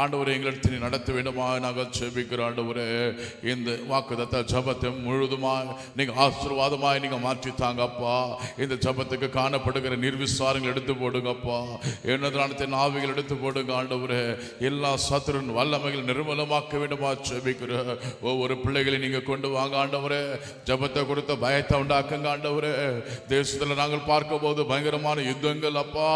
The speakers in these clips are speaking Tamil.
ஆண்டவரே எங்களிடத்தில் நீ நடத்த வேண்டுமாய் நாங்கள் ஜெபிக்கிறோம். ஆண்டவரே இந்த வாக்குத்தத்த ஜெபத்தை முழுதுமாய் நீங்கள் ஆசீர்வாதமாய் நீங்கள் மாற்றித்தாங்கப்பா. இந்த ஜெபத்துக்கு காணப்படுகிற நிர்விசாரங்கள் எடுத்து போடுங்கப்பா. என்னதானத்தின் ஆவிகள் எடுத்து போடுங்க ஆண்டவரே. எல்லா சத்துருவின் வல்லமைகள் நிர்மூலமாக்க வேண்டுமா ஜெபிக்கிறோம். ஒவ்வொரு பிள்ளைகளை நீங்க கொண்டு வாங்க ஆண்டவரே. ஜெபத்தை கொடுத்த பயத்தை உண்டாக்குங்க ஆண்டவரே. தேசத்தில் நாங்கள் பார்க்கும் போது பயங்கரமான யுத்தங்கள் அப்பா,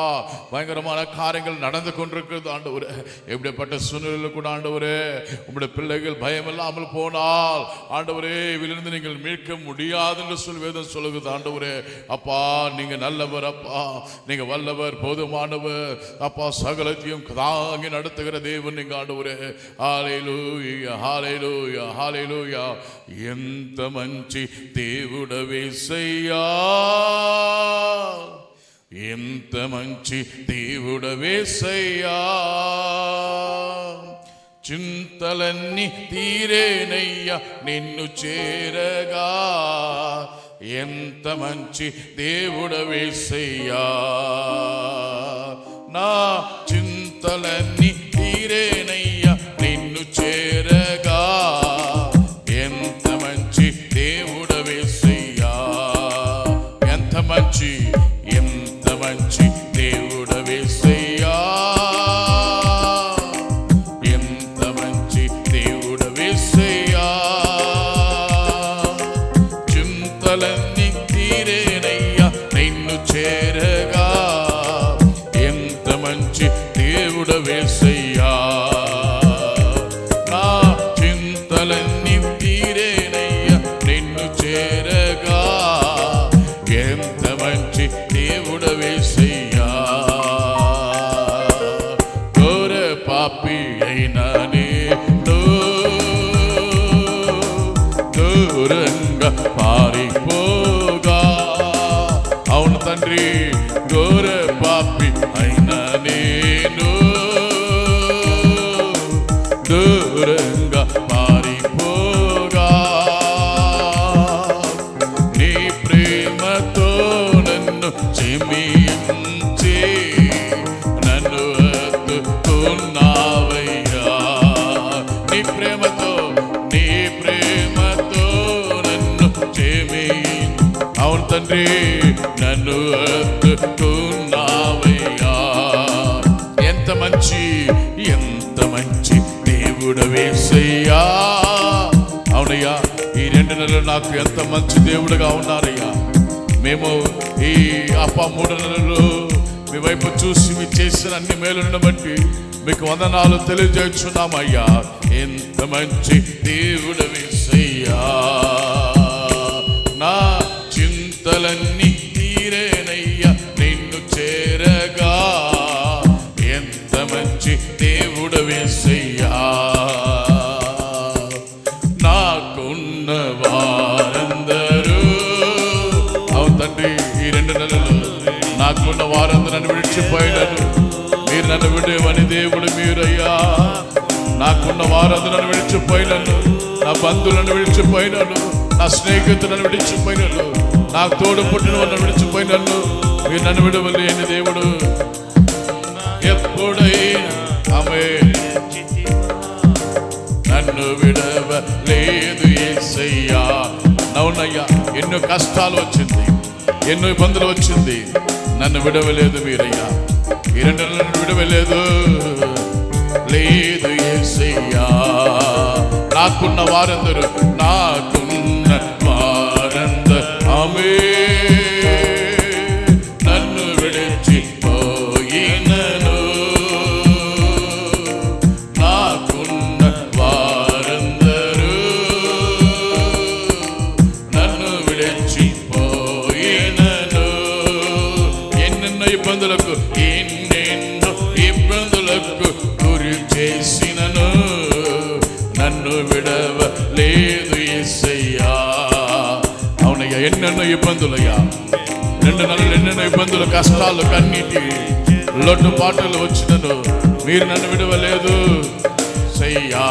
பயங்கரமான காரியங்கள் நடந்து கொண்டிருக்கிறது ஆண்டவரே. எப்படிப்பட்ட சூழ்நிலையில் கூட ஆண்டவரே உங்களுடைய பிள்ளைகள் பயம் இல்லாமல் போனால் ஆண்டவரே இதிலிருந்து நீங்கள் மீட்க முடியாது என்று சொல் வேதம் சொல்லுகிறது ஆண்டவரே. அப்பா நீங்க நல்லவர் அப்பா, நீங்க வல்லவர், போதுமானவர் அப்பா, சகலத்தையும் தாங்கி நடத்துகிற தேவன் நீங்க ஆண்டவரே. ஹல்லேலூயா ஹல்லேலூயா ஹல்லேலூயா. ఎంత మంచి దేవుడవేసయ్యా, ఎంత మంచి దేవుడవేసయ్యా. చింతలన్నీ తీరేనయ్యా నిన్ను చేరగా, ఎంత మంచి దేవుడవేసయ్యా. నా చింతలన్నీ తీరేనయ్యా నిన్ను చేరగా, ఎంత మంచి దేవుడవేసయ్యా. ఎంత మంచి దేవుడవేసయ్యా, ఎంత మంచి దేవుడవేసయ్యా. చింతలన్నీ తీరేనయ్యా నిన్ను చేరగా, ఎంత మంచి దేవుడవేసయ్యా. నా చింతలన్నీ తీరేనయ్యా నిన్ను చేరగా, ఎంత మంచి దేవుడవేసయ్యా. ఘోర పాపి అయినా నేను దూరంగా పారిపోగా, అవును తండ్రి, ఘోర పాపి అయినా నేను దూరంగా పారిపోగా, నీ ప్రేమతో నన్ను క్షమించి నన్ను హత్తుకున్నావయ్యా. నీ ప్రేమతో నన్ను క్షమించి, అవును తండ్రి, నన్ను హత్తుకున్నావయ్యా. ఎంత మంచి దేవుడవేసయ్యా. అవునయ్యా, ఈ 2 నెలలు నాకు ఎంత మంచి దేవుడుగా ఉన్నారయ్యా. మేము ఈ 3 నెలలు మీ వైపు చూసి మీ చేసిన అన్ని మేలులను బట్టి మీకు వందనాలు తెలియజేస్తున్నామయ్యా. ఎంత మంచి దేవుడవేసయ్యా. నా చింతలన్నీ తీరేనయ్యా నిన్ను చేరగా, ఎంత మంచి దేవుడవేసయ్యా. నాకున్న వారందరూ, అవును తండ్రి, ఈ 2 నెలలు నాకున్న వారందరూ నన్ను విడిచిపోయినారు. మీరు నన్ను విడవని దేవుడు మీరయ్యా. నాకున్న వారందరూ నన్ను విడిచిపోయినారు. నా బంధువులను విడిచిపోయినారు, నా స్నేహితులను విడిచిపోయినారు, నాకు తోడు పుట్టిన వాళ్ళని విడిచిపోయినారు. మీరు నన్ను విడవలేని దేవుడు. ఎప్పుడైనా ఆమేన్. నన్ను విడవలేదు యేసయ్యా. అవునయ్యా, ఎన్నో కష్టాలు వచ్చింది, ఎన్నో ఇబ్బందులు వచ్చింది, నన్ను విడవలేదు మీరయ్యా. ఈ 2 నెలలు విడవలేదు లేదు యేసయ్యా. నాకున్న వారందరూ ఆమేన్. నన్ను విడిచిపోయినను నాకున్న వారందరూ, నన్ను విడిచిపోయినను. ఎన్నెన్నో ఇబ్బందులకు గురి చేసినను, నన్ను విడవలేదు యేసయ్యా. అవునయ్యా, ఎన్నెన్నో ఇబ్బందులయ్యా. 2 నెలలు ఎన్నెన్నో ఇబ్బందులు, కష్టాలు, కన్నీటి లోటుపాటులు వచ్చినను మీరు నన్ను విడవలేదు సయ్యా.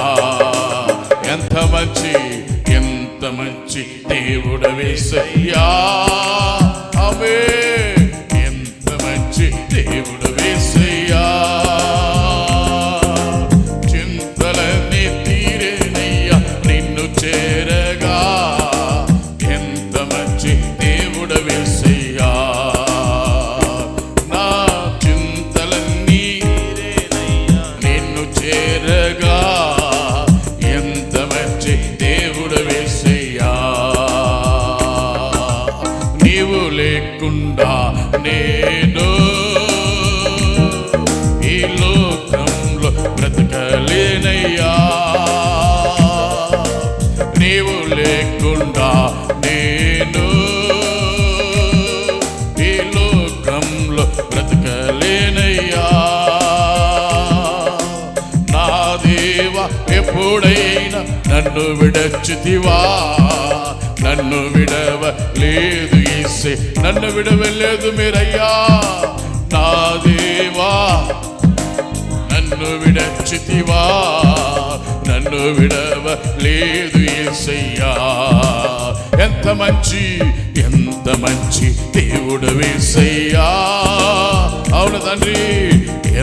ఎంత మంచి దేవుడవేసయ్యా. ఆమేన్. ఎంత మంచి దేవుడవేసయ్యా. ఎప్పుడైనా నన్ను విడచితివా, నన్ను విడవలేదు యేసే, నన్ను విడవలేదు మీరయ్యా. నా దేవా నన్ను విడచితివా, నన్ను విడవలేదు యేసయ్యా. ఎంత మంచి దేవుడు యేసయ్యా. అవును తండ్రి,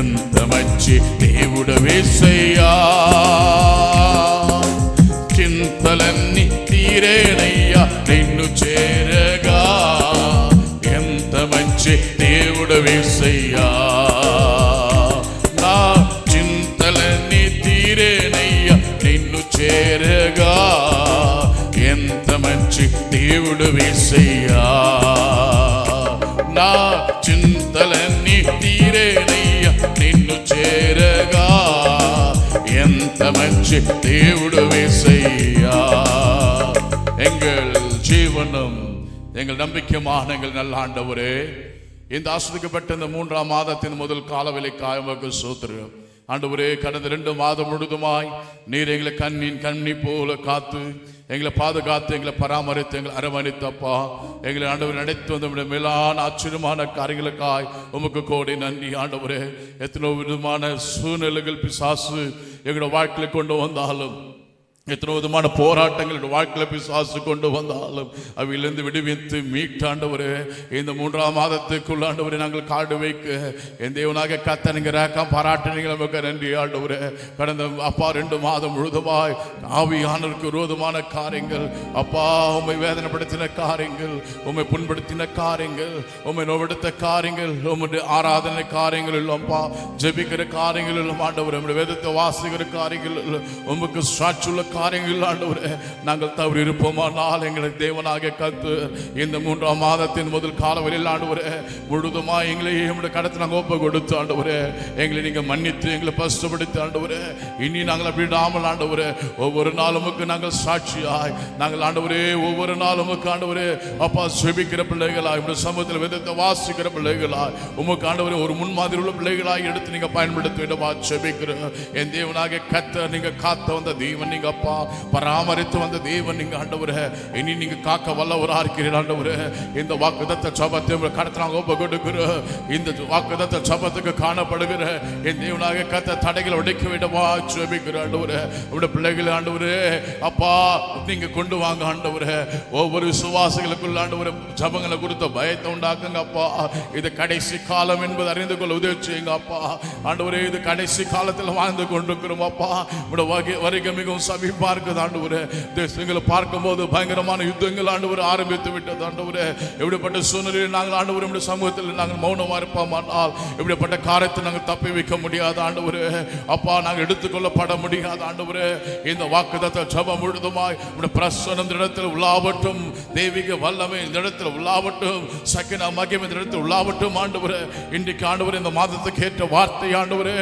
ఎంత మంచి దేవుడు యేసయ్యా. చింతలన్నీ తీరేనయ్యా నిన్ను చేరగా, ఎంత మంచి దేవుడు యేసయ్యా. నా చింతలన్నీ తీరేనయ్యా నిన్ను చేరగా, ఎంత మంచి దేవుడు యేసయ్యా. నా చింతలన్నీ తీరేనయ్యా నిన్ను చేరగా, ఎంత మంచి దేవుడు యేసయ్யா. எங்கள் ஜீவனும் எங்கள் நம்பிக்கையான எங்கள் நல்ல ஆண்டவரே, இந்த ஆஸ்வதிக்கப்பட்ட இந்த 3ஆம் மாதத்தின் முதல் காலவேளைக்காக உமக்கு ஸ்தோத்திரம் ஆண்டவரே. கடந்த 2 மாதம் முழுதுமாய் நீர் எங்களை கண்ணி போல காத்து எங்களை பாதுகாத்து எங்களை பராமரித்து எங்களை அரவணைத்தப்பா. எங்களை ஆண்டவர் நடத்தி வந்த மேலான ஆச்சரியமான காரியங்களுக்காய் உமக்கு கோடி நன்றி ஆண்டவரே. எத்தனோ விதமான சூழ்நிலைகள் பிசாசு எங்களோட வாழ்க்கையில் கொண்டு வந்தாலும், எத்தனை விதமான போராட்டங்கள் வாழ்க்கையில் பிசாசு கொண்டு வந்தாலும் அவையிலிருந்து விடுவித்து மீட்டாண்டவரே, இந்த 3ஆம் மாதத்துக்குள்ள ஆண்டவரே நாங்கள் காடு வைக்க என் தேவனாக கத்த நீங்க ரேக்கம் பாராட்டினீங்க, நமக்கு நன்றி ஆண்டவரே. கடந்த அப்பா 2 மாதம் முழுதுமாய் ஆவியானவருக்கு விரோதமான காரியங்கள் அப்பா, உம்மை வேதனைப்படுத்தின காரியங்கள், உம்மை புண்படுத்தின காரியங்கள், உம்மை நோவெடுத்த காரியங்கள், உம்முடைய ஆராதனை காரியங்கள் இல்லப்பா, ஜெபிக்கிற காரியங்கள் இல்லம் ஆண்டவரே, உம்முடைய வேதத்தை வாசிக்கிற காரியங்கள் உமக்கு சாட்சியுள்ள காரியங்கள் ஆண்டவரே. நாங்கள் தவறு இருப்போமானால் எங்களை தேவனாக கத்து இந்த 3ஆம் மாதத்தின் முதல் காலவரையில் ஆண்டவரே முழுதுமா எங்களை எங்களுடைய கடத்தை நாங்கள் ஒப்பு கொடுத்து ஆண்டவரே, எங்களை நீங்க மன்னித்து எங்களை பசுப்படுத்தி ஆண்டவரே, இனி நாங்கள் அப்படி விடாமல் ஆண்டவரே ஒவ்வொரு நாளும் நாங்கள் சாட்சியாய் நாங்கள் ஆண்டவரே ஒவ்வொரு நாளும் ஆண்டவரே அப்பா செபிக்கிற பிள்ளைகளாய் உங்களுடைய சமூகத்தில் வேதத்தை வாசிக்கிற பிள்ளைகளாய் உமக்கு ஆண்டவரே ஒரு முன்மாதிரி உள்ள பிள்ளைகளாய் எடுத்து நீங்க பயன்படுத்த வேண்டுமா செபிக்கிற என் தேவனாக கத்த நீங்க காத்த வந்த தேவன், நீங்க அப்பா பராமரித்து வந்த தேவன் நீங்க ஆண்டவரே. இனி நீங்க காக்க வல்லவராக இருக்கிறீர்கள் ஆண்டவரே. இந்த வாக்குத்தத்த ஜெபத்தை கடத்த நாங்கள் ஒப்பு கொடுக்கிறோம். இந்த வாக்குத்தத்த ஜெபத்துக்கு காணப்படுகிற என் தேவனாக கத்த தடைகளை உடைக்க வேண்டுமா ஜெபிக்கிற ஆண்டவரே. உங்களுடைய பிள்ளைகளை ஆண்டவரே அப்பா நீங்க கொண்டு வாங்க ஆண்டவரே. ஒவ்வொரு விசுவாசிகளுக்குள்ள ஆண்டவரே ஜெபங்களை குறித்த பயத்தை உண்டாக்குங்க அப்பா. இது கடைசி காலம் என்பது அறிந்து கொள்ள உதவி செய்யுங்க அப்பா. ஆண்டவரே இது கடைசி காலத்தில் வாழ்ந்து கொண்டிருக்கிறோம் அப்பா. உங்களுடைய வருகை மிகவும் சமீபமாக இருக்குது ஆண்டவரே. தேசங்களை பார்க்கும்போது பயங்கரமான யுத்தங்கள் ஆண்டவரே ஆரம்பித்து விட்டது ஆண்டவரே. எப்படிப்பட்ட சூழ்நிலையில் நாங்கள் ஆண்டவரே நம்முடைய சமூகத்தில் நாங்கள் மௌனமா இருப்போமானால் எப்படிப்பட்ட காரியத்தை நாங்கள் தப்பி வைக்க முடியாது ஆண்டவரே. அப்பா நாங்கள் எடுத்துக்கொள்ளப்பட முடியாது ஆண்டவரே. இந்த வாக்குத்தத்த ஜெபம் முழுதுமாய் உம்முடைய பிரசன்னம் இந்த இடத்தில் உள்ளாவட்டும், தெய்வீக வல்லமை இந்த இடத்தில் உள்ளாவட்டும், சக்கினா மகிமை இந்த இடத்தில் உள்ளாவட்டும் ஆண்டவரே. இன்றைக்கு ஆண்டவரே இந்த மாதத்துக்கு ஏற்ற வார்த்தை ஆண்டவரே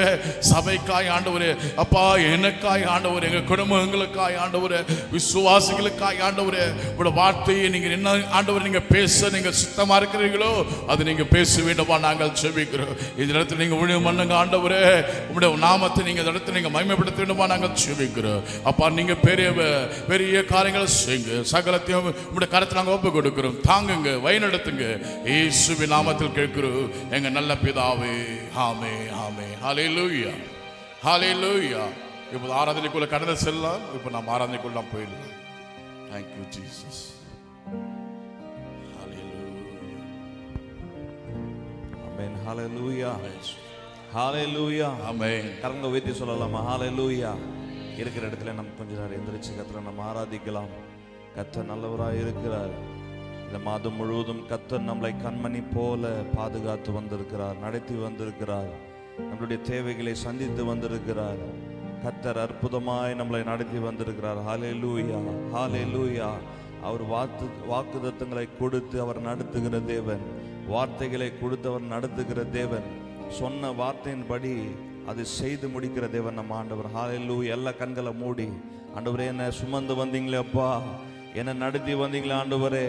சபைக்காய் ஆண்டவரே அப்பா, எனக்காய் ஆண்டவரே, எங்க குடும்பங்களுக்காய் ஆண்டவரே, விசுவாசிகளுக்காய் ஆண்டவரே உங்களுடைய வார்த்தையை நீங்க என்ன ஆண்டவரே நீங்க பேச நீங்க சுத்தமா இருக்கிறீர்களோ அது நீங்க பேச வேண்டுமா நாங்கள் செபிக்கிறோம். இந்த இடத்துல நீங்க ஊழியம் பண்ணுங்க ஆண்டவரே. உங்களுடைய நாமத்தை நீங்க இந்த இடத்துல நீங்க மகிமைப்படுத்த வேண்டுமா நாங்கள் செபிக்கிறோம் அப்பா. நீங்க பெரிய பெரிய காரியங்களை செய்யுங்க. சகலத்தையும் உங்களுடைய கருத்தை நாங்கள் ஒப்பு கொடுக்கிறோம். தாங்குங்க, வழிநடத்துங்க. இயேசுவின் நாமத்தில் கேட்கிறோம் எங்க நல்ல பிதாவே. ஆமே ஆமே. ஹல்லேலூயா ஹல்லேலூயா. இப்போ ஆராதனைக்குள்ள கடந்து செல்லலாம். இப்போ நாம் ஆராதனைக்குள்ள நாம் போயிடலாம். Thank you Jesus. Hallelujah. Amen. Hallelujah. Hallelujah. Amen. கரங்களை உயர்த்தி சொல்லலாமா? Hallelujah. இருக்கிற இடத்துல நம்ம கொஞ்ச நேரம் எந்திரிச்சு கர்த்தரை நம்ம ஆராதிக்கலாம். கர்த்தர் நல்லவராய் இருக்கிறார். இந்த மாதம் முழுவதும் கர்த்தர் நம்மளை கண்மணி போல பாதுகாத்து வந்திருக்கிறார், நடத்தி வந்திருக்கிறார், நம்மளுடைய தேவைகளை சந்தித்து வந்திருக்கிறார். கர்த்தர் அற்புதமாய் நம்மளை நடத்தி வந்திருக்கிறார். ஹல்லேலூயா ஹல்லேலூயா. அவர் வாக்குத்தத்தங்களை கொடுத்து அவர் நடத்துகிற தேவன், வார்த்தைகளை கொடுத்து அவர் நடத்துகிற தேவன், சொன்ன வார்த்தையின்படி அது செய்து முடிக்கிற தேவன் நம்ம ஆண்டவர். ஹல்லேலூயா. எல்லா கண்களை மூடி ஆண்டவரே என்னை சுமந்து வந்தீங்களே அப்பா, என்னை நடத்தி வந்தீங்களே ஆண்டவரே,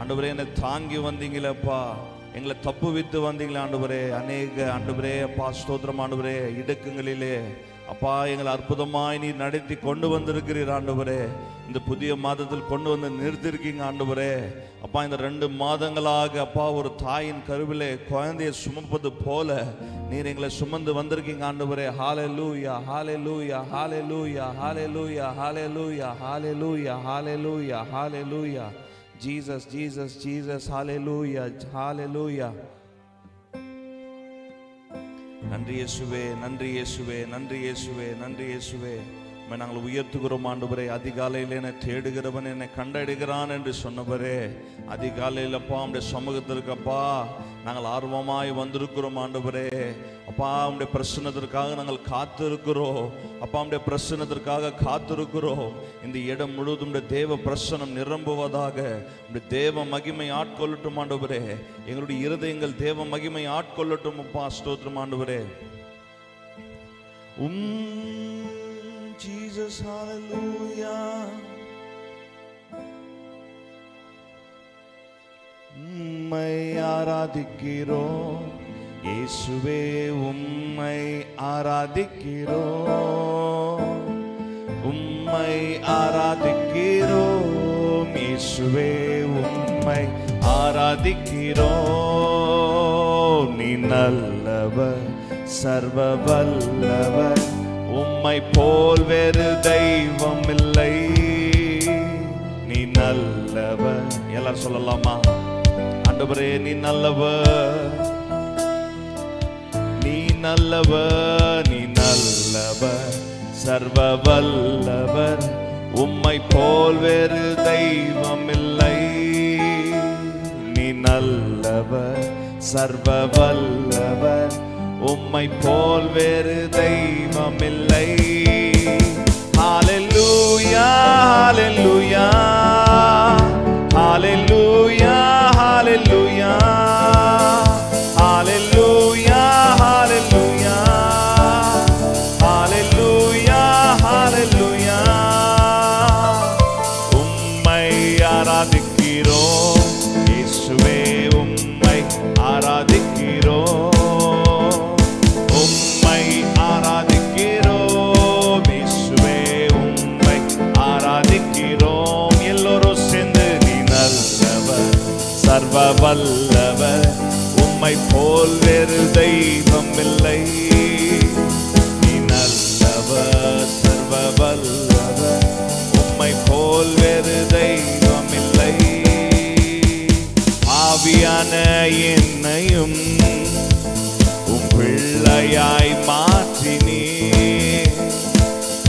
ஆண்டவரே என்னை தாங்கி வந்தீங்களே அப்பா, எங்களை தப்பு வித்து வந்தீங்களே ஆண்டவரே, அநேக ஆண்டவரே அப்பா ஸ்தோத்திரம் ஆண்டவரே, இடுக்குங்களிலே அப்பா எங்களை அற்புதமாய் நீர் நடத்தி கொண்டு வந்திருக்கிறீர் ஆண்டவரே. இந்த புதிய மாதத்தில் கொண்டு வந்து நிறுத்திருக்கீங்க ஆண்டவரே. அப்பா இந்த 2 மாதங்களாக அப்பா ஒரு தாயின் கருவிலே குழந்தையை சுமப்பது போல நீர் எங்களை சுமந்து வந்திருக்கீங்க ஆண்டவரே. ஹalleluya ஹalleluya ஹalleluya ஹalleluya ஹalleluya ஹalleluya ஹalleluya ஹalleluya ஜீசஸ் ஜீசஸ் ஜீசஸ் ஹalleluya ஹalleluya. நன்றி இயேசுவே, நன்றி இயேசுவே, நன்றி இயேசுவே, நன்றி இயேசுவே. நாங்கள் உயர்த்துகிறோம் ஆண்டவரே. அதிகாலையில் என்னை தேடுகிறவன் என்னை கண்டடைகிறான் என்று சொன்னவரே, அதிகாலையில் அப்பா உம்முடைய சமூகத்திற்கு அப்பா நாங்கள் ஆர்வமாய் வந்திருக்கிறோம் ஆண்டவரே. அப்பா உம்முடைய பிரசன்னத்திற்காக நாங்கள் காத்திருக்கிறோம். அப்பா உம்முடைய பிரசன்னத்திற்காக காத்திருக்கிறோம். இந்த இடம் முழுவதும் உம்முடைய தேவ பிரசன்னம் நிரம்புவதாக. உம்முடைய தேவ மகிமை ஆட்கொள்ளட்டும் ஆண்டவரே. எங்களுடைய இருதயங்கள் தேவ மகிமை ஆட்கொள்ளட்டும் அப்பா. ஸ்தோத்திரம் ஆண்டவரே. Jesus, hallelujah. உம்மை ஆராதிக்கிறோம் இயேசுவே, உம்மை ஆராதிக்கிறோம். உம்மை ஆராதிக்கிறோம் இயேசுவே, உம்மை ஆராதிக்கிறோம். நீ நல்லவர், சர்வ வல்லவர், உம்மை போல் வேறு தெய்வம் இல்லை. நீ நல்லவர். எல்லாரும் சொல்லலாமா? ஆண்டவரே நீ நல்லவர், நீ நல்லவர், நீ நல்லவர், சர்வ வல்லவர், உம்மை போல் வேறு தெய்வம் இல்லை. நீ நல்லவர், சர்வ வல்லவர், உம்மை போல் வேறு தெய்வம் இல்லை. ஹalleluya ஹalleluya ஹalleluya ஹalleluya ஹalleluya ஹalleluya ஹalleluya ஹalleluya. உம்மை ஆராதிக்கிறோம் இயேசுவே, உம்மை ஆராதிக்கிறோம். சர்வ வல்லவர், உம்மை போல் வேறு தெய்வம் இல்லை. நீ நல்லவர், சர்வ வல்லவர், உம்மை போல் வேறு தெய்வம் இல்லை. ஆவியான என்னையும் உம் பிள்ளையாய் மாற்றினீ.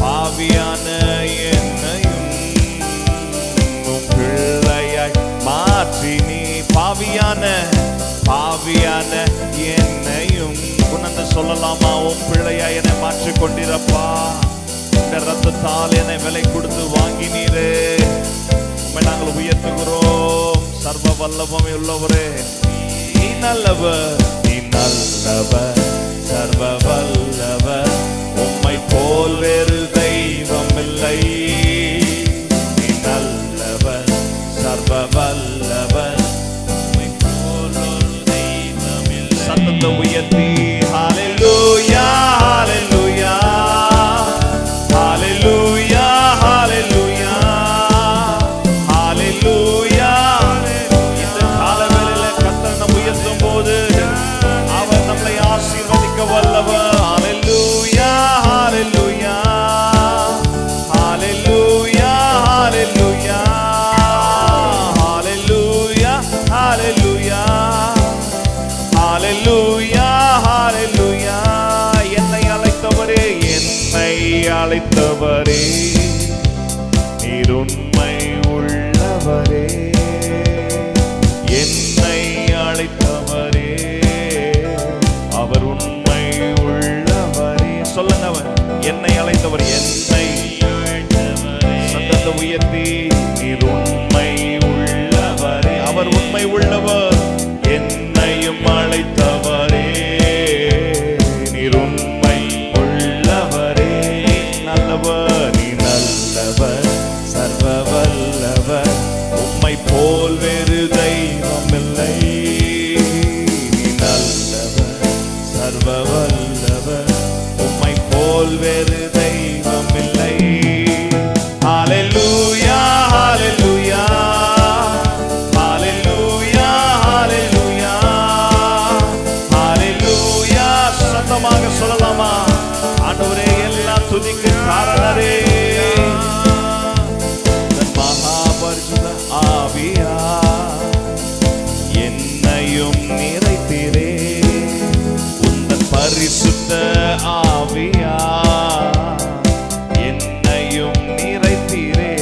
பாவியான என்னையும் உம் பிள்ளையாய் மாற்றினீ. பாவியான என்னையும் உணர்ந்து சொல்லலாமா? உன் பிள்ளையா என்னை மாற்றிக் கொண்டிருப்பா. இந்த ரத்தத்தால் என்னை விலை கொடுத்து வாங்கினீரே. உம்மை நாங்கள் உயர்த்துகிறோம். சர்வ வல்லமை உள்ளவரே, நீ நல்லவர், நீ நல்லவர், சர்வ வல்லவர், உம்மை போல் வேறு தெய்வம் இல்லை. நீ நல்லவர், சர்வ வல்லவர், சத்தத்தை உயர்த்தி ஹalleluya ஹalleluya ஹalleluya ஹalleluya ஹalleluya. இந்த காலவேளையில கர்த்தர் நம்மை உயர்த்தும் போது அவர் நம்மை ஆசீர்வதிக்க வல்லவர். ஹalleluya ஹalleluya ஹalleluya ஹalleluya ஹalleluya ஹalleluya ஹalleluya ஹalleluya. என்னை அழைத்தவரே, என்னை அழைத்தவரே, நீர் உண்மை உள்ளவரே. என்னை அழைத்தவரே, அவர் உண்மை உள்ளவரே. சொல்லுங்க, அவர் என்னை அழைத்தவர், என்னை அழைத்தவரே. சத்தத்தை உயர்த்தி நீர் உண்மை உள்ளவரே, அவர் உண்மை உள்ளவர். என்னையும் அழைத்தவரே, நீர் உண்மை உள்ளவரே. நல்லவர், நீ நல்லவர், சர்வ வல்லவர், உம்மை போல் வேறு தெய்வம் இல்லை. நீ நல்லவர், சர்வ வல்லவர், உம்மை போல் வேறு நம்பிக்கை காரணரே மகாபரிசுத்த ஆவியா என்னையும் நிறைத்திரே உந்தன் பரிசுத்த ஆவியா என்னையும் நிறைத்திரே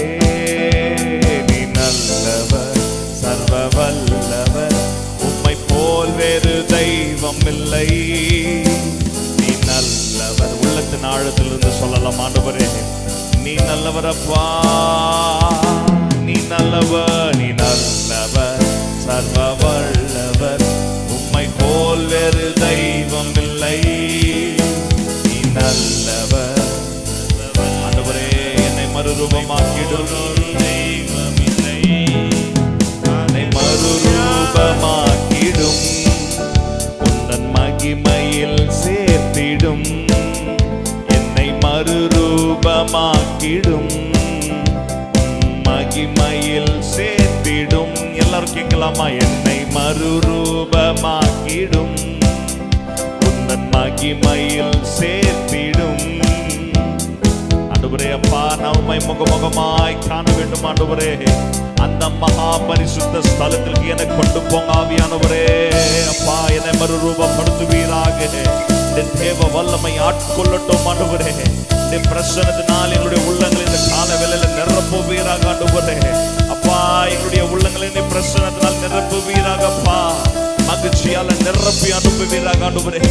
நீ நல்லவர் சர்வ வல்லவர் உம்மை போல் வேறு தெய்வம் இல்லை நீ நல்லவர் உள்ளத்தின் ஆழத்திலிருந்து சொல்லலாம் ஆண்டவரே நீ நல்லவரப்பா நீ நல்லவர் நீ நல்லவர் சர்வ வல்லவர் உம்மை போல் வேறு தெய்வம் இல்லை நீ நல்லவர் ஆண்டவரே என்னை மறுரூபமாக்கிடும் தெய்வம் இல்லை என்னை மறுரூபமாக்கிடும் உந்தன் மகிமையில் சேர்த்திடும் என்னை மறுரூபமாக்கிடும் மகிமையில் சேர்த்திடும் எல்லாரும் கேட்கலாமா என்னை மறுரூபமாக்கிடும் உந்தன் மகிமையில் சேர்த்திடும் ஆண்டவரே அப்பா நான் உம்மை முகமுகமாய் காண வேண்டும் ஆண்டவரே அந்த மகா பரிசுத்த ஸ்தலத்திற்கு என்னை கொண்டு போங்க ஆவியானவரே அப்பா என்னை மறுரூபப்படுத்துவீராக தேவ வல்லமை ஆட்கொள்ளட்டும் ஆண்டவரே பிரசனத்தினால் எங்களுடைய உள்ளங்களை இந்த கால வேளையில நிரப்புவீராக ஆண்டவரே அப்பா எங்களுடைய உள்ளங்களை பிரசனத்தினால் நிரப்புவீராக அப்பா மகிழ்ச்சியால நிரப்பி அனுப்புவீராக ஆண்டவரே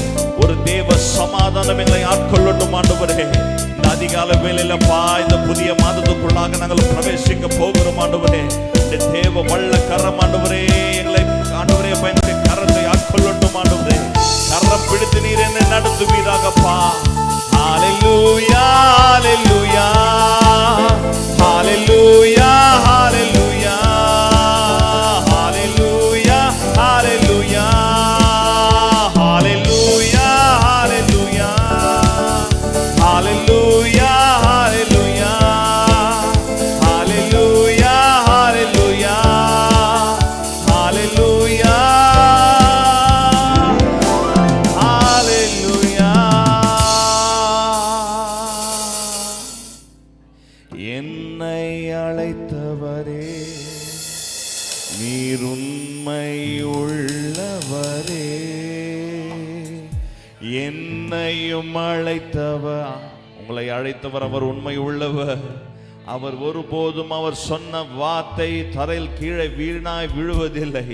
ஒரு தேவ சமாதானம் எங்களை ஆட்கொள்ளட்டும் ஆண்டவரே இந்த அதிகால வேளையில அப்பா இந்த புதிய மாதத்துக்குள்ளாக நாங்கள் பிரவேசிக்க போகிறோம் ஆண்டவரே இந்த தேவ வல்ல கரம் ஆண்டவரே எங்களை ஆண்டவரே பயனுடைய கரத்தை ஆட்கொள்ளட்டும் ஆண்டவரே கரம் பிடித்து நீர் என்னை நடத்துவீராகப்பா ஹalleluya ஹalleluya ஹalleluya ஹalleluya ஹalleluya ஹalleluya ஹalleluya ஹalleluya ஹalleluya ஹalleluya ஹalleluya ஹalleluya ஹalleluya என்னை அழைத்தவரே நீர் உண்மை உள்ளவரே என்னையும் அழைத்தவர் உங்களை அழைத்தவர் அவர் உண்மை உள்ளவர் அவர் ஒருபோதும் அவர் சொன்ன வார்த்தை தரையில் கீழே வீணாய் விழுவதில்லை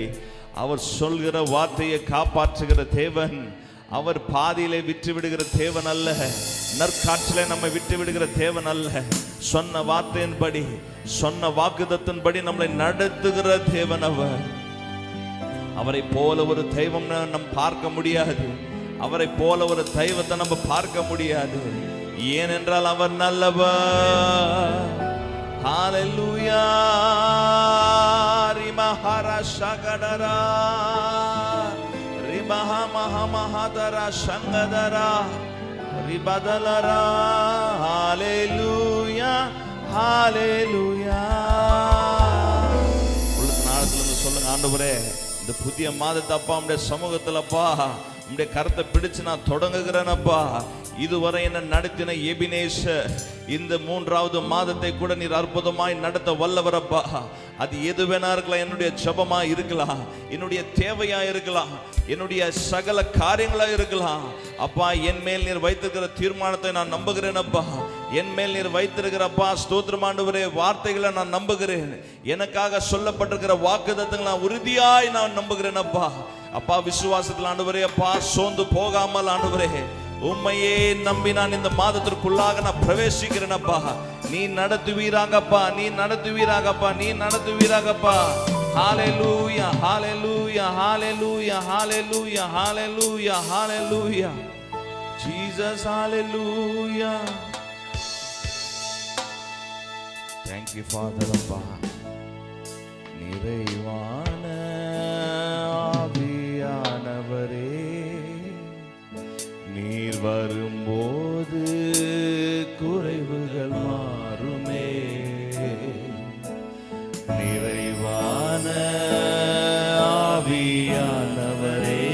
அவர் சொல்கிற வார்த்தையை காப்பாற்றுகிற தேவன் அவர் பாதியிலே விட்டு விடுகிற தேவன் அல்ல நற்காற்றிலே நம்மை விட்டு விடுகிற தேவன் அல்ல சொன்ன வார்த்தையின்படி சொன்ன வாக்குதத்தின்படி நம்மளை நடத்துகிற தேவன் அவர் அவரை போல ஒரு தெய்வம் நம்ம பார்க்க முடியாது அவரை போல ஒரு தெய்வத்தை நம்ம பார்க்க முடியாது ஏனென்றால் அவர் நல்லவர் ஹalleluya ரிமஹரா ஷகடரா ரிமஹா மஹமஹதரா ஷங்கதரா ரிபதலரா ஹalleluya ஹalleluya உள்ளத்தின் ஆழத்துல இருந்து சொல்லுங்க ஆண்டவரே இந்த புதிய மாதத்தை அப்பா உம்முடைய சமூகத்துல அப்பா உம்முடைய கரத்தை பிடிச்சு நான் தொடங்குகிறேனப்பா இதுவரை என்ன நடத்தின எபினேசர் இந்த 3வது மாதத்தை கூட நீர் அற்புதமாய் நடத்த வல்லவரப்பா அது எது வேணா இருக்கலாம் என்னுடைய ஜெபமா இருக்கலாம் என்னுடைய தேவையா இருக்கலாம் என்னுடைய சகல காரியங்களா இருக்கலாம் அப்பா என் மேல் நீர் வைத்திருக்கிற தீர்மானத்தை நான் நம்புகிறேன் அப்பா என் மேல் நீர் வைத்திருக்கிறப்பா ஸ்தோத்திரம் ஆண்டவரே வார்த்தைகளை நான் நம்புகிறேன் எனக்காக சொல்லப்பட்டிருக்கிற வாக்குத்தத்தங்களை நான் உறுதியாய் நான் நம்புகிறேன் அப்பா அப்பா விசுவாசத்தில் ஆண்டவரே அப்பா சோர்ந்து போகாமல் ஆண்டவரே உம்மையே நம்பி நான் இந்த மாதத்திற்குள்ளாக நான் பிரவேசிக்கிறேன் அப்பா நீ நடத்துவீராகப்பா நீ நடத்துவீராகப்பா நீ நடத்துவீராகப்பா ஹalleluya ஹalleluya ஹalleluya ஹalleluya ஹalleluya ஹalleluya Jesus hallelujah thank you father அப்பா நிறைவான ஆவியானவரே நீர் வரும்போது குறைவுகள் மாறுமே நிறைவான ஆவியானவரே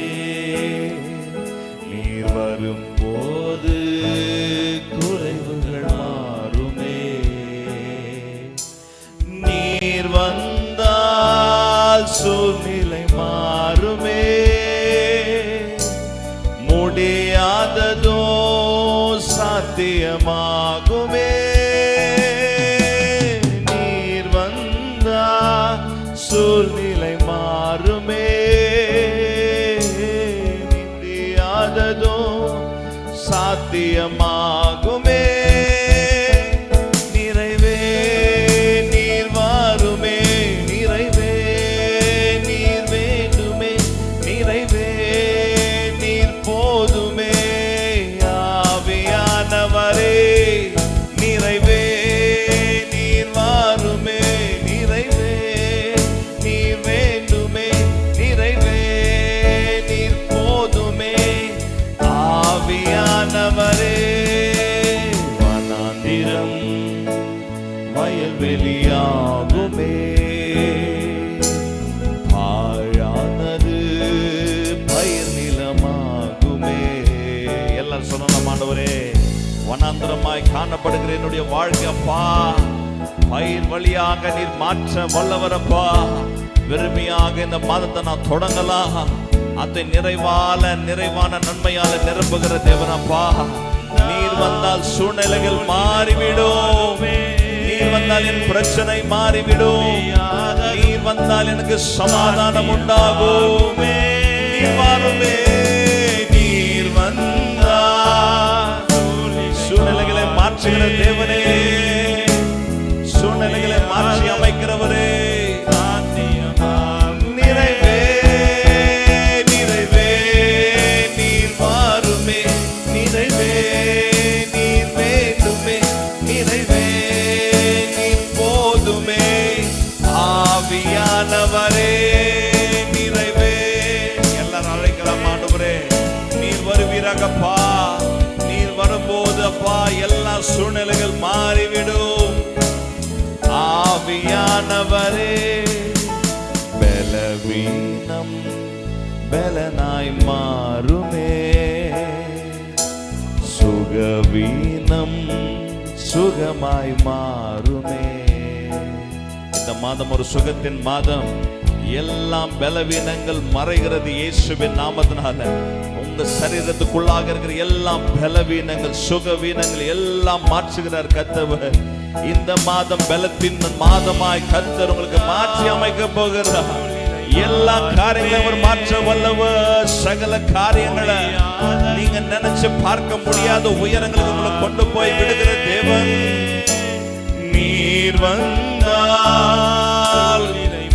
நீர் வரும்போது குறைவுகள் சூழ்நிலை மாறுமே, முடியாததோ சாத்தியமாகுமே. நீர் வந்தா சூழ்நிலை மாறுமே, முடியாததோ சாத்தியமாகுமே. நிறைவே நீர் வாருமே, நிறைவே நீர் வேண்டுமே, நிறைவே நீர் போதுமே. ஆவியானவரே நிறைவே நீர் வாருமே, நிறைவே நீர் வேண்டுமே, நிறைவே நீர் போதுமே. ஆவியானவரே வனாந்திரம் வயல்வெளியாகுமே, பாழானது பயிர் நிலமாகுமே. எல்லாரும் சொல்லணும், ஆண்டவரே வனாந்திரமாய் காணப்படுகிற என்னுடைய வாழ்க்கை அப்பா பயிர் வழியாக நீர் மாற்ற வல்லவரப்பா. வெறுமையாக இந்த மாதத்தை நான் தொடங்கலாம், அதை நிறைவான நன்மையால நிரம்புகிற தேவனப்பா. நீர் வந்தால் சூழ்நிலைகள் மாறிவிடும், நீர் வந்தால் என் பிரச்சனை மாறிவிடும், நீர் வந்தால் எனக்கு சமாதானம் உண்டாகும். நீர் வாருமே, நீர் வந்தால் சூழ்நிலைகளை மாற்றுகிற தேவனே, சூழ்நிலைகளை மாற்றி அமைக்கிறவரே. நிறைவே நிறைவே நீர் வாருமே, நிறைவே நீர் வேண்டுமே, நிறைவே நீர் போதுமே. ஆவியானவரே நிறைவே. எல்லாரும் அழைக்கலாம், ஆண்டவரே நீர் வருவீராகப்பா. நீர் வரும்போது அப்பா எல்லா சூழ்நிலைகள் மாறிவிடும். ஆவியானவரே பலவீனம் பலனாய் மாறுமே, சுகவீனம் சுகமாய் மாறுமே. இந்த மாதம் ஒரு சுகத்தின் மாதம். எல்லாம் பலவீனங்கள் மறைகிறது இயேசுவின் நாமத்தினால. உங்க சரீரத்துக்குள்ளாக இருக்கிற எல்லாம் பலவீனங்கள் சுகவீனங்கள் எல்லாம் மாற்றுகிறார் கர்த்தர். இந்த மாதம் பலத்தின் மாதமாய் கர்த்தர் உங்களுக்கு மாற்றி அமைக்க போகிறார். எல்லா காரியங்களையும் அவர் மாற்ற வல்லவர். சகல காரியங்களை நீங்க நினைச்சு பார்க்க முடியாத உயரங்களுக்கு உங்களை கொண்டு போய் விடுகிற தேவன். நீர் வந்தால்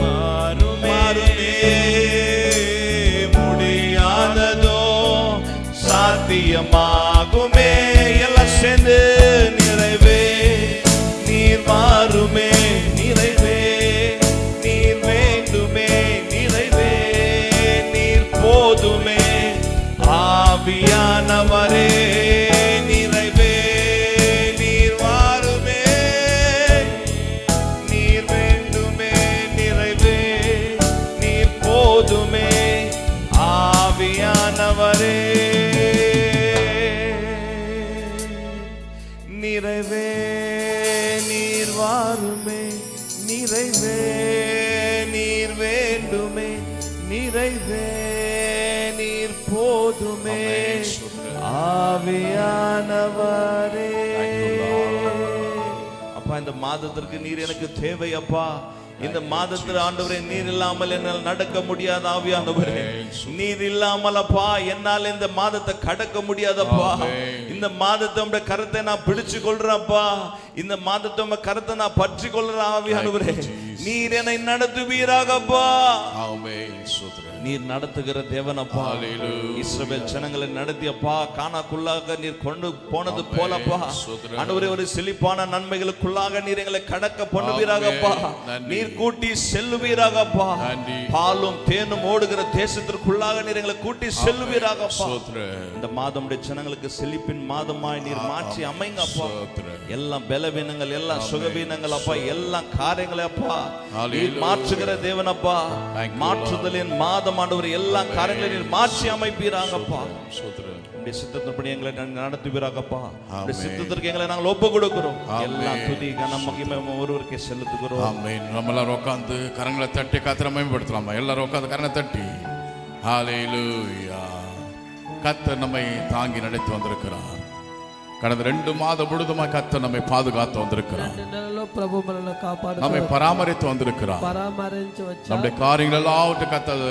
மாறுமே, முடியாததோ சாத்தியமாகுமே. எல்லாம் சேர்ந்து நிறைவே நீர் மாறுமே, நிறைவே நீர் வேண்டுமே, நிறைவே நீர் போதுமே. ஆவியானவரே நிறைவே நீர் வாருமே, நீர் வேண்டுமே, நிறைவே நீர் போதுமே. ஆவியானவரே நிறைவே நீர் வாருமே, நிறைவே நீர் வேண்டுமே, நிறைவே நீர் போதுமே. ஆவியானவரே அப்பா இந்த மாதத்திற்கு நீர் எனக்கு தேவை அப்பா. இந்த மாதத்தில் ஆண்டவரே நீர் இல்லாமல் என்னால் நடக்க முடியாது. ஆவியானவரே நீர் இல்லாமல் அப்பா என்னால் இந்த மாதத்தை கடக்க முடியாதப்பா. இந்த மாதத்தை உங்க கரத்தை நான் பிடிச்சு கொள்றேன்ப்பா. இந்த மாதத்தை உங்க கரத்தை நான் பற்றி கொள்றேன். ஆவியானவரே நீர் என்னை நடத்துவீராகப்பா. நீர் நடத்துகிற தேவனப்பா. இஸ்ரவேல் ஜனங்களை நடத்தியப்பா கானாக்குள்ளாக நீர் கொண்டு போனது போலப்பா. ஆண்டவரே ஒரு செழிப்பான நன்மைகளுக்குள்ளாக நீர் எங்களை கடக்க பண்ணுவீராகப்பா. நீர் கூட்டி செல்லுவீராகப்பா. பாலும் தேனும் ஓடுகிற தேசத்திற்குள்ளாக நீர் எங்களை கூட்டி செல்லுவீராகப்பா. இந்த மாதம் ஜனங்களுக்கு செழிப்பின் மாதமாய் நீர் மாற்றி அமைங்கப்பா. எல்லாம் பலவீனங்கள் எல்லாம் சுகவீனங்கள் அப்பா எல்லாம் காரியங்களை அப்பா நீர் மாற்றுகிற தேவனப்பா. மாற்றுதலின் மாதம் ஆண்டவர் எல்லா காரியங்களையும் நீர் மாற்றி அமைப்பீராகப்பா. உடைய சித்தத்தின்படி எங்களை நடத்துவீராகப்பா. உடைய ஆமென். சித்தத்திற்கு எங்களை நாங்கள் ஒப்பு கொடுக்கிறோம். ஆமென். எல்லா துதி கன மகிமை ஒருவருக்கே செலுத்துகிறோம். ஆமென். நம்ம எல்லாரும் உட்கார்ந்து கரங்களை தட்டி கர்த்தரை மகிமைப்படுத்தலாமா? எல்லாரும் உட்கார்ந்து கரங்களை தட்டி ஹல்லேலூயா. கர்த்தர் நம்மை தாங்கி நடத்தி வந்திருக்கிறார். கடந்த 2 மாதம் முழுதுமா கர்த்தர் நம்மை பாதுகாத்து வந்திருக்கிறார். 2 నెలల్లో ప్రభు మనల్ని కాపాడుతూ நம்மை பராமரித்து வந்திருக்கிறார். పరామరించి వచ్చారు. நம்முடைய காரியங்கள் எல்லாவற்றையும் கர்த்தர்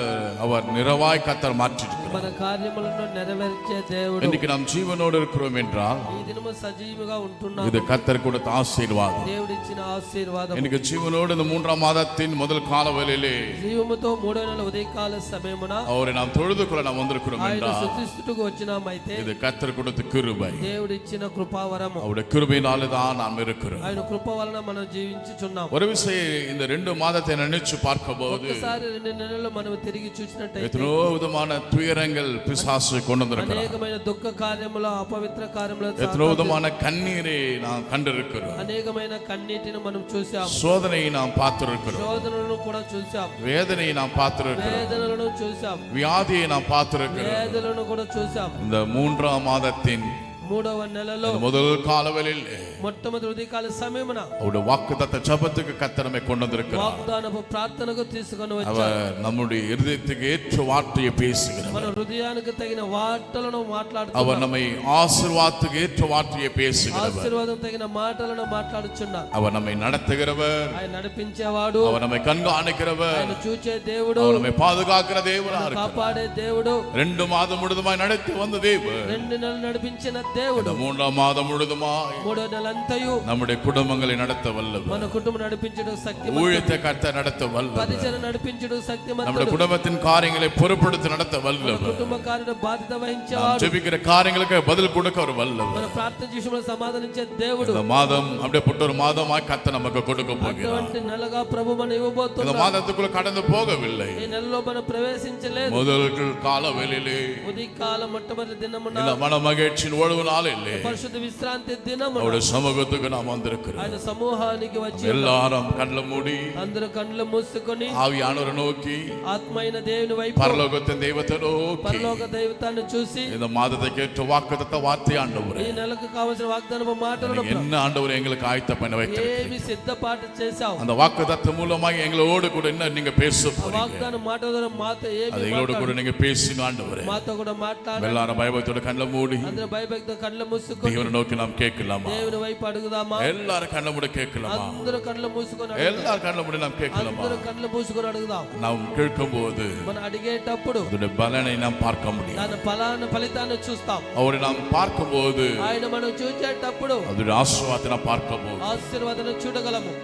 அவர் நிறைவாய் கர்த்தர் மாற்றிருக்கிறார். మన కార్యములను నెరవేర్చే దేవుడు. இன்னைக்கு நாம் ஜீவனோடு இருக்கிறோம் என்றால் ఈ దినము సజీవుగా ఉంటున్నాం. இது கர்த்தர் கொடுத்த ஆசீர்வாதம். దేవుడిచ్చిన ఆశీర్వాదం. இன்னைக்கு ஜீவனோடு இந்த 3ஆம் மாதத்தின் முதல் காலவேளையிலே జీవముతో 3వ నెల ఉదయకాల సమయమున அவரை நாம் தொழுதுகொள்ள நாம் வந்திருக்கிறோம் ఆయన என்றால் స్తుతిస్తుటకు వచ్చినామైతే இது கர்த்தர் கொடுத்த கிருபை. దేవుడిచ్చిన కృపావరము. அவருடைய கிருபையினாலே தான் நாம் இருக்கிறோம். ఆయన కృప వలన మనం జీవించుచున్నాం. ஒரு விஷயம் இந்த 2 மாதத்தை நினைச்சு பார்க்கும்போது ఒకసారి 2 నెలలు మనం తిరిగి చూసినట్టయితే எத்தனோ விதமான துயரங்கள் பிசாசு கொண்டு வந்திருக்கிறார். అనేకమైన దుఃఖ కార్యములు అపవిత్ర కార్యములు எத்தனோ விதமான கண்ணீரை நாம் கண்டிருக்கிறோம். అనేకమైన కన్నీటిని మనం చూసాం. சோதனையை நாம் பார்த்திருக்கிறோம். శోధనలను కూడా చూసాం. வேதனையை நாம் பார்த்திருக்கிறோம். వేదనలను చూసాం. வியாதியை நாம் பார்த்திருக்கிறோம். వేదనలను కూడా చూసాం. இந்த 3ஆம் மாதத்தின் 3వ నెలలో முதல் காலவெளியில் మొట్టమొదటి ఉదయకాల సమయమున அவருடைய வாக்குத்தத்த ஜெபத்துக்கு கர்த்தர் நம்மை கொண்டு வந்திருக்கிறார். వాగ్దానపు ప్రార్థనకు తీసుకొని వచ్చారు. அவர் நம்முடைய இருதயத்துக்கு ஏற்ற வார்த்தையை பேசுகிறார். మన హృదయానికి తగిన వార్తలను அவர் మాట్లాడుతున్నారు. நம்மை ஆசீர்வாதத்துக்கு ஏற்ற வார்த்தையை பேசுகிறவர். ఆశీర్వాదం తగిన మాటలను మాట్లాడుచున్నారు. அவர் நம்மை நடத்துகிறவர். ఆయన నడిపించేవాడు. அவர் நம்மை கண்காணிக்கிறவர். ఆయన చూచే దేవుడు. அவர் நம்மை பாதுகாக்கிற தேவனாக இருக்கிறார். కాపాడే దేవుడు. 2 மாதம் முழுதுமாய் நடத்தி வந்த தேவன் 2 నెలలు నడిపించిన దేవుడు. இந்த 3ஆம் மாதம் முழுதுமாய் 3వ నెలంతయు நம்முடைய కుటుంబங்களை நடத்த వல்லவர். మన కుటుంబం నడిపించడం శక్తిమంతుడు. ஊழியத்தை கர்த்தர் நடத்த வல்லவர். పరిచయం నడిపించడం நம்முடைய శక్తిమంతుడు. குடும்பத்தின் காரியங்களை பொறுப்படுத்தி நடத்த வல்லவர். కుటుంబ కార్య బాధ్యత நாம் వహించేవాడు. ஜெபிக்கிற காரியங்களுக்கு பதில் கொடுக்க ஒரு வல்லவர். మన ప్రార్థన విషయంలో సమాధానించే దేవుడు. இந்த மாதம் அப்படிப்பட்ட ஒரு மாதமாய் கர்த்தர் நமக்கு கொடுக்க போகிறார். అటువంటి నెలగా ప్రభు మనం இந்த ఇవ్వబోతున్నాడు. மாதத்துக்குள்ள கடந்து போகவில்லை. ఈ నెలలో మనం ప్రవేశించలేదు. முதல் காலவெளியிலே ఉదయకాల మొట్టమొదటి దినమున இந்த மன மகிழ்ச்சியின் ஓய்வு நாளிலே పరిశుద్ధ విశ్రాంతి దినమున அவருடைய சமூகத்துக்கு நாம் வந்திருக்கிறோம். ఆయన సమూహానికి వచ్చి எல்லாரும் கண்ல மூடி అందరూ కళ్ళు మూసుకొని ஆவியானவரை நோக்கி ఆత్మైన దేవుని వైపు பரலோகத்தின் தெய்வத்தை நோக்கி పరలోక దైవతాన్ని చూసి இந்த மாதத்துக்கு ஏற்ற வாக்குத்தத்த வார்த்தை ஆண்டவரே, ఈ నెలకు కావాల్సిన వాగ్దానపు మాటలను என்ன ఆண்டవరే எங்களுக்கு ஆயத்த பண்ண வைத்திருக்கிறீர். ఏమి సిద్ధపాటు చేశావు. அந்த வாக்குத்தத்த மூலமாக எங்களோடு கூட என்ன நீங்க பேச ఆ போறீங்க. వాగ్దానం మాట ద్వారా మాతో அது ఏమి எங்களோடு கூட మాట్లాడు. நீங்க பேசுங்க ஆண்டவரே. మాతో కూడా మాట్లాడు. எல்லாரும் பயபக்தியோட கண்ல மூடி అందరూ భయభక్తితో కళ్ళు మూసుకొని தேவனை நோக்கி நாம் கேட்கலாமா? దేవుని వైపు అడుగుదామా? எல்லாரும் கண்ண மூடி கேட்கலாமா? అందరూ కళ్ళు మూసుకొని అడుగుదాం. எல்லாரும் கண்ண மூடி நாம் கேட்கலாமா? అందరూ కళ్ళు మూసుకొని అడుగుదాం. நாம் கேட்கும்போது మనం అడిగేటప్పుడు அதோட பலனை நாம் பார்க்க முடியும். దాని ఫలితాన్ని చూస్తాం. அவரை நாம் பார்க்கும்போது ఆయన మనం చూసేటప్పుడు அதோட ஆசீர்வாதத்தை நாம் பார்க்கும்போது ఆశీర్వాదాన్ని చూడగలము.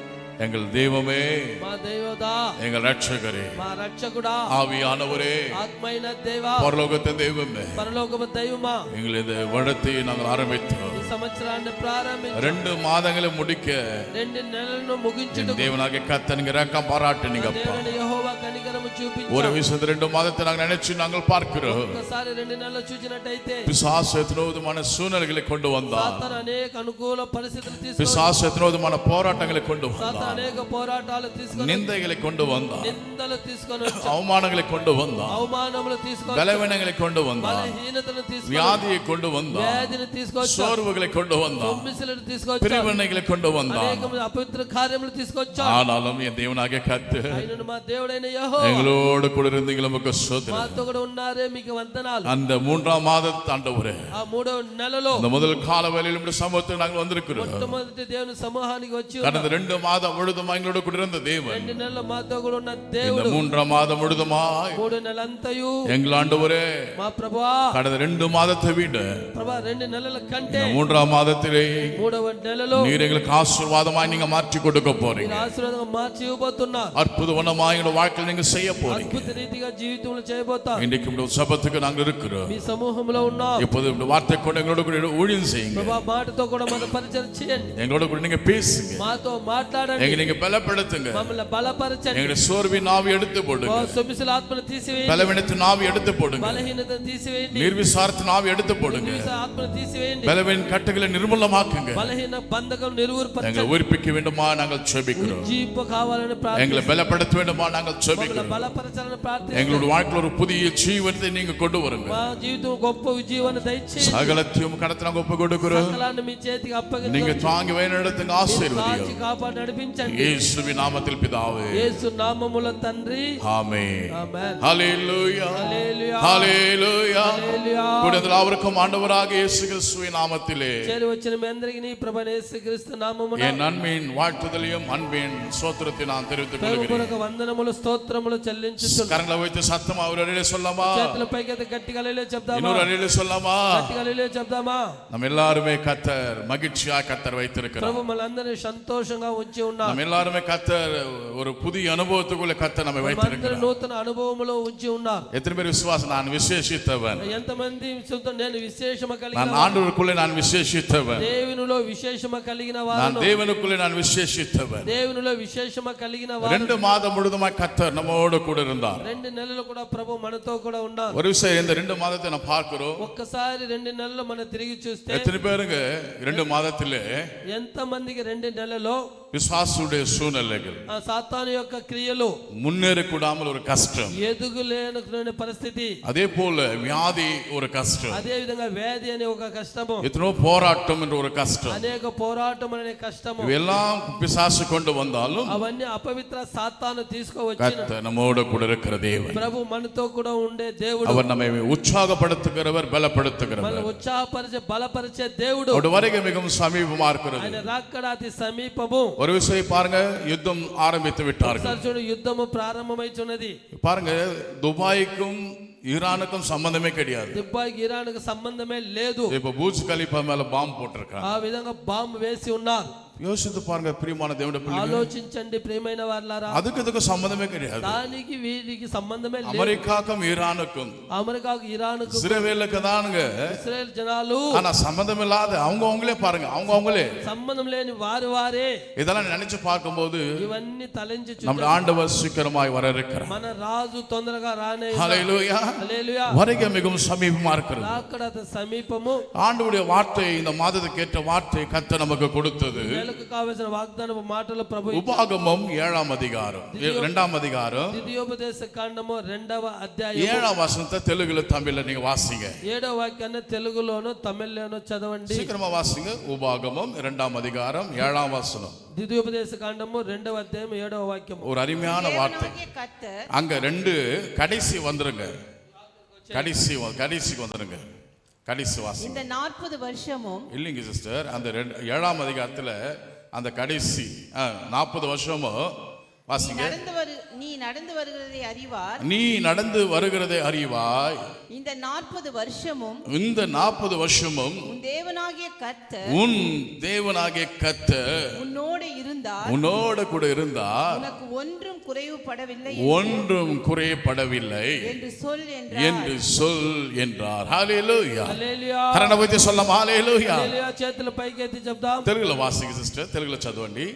எங்கள் தெய்வமே, మా దేవదా, எங்கள் ரட்சகரே, మా రక్షకుడా, ஆவியானவரே, ఆత్మైన దేవా, பரலோகத்தின் தெய்வமே, పరలోకపు దైవమా, எங்கள் இந்த வருடத்தை நாங்கள் ஆரம்பித்தோம். ఈ సంవత్సరాన్ని ప్రారంభించి 2 மாதங்களை முடிக்க 2 నెలలను என் ముగించుటకు தேவனாகிய கர்த்தர் நீங்க இரக்கம் பாராட்டுனீங்கப்பா. దేవుని యెహోవా కనికరము ஒரு చూపించాడు. விஷயத்தை 2 மாதத்தை நாங்கள் நினைச்சு நாங்கள் பார்க்கிறோம். ఒకసారి 2 నెలలు చూసినట్టయితే பிசாசு எத்தனோ விதமான சூழ்நிலைகளை கொண்டு வந்தான். సాతాను అనేక అనుకూల పరిస్థితులు తీసుకొని பிசாசு எத்தனோ விதமான போராட்டங்களை கொண்டு సాతాను வந்தான். అనేక పోరాటాలు తీసుకొని நிந்தைகளை கொண்டு வந்தான். నిందలు తీసుకొని వచ్చాడు. அவமானங்களை கொண்டு வந்தான். అవమానములు తీసుకొని బలవీనங்களை கொண்டு வந்தான். బలహీనతను తీసుకొని வியாதியை கொண்டு வந்தான். వ్యాధిని తీసుకొచ్చాడు. சோர்வுகளை கொண்டு வந்தான். సొమ్మిసలను తీసుకొచ్చాడు. பிரிவினைகளை கொண்டு வந்தான். అనేక అపవిత్ర కార్యములు తీసుకొచ్చాడు. ஆனாலும் என் தேவனாகிய கர்த்தர் ఆయనను మా దేవుడైన యెహోవా எங்களோடு கூட இருந்தீங்க, நமக்கு ஸ்தோத்திரம். మాతో కూడా ఉన్నారే, మీకు వందనాలు. அந்த 3ஆம் மாதத்து ஆண்டவரே, ఆ 3వ నెలలో அந்த முதல் கால வேளையில் நம்முடைய சமூகத்தில் நாங்கள் வந்திருக்கிறோம். మొట్టమొదటి దేవుని సమూహానికి వచ్చి கடந்த 2 மாதம் முழுதுமாய் எங்களோடு கூட இருந்த தேவன் 2 నెలల మాతో కూడా ఉన్న இந்த దేవుడు 3ஆம் மாதம் முழுதுமாய் 3 నెలంతయు எங்கள் ఆண்டவரே మా ప్రభువా, கடந்த 2 மாதத்தை விட ప్రభా 2 నెలల కంటే இந்த 3ஆம் மாதத்திலே 3వ నెలలో நீர் எங்களுக்கு ஆசீர்வாதமாய் நீங்க மாற்றி கொடுக்க போறீங்க. మీరు ఆశీర్వాదంగా మార్చి ఇవ్వబోతున్నారు. அற்புதமாய் எங்க வாழ்க்கையில் நீங்க செய்ய போறீங்க. అద్భుత రీతిగా జీవితంలో చేయబోతారు. இன்றைக்கு இந்த சபத்துக்கு நாங்கள் இருக்கிறோம். మీ సమూహంలో ఉన్నాం. இப்போது இந்த வார்த்தை கொண்டு எங்களோட கூட ஊழியம் செய்யுங்க. ప్రభా మాటతో కూడా మన పరిచయం చేయండి. எங்களோட கூட நீங்க பேசுங்க. మాతో మాట్లాడండి. எங்களை நீங்க பலப்படுத்துங்க. మమ్మల్ని బలపరచండి. எங்களுடைய சோர்வின் ஆவி எடுத்து போடுங்க. సొమ్మిసల ఆత్మను తీసివేయండి. பலவீனத்தின் ஆவி எடுத்து போடுங்க. బలహీనతను తీసివేయండి. நிர்விசாரத்தின் ஆவி எடுத்து போடுங்க. నిర్విష ఆత్మను తీసివేయండి. பலவீன கட்டுகளை நிர்மூலமாக்குங்க. బలహీన బంధకం எங்களை నిర్వూర్పరచండి. உயிர்ப்பிக்க வேண்டுமா நாங்கள் ஜெபிக்கிறோம். ఉజ్జీంప కావాలని எங்களை ప్రార్థిస్తున్నాం. பலப்படுத்த வேண்டுமா நாங்கள் మమ్మల్ని ஜெபிக்கிறோம். బలపరచాలని ప్రార్థిస్తున్నాం. எங்களுடைய வாழ்க்கையில் ஒரு புதிய ஜீவனத்தை நீங்க கொண்டு வருங்க. మా జీవితం గొప్ప ఉజ్జీవాన్ని దయచేయండి. சகலத்தையும் கடத்தின ஒப்பு கொடுக்கிறோம். సకలాన్ని మీ చేతికి అప్పగిస్తున్నాం. நீங்க தாங்கி வழிநடத்துங்க, ஆசீர்வதியும். కాచి కాపాడి నడిపించండి. இயேசுவின் நாமத்தில் பிதாவே, యేసు నామములో తండ్రి. ஆமென். ఆమేన్. ஹல்லேலூயா, హల్లెలూయా. ஹல்லேலூயா. హల్లెలూయా. கூடதலாவருக்கும் ஆண்டவராக இயேசு கிறிஸ்துவின் நாமத்திலே చేరి వచ్చిన మీ అందరికీ ప్రభువైన యేసుక్రీస్తు నామమున என் அன்பின் வாழ்த்துதலையும் அன்பின் சோத்திரத்தை நான் தெரிவித்துக் கொள்கிறேன். ప్రభువునకు వందనములు స్తోత్రములు చెల్లించుచున్నాను. கரங்களை வைத்து சத்தமா ஒரு அடியிலே சொல்லமா, చేతుల పైకెత్తి గట్టిగా హల్లెలూయా చెప్దామా? இன்னொரு அடியிலே சொல்லமா? గట్టిగా హల్లెలూయా చెప్దామా? நம்ம எல்லாருமே கர்த்தர் மகிழ்ச்சியா கர்த்தர் வைத்திருக்கிறார். ప్రభు మనందరినీ సంతోషంగా ఉంచి ఉన్నారు. நம்ம எல்லாருமே கர்த்தர் ஒரு புதிய அனுபவத்துக்குள்ள கர்த்தர் நம்மை మనందరి வைத்திருக்கிறார். నూతన అనుభవములో ఉంచి ఉన్నారు. எத்தனை பேர் விசுவாசம்? நான் விசேஷித்தவன், ఎంతమంది విశ్వాసం? నేను విశేషమ కలిగిన நான் ஆண்டவருக்குள்ளே நான் விசேஷித்தவன், దేవునిలో విశేషమ కలిగిన நான் వారు, தேவனுக்குள்ளே நான் விசேஷித்தவன். దేవునిలో విశేషమ కలిగిన వారు. 2 மாதம் முழுதுமாய் கர்த்தர் நம்மோடு கூட இருந்தார். 2 నెలలు కూడా ప్రభు మనతో కూడా ఉన్నారు. ஒரு விஷயம், இந்த 2 மாதத்தை நான் பார்க்கிறோம். ఒక్కసారి 2 నెలలు మనం తిరిగి చూస్తే எத்தனை பேருங்க 2 மாதத்திலே ఎంత మందికి 2 నెలలో விசுவாசுடைய சூழ்நிலைகள், ఆ సాతాను యొక్క క్రియలు, முன்னேறக்கூடாமல் ஒரு கஷ்டம், ఎదుగులేని పరిస్థితి, அதே போல வியாதி ஒரு கஷ்டம், అదే విధంగా వ్యాధి అనే ఒక కష్టము, எத்தனோ போராட்டம் என்ற ஒரு கஷ்டம், అనేక పోరాటం అనే కష్టము, இவையெல்லாம் பிசாசு கொண்டு வந்தாலும் అవన్నీ అపవిత్ర సాతాను తీసుకువచ్చిన கர்த்தர் நம்மோடு கூட இருக்கிற தேவன். ప్రభు మనతో కూడా ఉండే దేవుడు. அவர் நம்மை உற்சாகப்படுத்துகிறவர், మన பலப்படுத்துகிறவர். ఉత్సాహపరిచే బలపరిచే దేవుడు. அவருடைய வருகை மிகவும் சமீபமா இருக்கிறது. ఆయన రాకడ అతి సమీపము. ஒரு விஷயம் பாருங்க, யுத்தம் ஆரம்பித்து விட்டார்கள். ఒకసారి చూడు, యుద్ధము ప్రారంభమైచున్నది. பாருங்க, துபாய்க்கும் ஈரானுக்கும் சம்பந்தமே கிடையாது. దుబాయ్కి ఇరాన్కు సంబంధమే లేదు. இப்ப பூஜ் கலிஃபா மேல பாம்பு போட்டிருக்காங்க. ఆ విధంగా బాంబు వేసి ఉన్నారు. யோசித்து பாருங்க பிரியமான தேவனுடைய பிள்ளைகளே, ఆలోచించండి ప్రియమైన వారలారా, அதுக்கு சம்பந்தமே கிடையாது. దానికి వీరికి సంబంధమే లేదు. அமெரிக்காக்கும் ஈரானுக்கும், అమెరికాకు ఇరాన్కు இஸ்ரவேலுக்கு தானுங்க. ఇశ్రాయేల్ జనాలు ஆனா சம்பந்தம் இல்லாத அவங்களே பாருங்க, அவங்களே సంబంధం లేని వారే இதெல்லாம் நினைச்சு பார்க்கும்போது ఇవన్నీ తలంచి நம்முடைய ஆண்டவர் சீக்கிரமாய் வர இருக்கிறார். మన రాజు తొందరగా రానే. ஹல்லேலூயா. హల్లెలూయా. வருகை மிகவும் சமீபமா இருக்கிறது. రాకడ అతి సమీపము. ஆண்டவருடைய வார்த்தை, இந்த மாதத்துக்கு ஏற்ற வார்த்தை கர்த்தர் நமக்கு கொடுத்தது. నెలకు కావలసిన వాగ్దానపు మాటలు ప్రభు உபாகமம் 7ஆம் அதிகாரம் 2ஆம் அதிகாரம் ద్వితీయోపదేశ కాండము 2వ అధ్యాయం 7ஆம் வசனத்தை தெலுங்குல தமிழ்ல நீங்க வாசிங்க. 7వ వాక్యాన్ని తెలుగులోను తమిళ్లోను చదవండి. சீக்கிரமா வாசிங்க. உபாகமம் 2ஆம் அதிகாரம் 7ஆம் வசனம். ద్వితీయోపదేశ కాండము 2వ అధ్యాయం 7వ వాక్యం. ஒரு அருமையான வார்த்தை. அங்க 2 கடைசி வந்துருங்க, கடைசிக்கு வந்துருங்க. கடைசி வாசிங்க. இந்த 40 வருஷமும் இல்லைங்க சிஸ்டர், அந்த 7ஆம் அதிகாரத்துல அந்த கடைசி 40 வருஷமும் வாசிங்க. நீ நடந்து வருகிறதை அறிவார். நீ நடந்து வருகிறதை அறிவாய். இந்த 40 வருஷமும் உன் தேவனாகிய கர்த்தர் உன்னோடு கூட இருந்தார். உனக்கு ஒன்றும் குறைபடவில்லை என்று சொல் என்றார். ஹல்லேலூயா. హల్లెలూయా. కరణ వైద్య சொல்லమ హల్లేలూయా. హల్లెలూయా. చేతుల పైకెత్తి చెప్దాం. తెలుగులో వాసిక సిస్టర్, తెలుగులో చదవండి.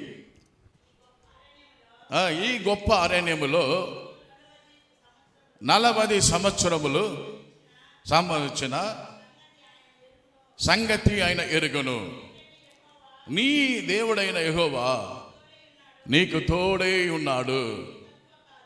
ఈ గొప్ప అరణ్యములో 40 సంవత్సరములు సంబంధించిన సంగతి ఆయన ఎరుగును. నీ దేవుడైన యెహోవా నీకు తోడై ఉన్నాడు,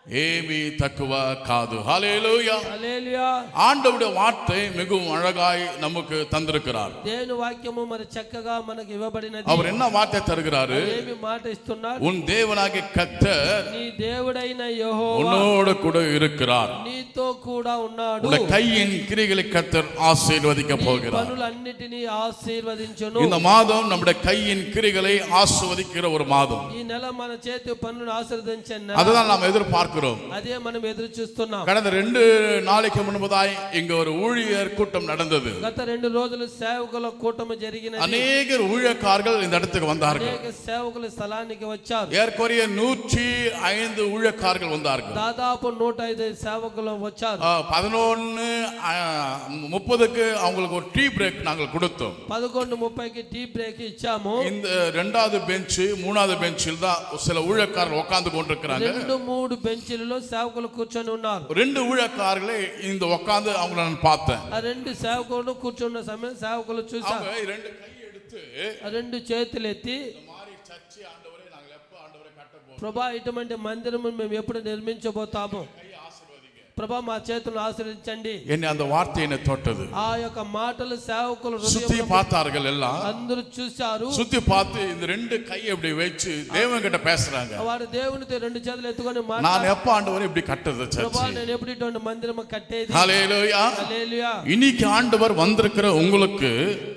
ఏమీ తక్కువ కాదు. హల్లెలూయా. హల్లెలూయా. ஆண்டவருடைய வார்த்தை மிகவும் அழகாய் நமக்கு தந்திருக்கிறார். దేవుని వాక్యము మరి చక్కగా మనకు ఇవ్వబడినది. அவர் என்ன வார்த்தை தருகிறாரு? ఏమి మాట ఇస్తున్నాడు? உன் தேவனாகிய கர்த்தர் నీ దేవుడైన యెహోవా உன்னோடு கூட இருக்கிறார். నీతో కూడా ఉన్నాడు. உன் கையின் கிரிகளை கர்த்தர் ஆசீர்வதிக்க போகிறார். పనులన్నిటిని ఆశీర్వదించును. இந்த மாதம் நம்முடைய கையின் கிரிகளை ஆசீர்வதிக்கிற ஒரு மாதம். ఈ నెల మన చేతి పనులను ఆశీర్వదించే నెల. அதுதான் நாம் எதிர்பார்க்கிறோம். అదే మనం ఎదురు చూస్తున్నాం. கடந்த 2 நாளைக்கு முன்பதாய் இங்க ஒரு ஊழியர் கூட்டம் நடந்தது. గత 2 రోజులు సేవకుల కూటమి జరిగినది. அநேக ஊழியக்காரர்கள் இந்த இடத்துக்கு வந்தார்கள். అనేక సేవకులు స్థలానికి వచ్చారు. ஏற்கனவே 105 ஊழியக்காரர்கள் வந்தார்கள். దాదాపు 105 సేవకులు వచ్చారు. 11:30க்கு அவங்களுக்கு ஒரு டீ பிரேக் நாங்கள் கொடுத்தோம். 11:30కి టీ బ్రేక్ ఇచ్చాము. இந்த 2வது பெஞ்ச் 3வது பெஞ்சில் தான் சில ஊழியக்காரர்கள் உட்கார்ந்து கொண்டிருக்கிறாங்க. 2-3 బెంచీలలో సేవకులు కూర్చొని ఉన్నారు. 2 ஊழியக்காரர்களே இந்த உட்கார்ந்து அவங்கள நான் பார்த்தேன். ఆ 2 సేవకులు కూర్చున్న సమయం సేవకులు చూశారు. அவங்க 2 கை எடுத்து రెండు చేతులు ఎత్తి இந்த மாதிரி சர்ச்சை ஆண்டவரே நாங்கள் எப்ப ஆண்டவரை கட்ட போறோம், ప్రభా ఇటువంటి మందిరము మేము ఎప్పుడు నిర్మించబోతాము, கையை ஆசீர்வதிங்க. ప్రభా మా చేతులను ఆశీర్వదించండి. என்னை அந்த வார்த்தை என்னை தொட்டது. ఆ యొక్క మాటలు సేవకులు சுத்தி హృదయంలో பார்த்தார்கள் எல்லாம், అందరూ చూశారు. சுத்தி பார்த்து இந்த ரெண்டு கையை இப்படி வச்சு தேவன் கிட்ட பேசுறாங்க. వాడు దేవునితో రెండు చేతులు ఎత్తుకొని நான் మాట్లాడు, எப்ப ஆண்டவரை இப்படி கட்டுறது ప్రభా சர்ச்சை? నేను ఎప్పుడు ఇటువంటి మందిరము కట్టేది. ஹல்லேலூயா. హల్లెలూయా. இன்னைக்கு ஆண்டவர் வந்திருக்கிற உங்களுக்கு,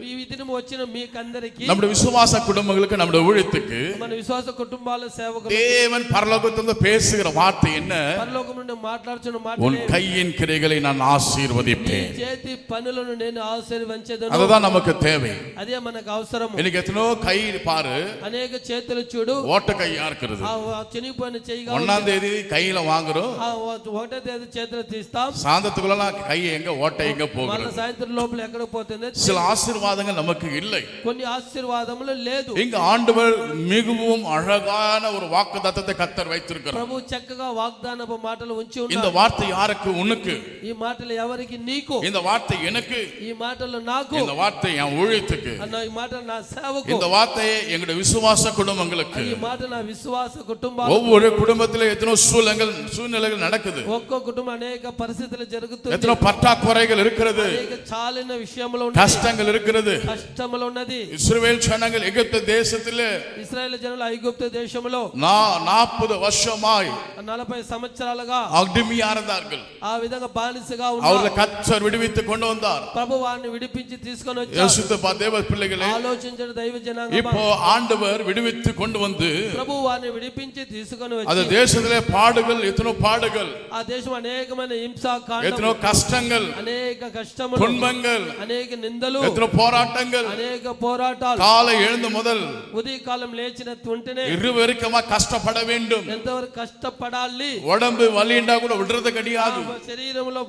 ఈ దినం వచ్చిన మీకందరికి, நம்முடைய விசுவாச குடும்பங்களுக்கு, நம்முடைய ஊழியத்துக்கு మన విశ్వాస కుటుంబాల సేవకులు தேவன் பரலோகத்திலிருந்து பேசுகிற வார்த்தை என்ன? పరలోకం నుండి మాట్లాడుచున్న உன் మాటలే, கையின் கிரைகளை நான் నీ ஆசீர்வதிப்பேன். చేతి పనులను నేను ఆశీర్వదించెదను. அதுதான் நமக்கு தேவை. అదే మనకు అవసరం. இன்னைக்கு எத்தனோ கை பாரு, అనేక చేతులు చూడు, ஓட்ட கையா இருக்கிறது. ఆ చినిగిపోయిన చెయ్యిగా ఉంది. 1ஆம் தேதி கையில వాங்குறோம், ఆ ఒకటో తేదీ చేతులు తీస్తాం, சாந்தத்துக்குள்ள கை எங்க ஓட்ட எங்க మళ్ళీ போகிறது. సాయంత్రం లోపల ఎక్కడ పోతుంది. சில ஆசீர்வாதங்கள் நமக்கு இல்லை. కొన్ని ఆశీర్వాదములు లేదు. இங்க ஆண்டவர் மிகவும் அழகான ஒரு வாக்குத்தத்தத்தை கர்த்தர் வைத்திருக்கிறார். ప్రభు చక్కగా వాగ్దానపు మాటలు ఉంచి இந்த ఉన్నారు. வார்த்தை யாருக்கு? உனக்கு. ఈ మాటలు ఎవరికి? నీకు. இந்த வார்த்தை எனக்கு. ఈ మాటలు నాకు. இந்த வார்த்தை என் ஊழியத்துக்கு. అన్న ఈ మాట నా సేవకు. இந்த வார்த்தையை எங்களுடைய விசுவாச குடும்பங்களுக்கு. ఈ మాట నా విశ్వాస కుటుంబాలకు. ஒவ்வொரு குடும்பத்திலும் எத்தனோ சூழ்நிலைகள் நடக்குது, ఒక్కో కుటుంబం అనేక పరిస్థితులు జరుగుతుంది, எத்தனோ பற்றாக்குறைகள் இருக்கிறது, అనేక చాలిన విషయములు ఉన్నది, கஷ்டங்கள் இருக்கிறது. కష్టములు ఉన్నది. இஸ்ரவேல் ஜனங்கள் எகிப்து தேசத்திலே ఇశ్రాయేలు జనులు ఐగుప్తు దేశములో 40 வருஷமாய் 40 సంవత్సరాలుగా அடிமையா இருந்தார்கள். ఆ విధంగా బానిసగా அவர்களை ఉన్నారు. கர்த்தர் விடுவித்து கொண்டு வந்தார். ప్రభు వారిని విడిపించి తీసుకొని వచ్చారు. யோசித்து தேவ பிள்ளைகளே, ఆలోచించిన దైవ జనాంగమా, இப்போ ஆண்டவர் விடுவித்து கொண்டு வந்து ప్రభు వారిని విడిపించి తీసుకొని அந்த వచ్చి, தேசத்திலே பாடுகள், எத்தனோ பாடுகள், ఆ దేశం అనేకమైన హింస எத்தனோ కాండం, கஷ்டங்கள், అనేక కష్టములు, துன்பங்கள், అనేక నిందలు, எத்தனோ போராட்டங்கள். అనేక పోరాటాలు. காலை எழுந்து முதல் ఉదయకాలం లేచిన వెంటనే இருவருக்கமா கஷ்டப்பட வேண்டும். ఎంతవరకు కష్టపడాలి. உடம்பு வலிண்டா கூட விடுறது கிடையாது. శరీరంలో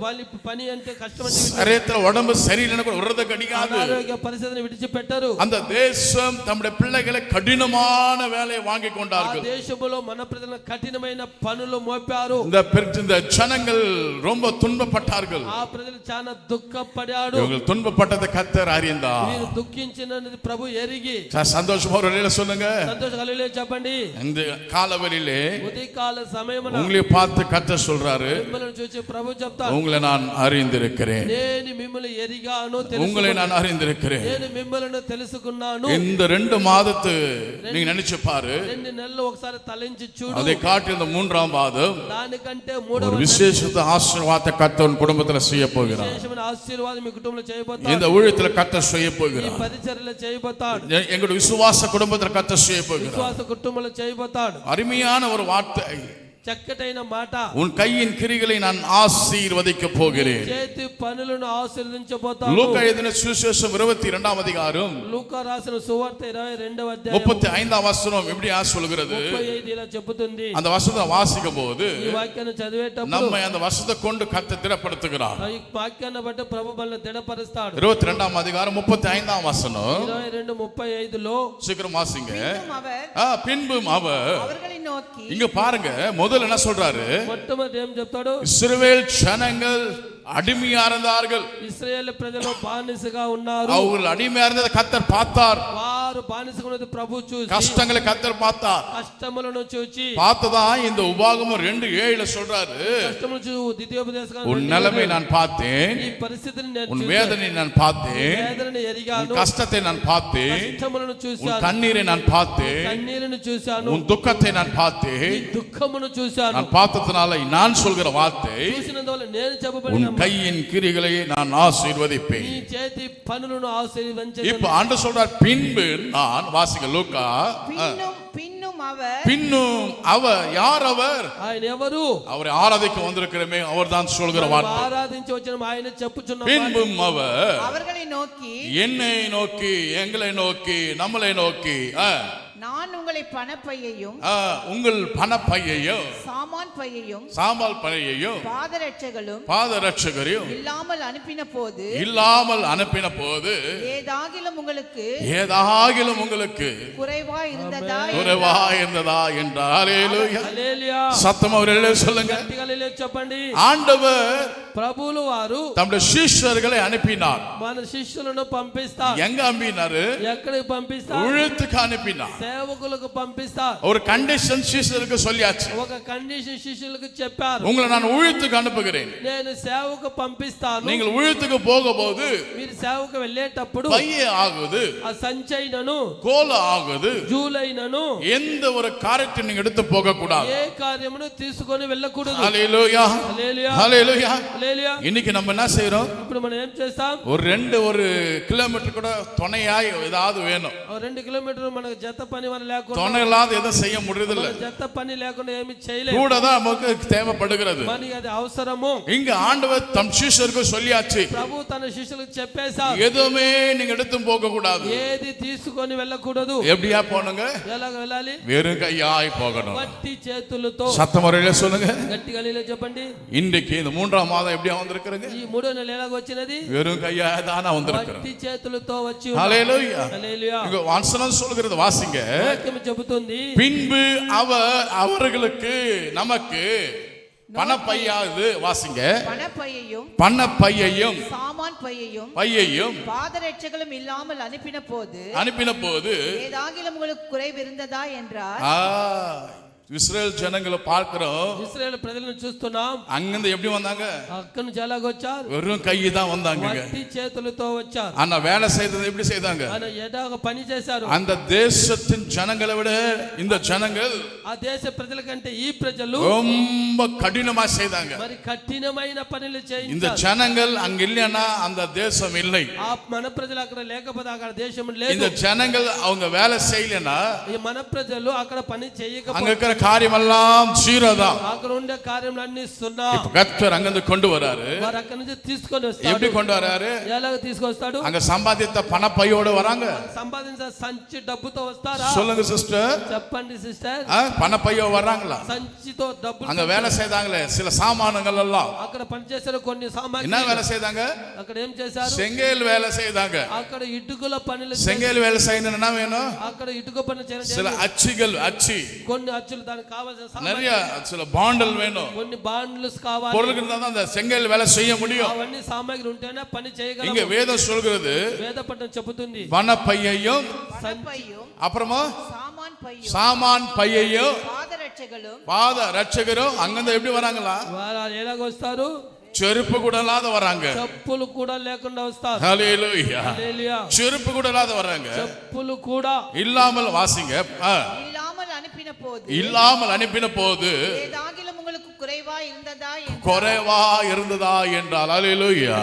పని అంటే కష్టం అంటే சரீரத்துல உடம்பு சரியில்லைன்னா கூட விடுறது கிடையாது. అనారోగ్య పరిస్థితిని విడిచిపెట్టరు. அந்த தேசம் தம்முடைய பிள்ளைகளை கடினமான வேலையை வாங்கி ఆ கொண்டார்கள். దేశంలో మన ప్రజలను కఠినమైన పనులు మోపారు. இந்த ஜனங்கள் ரொம்ப துன்பப்பட்டார்கள். ఆ ప్రజలు చాలా దుఃఖపడాడు. இவர்கள் துன்பப்பட்டதை கர்த்தர் அறிந்தார். వీరు దుఃఖించినది ప్రభు ఎరిగి, சந்தோஷமா ஒரு வேளையில சொல்லுங்க, సంతోష కలిగే చెప్పండి. இந்த காலவெளியிலே ఉదయకాల సమయమున உங்களை பார்த்து கர்த்தர் சொல்றாரு, మిమ్మల్ని చూసి ప్రభు చెప్తాడు, உங்களை நான் அறிந்திருக்கிறேன், నేను మిమ్మల్ని ఎరిగాను, உங்களை நான் அறிந்திருக்கிறேன். నేను మిమ్మల్ని తెలుసుకున్నాను. இந்த 2 மாதத்து நீங்க நினைச்சு பாரு, 2 నెలలు ఒకసారి తలంచి చూడు. அதை காட்டி இந்த 3ஆம் மாதம் దానికంటే ஒரு మూడవ விசேஷத்தை ஆசீர்வாதத்தை கர்த்தர் குடும்பத்துல செய்ய போகிறார். విశేషమైన ఆశీర్వాదం మీ కుటుంబంలో చేయబోతాడు. இந்த ஊழியத்துல கர்த்தர் செய்ய ఈ போகிறார். పరిచర్యలో చేయబోతాడు. எங்களுடைய விசுவாச குடும்பத்துல கர்த்தர் செய்ய போகிறார். విశ్వాస కుటుంబంలో చేయబోతాడు. அருமையான ஒரு வார்த்தை, చక్కటైన మాట, உன் கையின் கிரிகளை நான் ஆசீர்வதிக்க போகிறேன். చేతి పనులను ఆశీర్వదించబోతాడు. லூக்கா எழுதின சுவிசேஷம் 22ஆம் அதிகாரம் లూకా రాసిన సువార్త 22వ అధ్యాయం 35ஆம் வசனம் எப்படி சொல்கிறது? 35 ఇలా చెబుతుంది. அந்த வசனத்தை வாசிக்கும் போது ఈ వాక్యాన్ని చదివేటప్పుడు நம்மை அந்த வசனத்தை கொண்டு கர்த்தர் திடப்படுத்துகிறார். ఈ వాక్యాన్ని బట్టి ప్రభు మనల్ని దృఢపరుస్తాడు. 22ஆம் அதிகாரம் 35ஆம் வசனம் 22:35లో சீக்கிரம் வாசிங்க. பின்னும் அவர் பின்பும் அவர், அவர்களை நோக்கி, இங்க பாருங்க, முதல்ல என்ன சொல்றாரு? మొట్టమొదటి ఏం చెప్తాడు? இஸ்ரவேல் ஜனங்கள் அடிமையா இருந்தார்கள். ఇశ్రాయేలు ప్రజలు బానిసగా ఉన్నారు. அவர்கள் அடிமையா இருந்ததை கர்த்தர் பார்த்தார். వారు బానిసగా ఉన్నది ప్రభు చూసి, கஷ்டங்களை கர்த்தர் பார்த்தார். కష్టములను చూచి, பார்த்ததான் இந்த உபாகமம் 2:7 சொல்றாரு, కష్టములు ద్వితీయోపదేశకాండం உன் நிலைமை நான் பார்த்தேன், ఈ పరిస్థితిని నేను உன் చూశాను. வேதனை நான் பார்த்தேன், వేదనను உன் ఎరిగాను, கஷ்டத்தை நான் பார்த்தேன், కష్టములను உன் చూశాను, கண்ணீரை நான் பார்த்தேன், కన్నీరును చూశాను, உன் துக்கத்தை நான் ఈ பார்த்தேன். దుఃఖమును చూశాను. நான் பார்த்ததுனால நான் சொல்கிற வார்த்தை, చూసినందువల్ల నేను உன் చెప్పబడిన கையின் கிரிகளை நான் ஆசீர்வதிப்பேன். నీ చేతి పనులను இப்ப ఆశీర్వదించెదను. ஆண்டவர் சொல்றார், பின்பு நான், வாசிக்க லூக்கா, பின்னும் அவர் பின்னும் அவர், யார் அவர்? ఆయన ఎవరు? அவரை ஆராதிக்க வந்திருக்கிறமே அவர் தான் சொல்கிற வார்த்தை. ఆరాధించి వచ్చిన ఆయన చెప్పుచున్న మాట. பின்பும் அவர் அவர்களை நோக்கி, என்னை நோக்கி, எங்களை நோக்கி, நம்மளை நோக்கி நான் உங்களை பணப்பையையும் உங்கள் பணப்பையையும் சாமான் பையையும் சாம்பல் பையையும் பாதரட்சைகளையும் இல்லாமல் அனுப்பின போது ஏதாகிலும் உங்களுக்கு குறைவாய் இருந்ததா என்றார். హల్లెలూయా. சத்தமா சொல்லுங்க. గట్టిగా చెప్పండి. ஆண்டவர் ప్రభువులు వారు தம்முடைய சீஷர்களை அனுப்பினார். మన శిష్యులను పంపిస్తారు. எங்க அனுப்பினாரு? ఎక్కడికి పంపిస్తారు? ஊழியத்துக்கு அனுப்பினார். సేవకులకు పంపిస్తారు. ஒரு கண்டிஷன் சீஷருக்கு சொல்லியாச்சு. ఒక కండిషన్ శిష్యులకు చెప్పారు. உங்களை நான் ஊழியத்துக்கு அனுப்புகிறேன். నేను సేవకు పంపిస్తాను. நீங்கள் ஊழியத்துக்கு போகும்போது మీరు సేవకు వెళ్ళేటప్పుడు பைய ஆகுது, ఆ సంచైనను கோல ஆகுது, జూలైనను எந்த ஒரு காரியத்தை நீங்க எடுத்து போக கூடாது. ఏ కార్యమును తీసుకొని వెళ్ళకూడదు. ஹல்லேலூயா హల్లెలూయా. ஹல்லேலூயா. హల్లెలూయా. இன்னைக்கு நம்ம என்ன செய்றோம்? ఇప్పుడు మనం ఏం చేస్తాం? ஒரு கிலோமீட்டர் கூட துணையாய் ஏதாவது வேணும். 2 కిలోమీటర్లు మనకు జత పని మన లేకుండా துணை இல்லாத எதுவும் செய்ய முடியறதில்ல. జత పని లేకుండా ఏమీ చేయలేము. கூட தான் நமக்கு தேவைப்படுகிறது. మనకి అది అవసరము. இங்க ஆண்டவர் தம் சீஷருக்கு சொல்லியாச்சு. ప్రభు తన శిష్యులకు చెప్పేశారు. எதுவுமே நீங்க எடுத்து போக கூடாது. ఏది తీసుకొని వెళ్ళకూడదు. எப்படியா போணுங்க? ఎలా వెళ్ళాలి? வெறும் கையாய் போகணும். వట్టి చేతులతో. சத்தமுறையில சொல்லுங்க. గట్టిగా చెప్పండి. இன்றைக்கு இந்த 3ஆம் மாதம் எப்படியா வந்திருக்கிறீங்க? ఈ 3వ నెల ఎలాగ వచ్చినది? வெறும் கையாய் தானா வந்திருக்கிறோம். వట్టి చేతులతో వచ్చి ஹல்லேலூயா. హల్లెలూయా. இங்க வசனம் சொல்கிறது வாசிங்க. వాక్యం చెబుతుంది. பின்பு அவர் அவர்களுக்கு நமக்கு பணப்பையாவது வாசிங்க. பணப்பையையும் சாமான் பையையும் பாதரட்சைகளும் இல்லாமல் அனுப்பின போது ஏதாகிலும் உங்களுக்கு குறைவு இருந்ததா என்றார். இஸ்ரேல் ஜனங்களை பார்க்கிறோம். இஸ்ரேல் ప్రజలను చూస్తున్నాం. அங்கிருந்து எப்படி வந்தாங்க? అక్కడి నుంచి ఎలాగొచ్చారు? வெறும் కై தான் வந்தாங்க. వట్టి చేతులతో వచ్చారు. ஆனா வேலை செய்தது எப்படி செய்தாங்க? ஆனா ఎలాగ పని చేశారు? அந்த தேசத்தின் ஜனங்களை விட இந்த ஜனங்கள் ఆ దేశ ప్రజల కంటే ఈ ప్రజలు ரொம்ப கடினமா செய்தாங்க. మరి కఠినమైన పనులు చేయించారు. இந்த ஜனங்கள் அங்க இல்லைன்னா அந்த தேசம் இல்லை. ఆ మన ప్రజలు అక్కడ లేకపోతే అక్కడ దేశం లేదు. இந்த ஜனங்கள் அவங்க வேலை செய்யலனா ఈ మన ప్రజలు అక్కడ పని చేయకపోతే அங்க காரியமெல்லாம் சீரதான். అక్కడ ఉండే కార్యములన్నీ సున్నా. இப்ப கர்த்தர் அங்கிருந்து கொண்டு வராரு. వారు అక్కడ నుంచి తీసుకొని వస్తాడు. எப்படி கொண்டு வராரு? ఎలాగ తీసుకొస్తాడు? அங்க சம்பாதித்த பணப்பையோட வராங்க. సంపాదించిన సంచి డబ్బుతో వస్తారా? சொல்லுங்க சிஸ்டர். చెప్పండి సిస్టర్. பணப்பையோ வராங்களா? సంచితో డబ్బు. அங்க வேலை செய்தாங்களே சில சாமான்கள் எல்லாம். అక్కడ పని చేశారు కొన్ని సామాగ్రి. என்ன வேலை செய்தாங்க? అక్కడ ఏం చేశారు? செங்கல் வேலை செய்தாங்க. అక్కడ ఇటుకల పనులు. செங்கல் வேலை செய்யணும்னா என்ன வேணும்? అక్కడ ఇటుక పని చేయడం. சில అచ్చుகள் కొన్ని అచ్చులు దానికి కావాల్సిన సామాగ్రి. நிறைய சில பாண்டல் வேணும். కొన్ని బాండ్లు కావాలి. பொருளுக்கு இருந்தா தான் அந்த செங்கல் வேலை செய்ய முடியும். అవన్నీ సామాగ్రి ఉంటేనే పని చేయగలము. இங்க வேதம் சொல்கிறது. వేద పట్టణం చెబుతుంది. பணப்பையையும் அப்புறமா சாமான் பையையும் பாதரட்சகரும் அங்கிருந்து எப்படி வராங்களா? ఎలాగొస్తారు? చెరుపు కూడా ఇல்லாத வராங்க. చెప్పులు కూడా లేకుండా వస్తారు. హల్లెలూయా. హల్లెలూయా. చెరుపు కూడా ఇல்லாத வராங்க. చెప్పులు కూడా இல்லாமல் வாசிங்க. இல்லாமல் அனுப்பின போது ஏதாகிலும் உங்களுக்கு குறைவா இருந்ததா என்றால் ஹல்லேலூயா.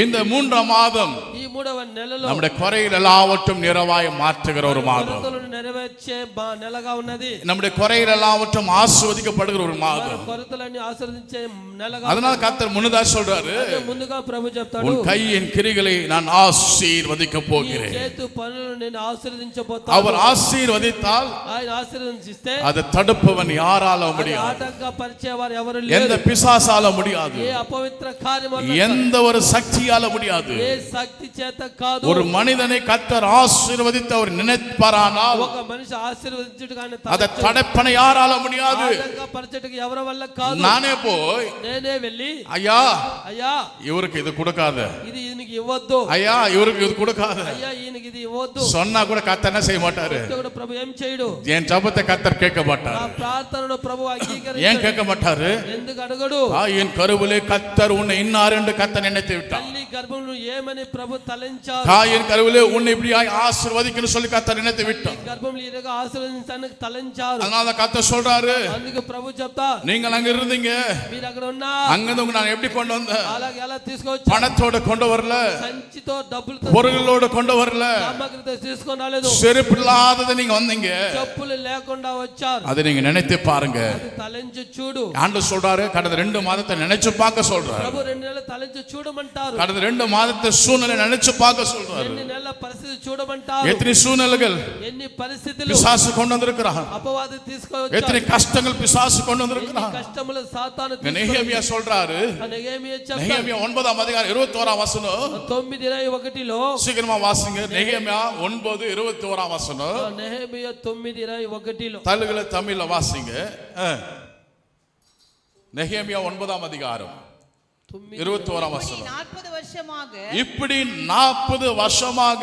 இந்த 3ஆம் மாதம் ఈ 3వ నెలలో நம்முடைய குறைகள் எல்லாவற்றும் நிறைவாய் மாற்றுகிற ஒரு மாதம். కొరతలను నెరవేర్చే నెలగా ఉన్నది. நம்முடைய குறைகள் எல்லாவற்றும் ஆசீர்வதிக்கப்படுகிற ஒரு மாதம். కొరతలన్నీ ఆశీర్వదించే నెలగా. அதனால கர்த்தர் முன்னதா சொல்றாரு. ముందుగా ప్రభు చెప్తాడు. உன் கையின் கிரிகளை நான் ஆசீர்வதிக்க போகிறேன். నీ చేతు పనులను నేను ఆశీర్వదించబోతాను. அவர் ஆசீர்வதித்தால் ఆయన ఆశీర్వదిస్తే அதை தடுப்பவன் யாரால முடியாது. ఆటంకపరిచేవారు ఎవరు లేరు. எந்த பிசாசால முடியாது. ఏ అపవిత్ర కార్యము எந்த ஒரு சக்தியால முடியாது. ఏ శక్తి చేత కాదు. ஒரு மனிதனை கர்த்தர் ஆசீர்வதித்து அவர் நினைப்பாரானால் ఒక మనిషి ఆశీర్వదించుట గాని அதை தடுப்பன யாரால முடியாது. ఆటంకపరిచేటకు ఎవరి వల్ల కాదు. நானே போய் నేనే వెళ్ళి ஐயா అయ్యా இவருக்கு இது கொடுக்காத, ఇది ఈయనకి ఇవ్వొద్దు, ஐயா இவருக்கு இது கொடுக்காத అయ్యా ఈయనకి ఇది ఇవ్వొద్దు சொன்னா கூட கர்த்தர் என்ன செய்ய மாட்டாரு. ప్రభు ఏం చేయడు. என் ஜெபத்தை கர்த்தர் கேட்க மாட்டார். ఆ ప్రార్థనను ప్రభు అంగీకరించడు. ஏன் கேட்க மாட்டாரு? ఎందుకు అడగడు? என் கருவிலே கர்த்தர் உன்னை இன்னார் என்று கர்த்தர் நினைத்து விட்டார். తల్లి గర్భంలో ఏమని ప్రభు తలంచారు. என் கருவிலே உன்னை இப்படியாய் ஆசீர்வதிக்கணும் சொல்லி கர்த்தர் நினைத்து விட்டார். గర్భంలో ఇరగా ఆశీర్వదించడానికి తలంచారు. அதனால கர்த்தர் சொல்றாரு. అందుకు ప్రభు చెప్తా, நீங்கள் அங்க இருந்தீங்க, మీరు అక్కడ ఉన్నా, அங்கிருந்து நான் எப்படி கொண்டு வந்தேன்? అలాగే ఎలా తీసుకొచ్చా? பணத்தோட கொண்டு வரல, సంచితో డబ్బులతో பொருளோட கொண்டு வரல, సామగ్రితో తీసుకొని రాలేదు. செருப்பு இல்லாதது நீங்க வந்தீங்க, చెప్పులు లేకుండా వచ్చారు. அதை நீங்க நினைத்து பாருங்க. అది తలంచి చూడు. ஆண்டவர் சொல்றாரு, கடந்த 2 மாதத்தை நினைச்சு பார்க்க சொல்றாரு. ప్రభు 2 నెలలు తలంచి చూడమంటారు. கடந்த 2 மாதத்தை சூழ்நிலை நினைச்சு நினைச்சு பார்க்க சொல்றாரு. ఎన్ని నెలల పరిస్థితి చూడమంటారు. எத்தனை சூழ்நிலைகள் ఎన్ని పరిస్థితులు பிசாசு கொண்டு வந்திருக்கிறான். అపవాది తీసుకొచ్చాడు. எத்தனை கஷ்டங்கள் பிசாசு கொண்டு வந்திருக்கிறான். కష్టములు సాతాను நெகேமியா சொல்றாரு. నెహెమియా చెప్తాడు. நெகேமியா 9ஆம் அதிகாரம் 21ஆம் வசனம். 9:21లో சீக்கிரமா வாசிங்க. நெகேமியா 9:21ஆம் வசனம். నెహెమియా 9:21లో தலுகுல தமிழ்ல வாசிங்க. நெகேமியா 9ஆம் அதிகாரம் 21ஆம் வசனம். 40 வருஷமாக இப்படி 40 வருஷமாக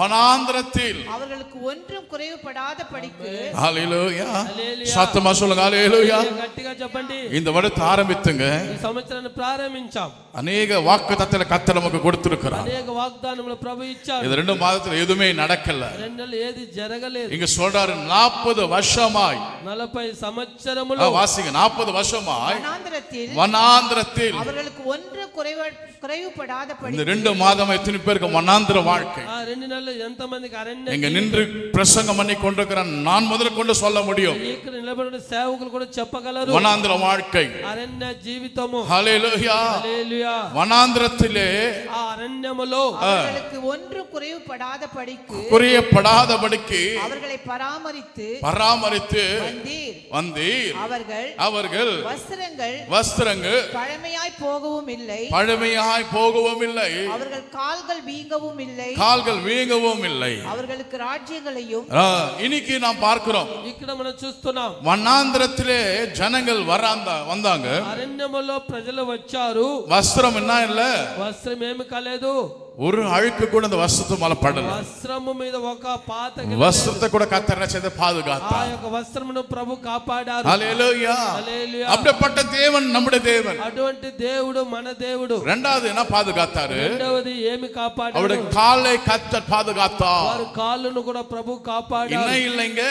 வனாந்திரத்தில் அவர்களுக்கு ஒன்றும் குறைவுபடாத படிக்கு. ஹalleluya. சத்தமா சொல்லுங்க ஹalleluya. గట్టిగా చెప్పండి. இந்த வருடத்தை ஆரம்பித்துங்க. ఈ సంవత్సరాన్ని ప్రారంభించాం. அநேக வாக்குத்தத்தங்களை கர்த்தர் நமக்கு கொடுத்திருக்கிறார். అనేక వాగ్దానములు ప్రభు ఇచ్చాడు. இந்த 2 மாதத்துல எதுமே நடக்கல. రెండేళ్ళు ఏది జరగలేదు. இங்க சொல்றாரு 40 வருஷமாய் 40 సంవత్సరములు வாசிங்க. 40 வருஷமாய் வனாந்திரத்தில் அவர்களுக்கு ஒன்று குறைவுபடாத படி. இந்த 2 மாதம் எத்தனை பேருக்கு வனாந்திர வாழ்க்கை. ఆ 2 నెలలు ఎంత మందికి అరణ్య இங்க நின்று பிரசங்கம் பண்ணி கொண்டிருக்கிற நான் முதல்ல கொண்டு சொல்ல முடியும். ఇక్కడ నిలబడిన సేవకులు కూడా చెప్పగలరు. வனாந்திர வாழ்க்கை. అరణ్య జీవితము. ஹalleluya. హల్లెలూయా. வனாந்திரத்திலே ఆ అరణ్యములో அவர்களுக்கு ஒன்று குறைவுபடாத படிக்கு குறையப்படாதபடிக்கு அவர்களை பராமரித்து வந்தீர். அவர்கள் வஸ்திரங்கள் பழமையாய் போகவும் இல்லை. அவர்கள் கால்கள் வீங்கவும் இல்லை. அவர்களுக்கு ராஜ்யங்களையும். இன்னைக்கு நாம் பார்க்கிறோம். ఇక్కడ మనం చూస్తున్నాం. வனாந்திரத்திலே ஜனங்கள் வந்தாங்க. అరణ్యములో ప్రజలు వచ్చారు. వస్త్రం என்ன இல்ல. వస్త్రం ఏమీ కాలేదు. ஒரு அழுக்கு கூட அந்த வஸ்திரத்து மேல படல. వస్త్రము మీద ఒక పాత வஸ்திரத்தை கூட கர்த்தர் செய்து பாதுகாத்தார். ఆ యొక్క వస్త్రమును ప్రభు కాపాడారు. హల్లెలూయా. హల్లెలూయా. அப்படிப்பட்ட தேவன் நம்முடைய தேவன். అటువంటి దేవుడు మన దేవుడు. இரண்டாவது என்ன பாதுகாத்தாரு. రెండవది ఏమి కాపాడారు. அவருடைய காலை கர்த்தர் பாதுகாத்தார். వారి కాళ్ళను కూడా ప్రభు కాపాడారు. என்ன இல்லைங்க.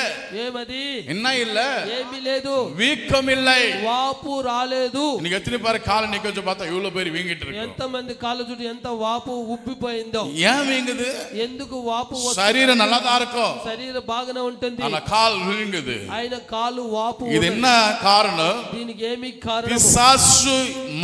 ఏమది. என்ன இல்ல. ఏమీ లేదు. வீக்கம் இல்லை. వాపు రాలేదు. நீங்க எத்தனை பேர் காலை நிக்க வச்சு பார்த்தா இவ்வளவு பேர் வீங்கிட்டு இருக்கு. ఎంత మంది కాళ్ళ చుట్టూ ఎంత వాపు ఉబ్బిపోయిందో. ஏன் வீங்குது. ఎందుకు వాపు. சரீரம் நல்லா தான் இருக்கும். శరీరం బాగానే ఉంటుంది. ஆனா கால் வீங்குது. ఆయన కాలు వాపు. இது என்ன காரணம். దీనికి ఏమి కారణం. பிசாசு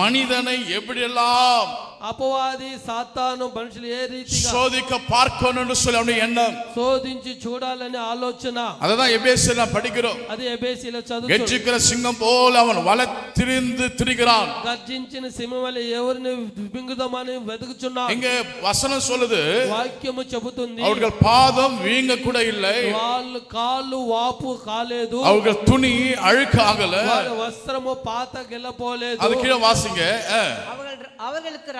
மனிதனை எப்படியெல்லாம் అపవాది సాతాను మనుషులు ఏ రీతిగా சோதிக்க பார்க்கணும்னு சொல்லி அவனுடைய எண்ணம். శోధించి చూడాలని ఆలోచన. அததான் எபேசியர்ல படிக்கிறோம். అది ఎబేసీలో చదువుతాం. கெர்ச்சிக்கிற சிங்கம் போல அவன் வலத்திரிந்து திரிகிறான். గర్జించిన సింహం వలె ఎవరిని మింగుదామని వెతుకుచున్నాడు. இங்க వசனம் சொல்லுது. వాక్యము చెబుతుంది. அவர்கள் பாதம் வீங்க கூட இல்லை. వాళ్ళ కాళ్ళు వాపు కాలేదు. அவர்கள் துணி அழுக்கு ஆகல. వాళ్ళ వస్త్రము పాత గెలపోలేదు. அது கீழே வாசிங்க. அவர்களுக்கு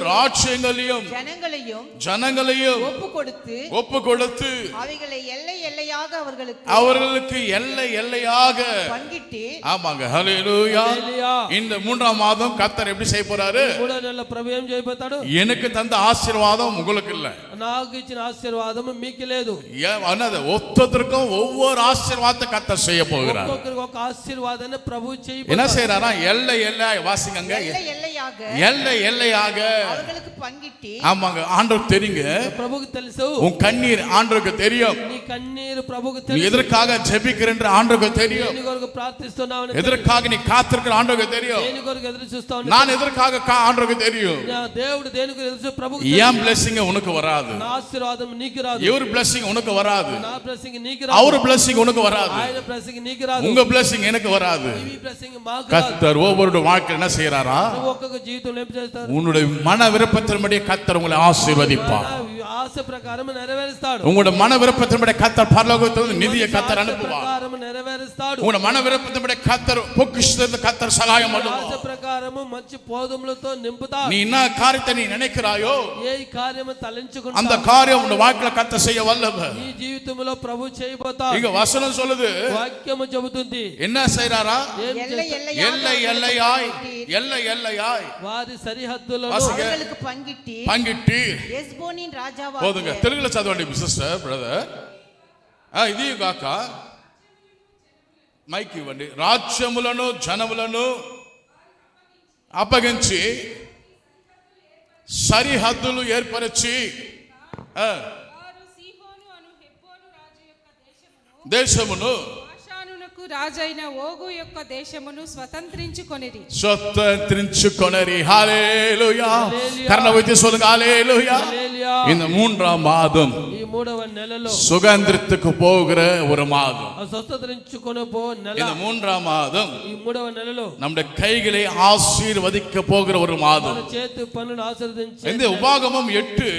ராஜ்யங்களையும் ஜனங்களையும் ஒப்பு கொடுத்து அவைகளை எல்லை எல்லையாக அவர்களுக்கு எல்லை எல்லையாக பங்கிட்டு. ஆமாங்க. ஹல்லேலூயா. இந்த 3ஆம் மாதம் கர்த்தர் எப்படி செய்ய போறாரு. 3 నెలల ప్రభు ఏం చేయబోతాడు. எனக்கு தந்த ஆசீர்வாதம் உங்களுக்கு இல்ல. నాకు ఇచ్చిన ఆశీర్వాదం మీకు లేదు. ஒவ்வொருத்தருக்கும் ஒவ்வொரு ஆசீர்வாதத்தை கர்த்தர் செய்ய போகிறார். ఒక్కొక్కరికి ఒక ఆశీర్వాదాన్ని ప్రభు చేయబోతాడు. என்ன செய்யறாரா. எல்லை எல்லையாக வாசிங்கங்க. எல்லை எல்லையாக அவர்களுக்கு பங்கிட்டு. ஆமாங்க. ஆண்டவருக்கு தெரியுங்க. ప్రభువుకు తెలుసు. உன் கண்ணீர் ஆண்டவருக்கு தெரியும். నీ కన్నీరు ప్రభువుకు நீ తెలుసు. எதற்காக ஜெபிக்கிறன்ற ஆண்டவருக்கு தெரியும். దేని కొరకు ప్రార్థిస్తున్నావు. எதற்காக நீ காத்திருக்கிற ஆண்டவருக்கு தெரியும். దేని కొరకు ఎదురు చూస్తావు. நான் எதற்காக ஆண்டவருக்கு தெரியும். దేవుడు దేని కొరకు తెలుసు ప్రభువుకు. ஏன் blessing உனக்கு வராது. నా ఆశీర్వాదం నీకు రాదు. your blessing உனக்கு வராது. నా blessing నీకు రాదు. அவர் blessing உனக்கு வராது. ఆయన blessing నీకు రాదు. உங்க blessing எனக்கு வராது. ఈ blessing మాకు రాదు. கர்த்தர் ஒவ்வொரு வாழ்க்கையில என்ன செய்யறாரா. ఒక్కొక్క జీవితంలో ఏం చేస్తారు. உன்னுடைய மன விருப்பத்தின்படி கர்த்தர் உங்களை ஆசீர்வதிப்பார். ఆశ ప్రకారం నెరవేరుస్తాడు. உங்களுடைய மன விருப்பத்தின்படி கர்த்தர் பரலோகத்திலிருந்து நிதியை கர்த்தர் அனுப்புவார். ప్రకారం నెరవేరుస్తాడు. உங்களுடைய மன விருப்பத்தின்படி கர்த்தர் பொக்கிஷத்திலிருந்து கர்த்தர் சகாயம் பண்ணுவார். ఆశ ప్రకారం మంచి పోదములతో నింపుతాడు. நீ என்ன காரியத்தை நீ நினைக்கிறாயோ ఏ కార్యము తలంచుకుంటా அந்த காரியம் உன் வாழ்க்கையில கர்த்தர் செய்ய வல்லவர். నీ జీవితంలో ప్రభు చేయబోతాడు. இங்க வசனம் சொல்லுது. వాక్యము చెబుతుంది. என்ன செய்றாரா. எல்லை எல்லையாய் వారి సరిహద్దులను அவர்களுக்கு பங்கிட்டு எஸ்போனின் ராஜாவாகிய. போதுங்க. తెలుగులో చదవండి సిస్టర్ బ్రదర్. ఇది కాక మైక్ ఇవ్వండి. రాజ్యములను జనములను అప్పగించి సరిహద్దులు ఏర్పరిచి దేశమును రాజైన ఓగు యొక్క దేశమును స్వతంత్రించుకొనిరి. சுதந்திரிச்சுக்கொணரி. ஹalleluya. கர்ண வைத்து சொல்லுங்க ஹalleluya. హల్లెలూయా. இந்த மூன்றாம் மாதம் ఈ మూడవ నెలలో சுதந்திரத்துக்கு போகிற ஒரு மாதம். ఆ స్వతంత్రించుకొని పో నెల. இந்த மூன்றாம் மாதம் ఈ మూడవ నెలలో நம்முடைய கைகளை ஆசீர்வதிக்க போகிற ஒரு மாதம். మన చేతి పనులు ఆశీర్వదించి இந்த உபாகமம் 8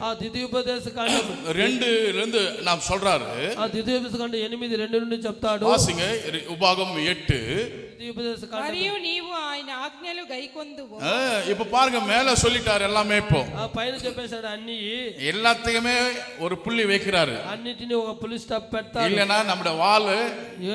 ఆ ద్వితీయోపదేశ కాండం 2 இருந்து நாம் சொல்றாரு. ఆ ద్వితీయోపదేశ కాండం 8:2 నుండి చెప్తాడు. வாசிங்க உபாகமம் 8. ద్వితీయోపదేశ కాండం. మరియు నీవు ఆయన ఆజ్ఞలు గైకొందువు. இப்ப பாருங்க மேல சொல்லிட்டாரு எல்லாமே. இப்போ ఆ పైన చెప్పేశాడు అన్ని. எல்லாத்தையுமே ஒரு புள்ளி வைக்கிறாரு. అన్నిటిని ఒక పులి స్టాప్ పెడతాడు. இல்லனா நம்மட வால்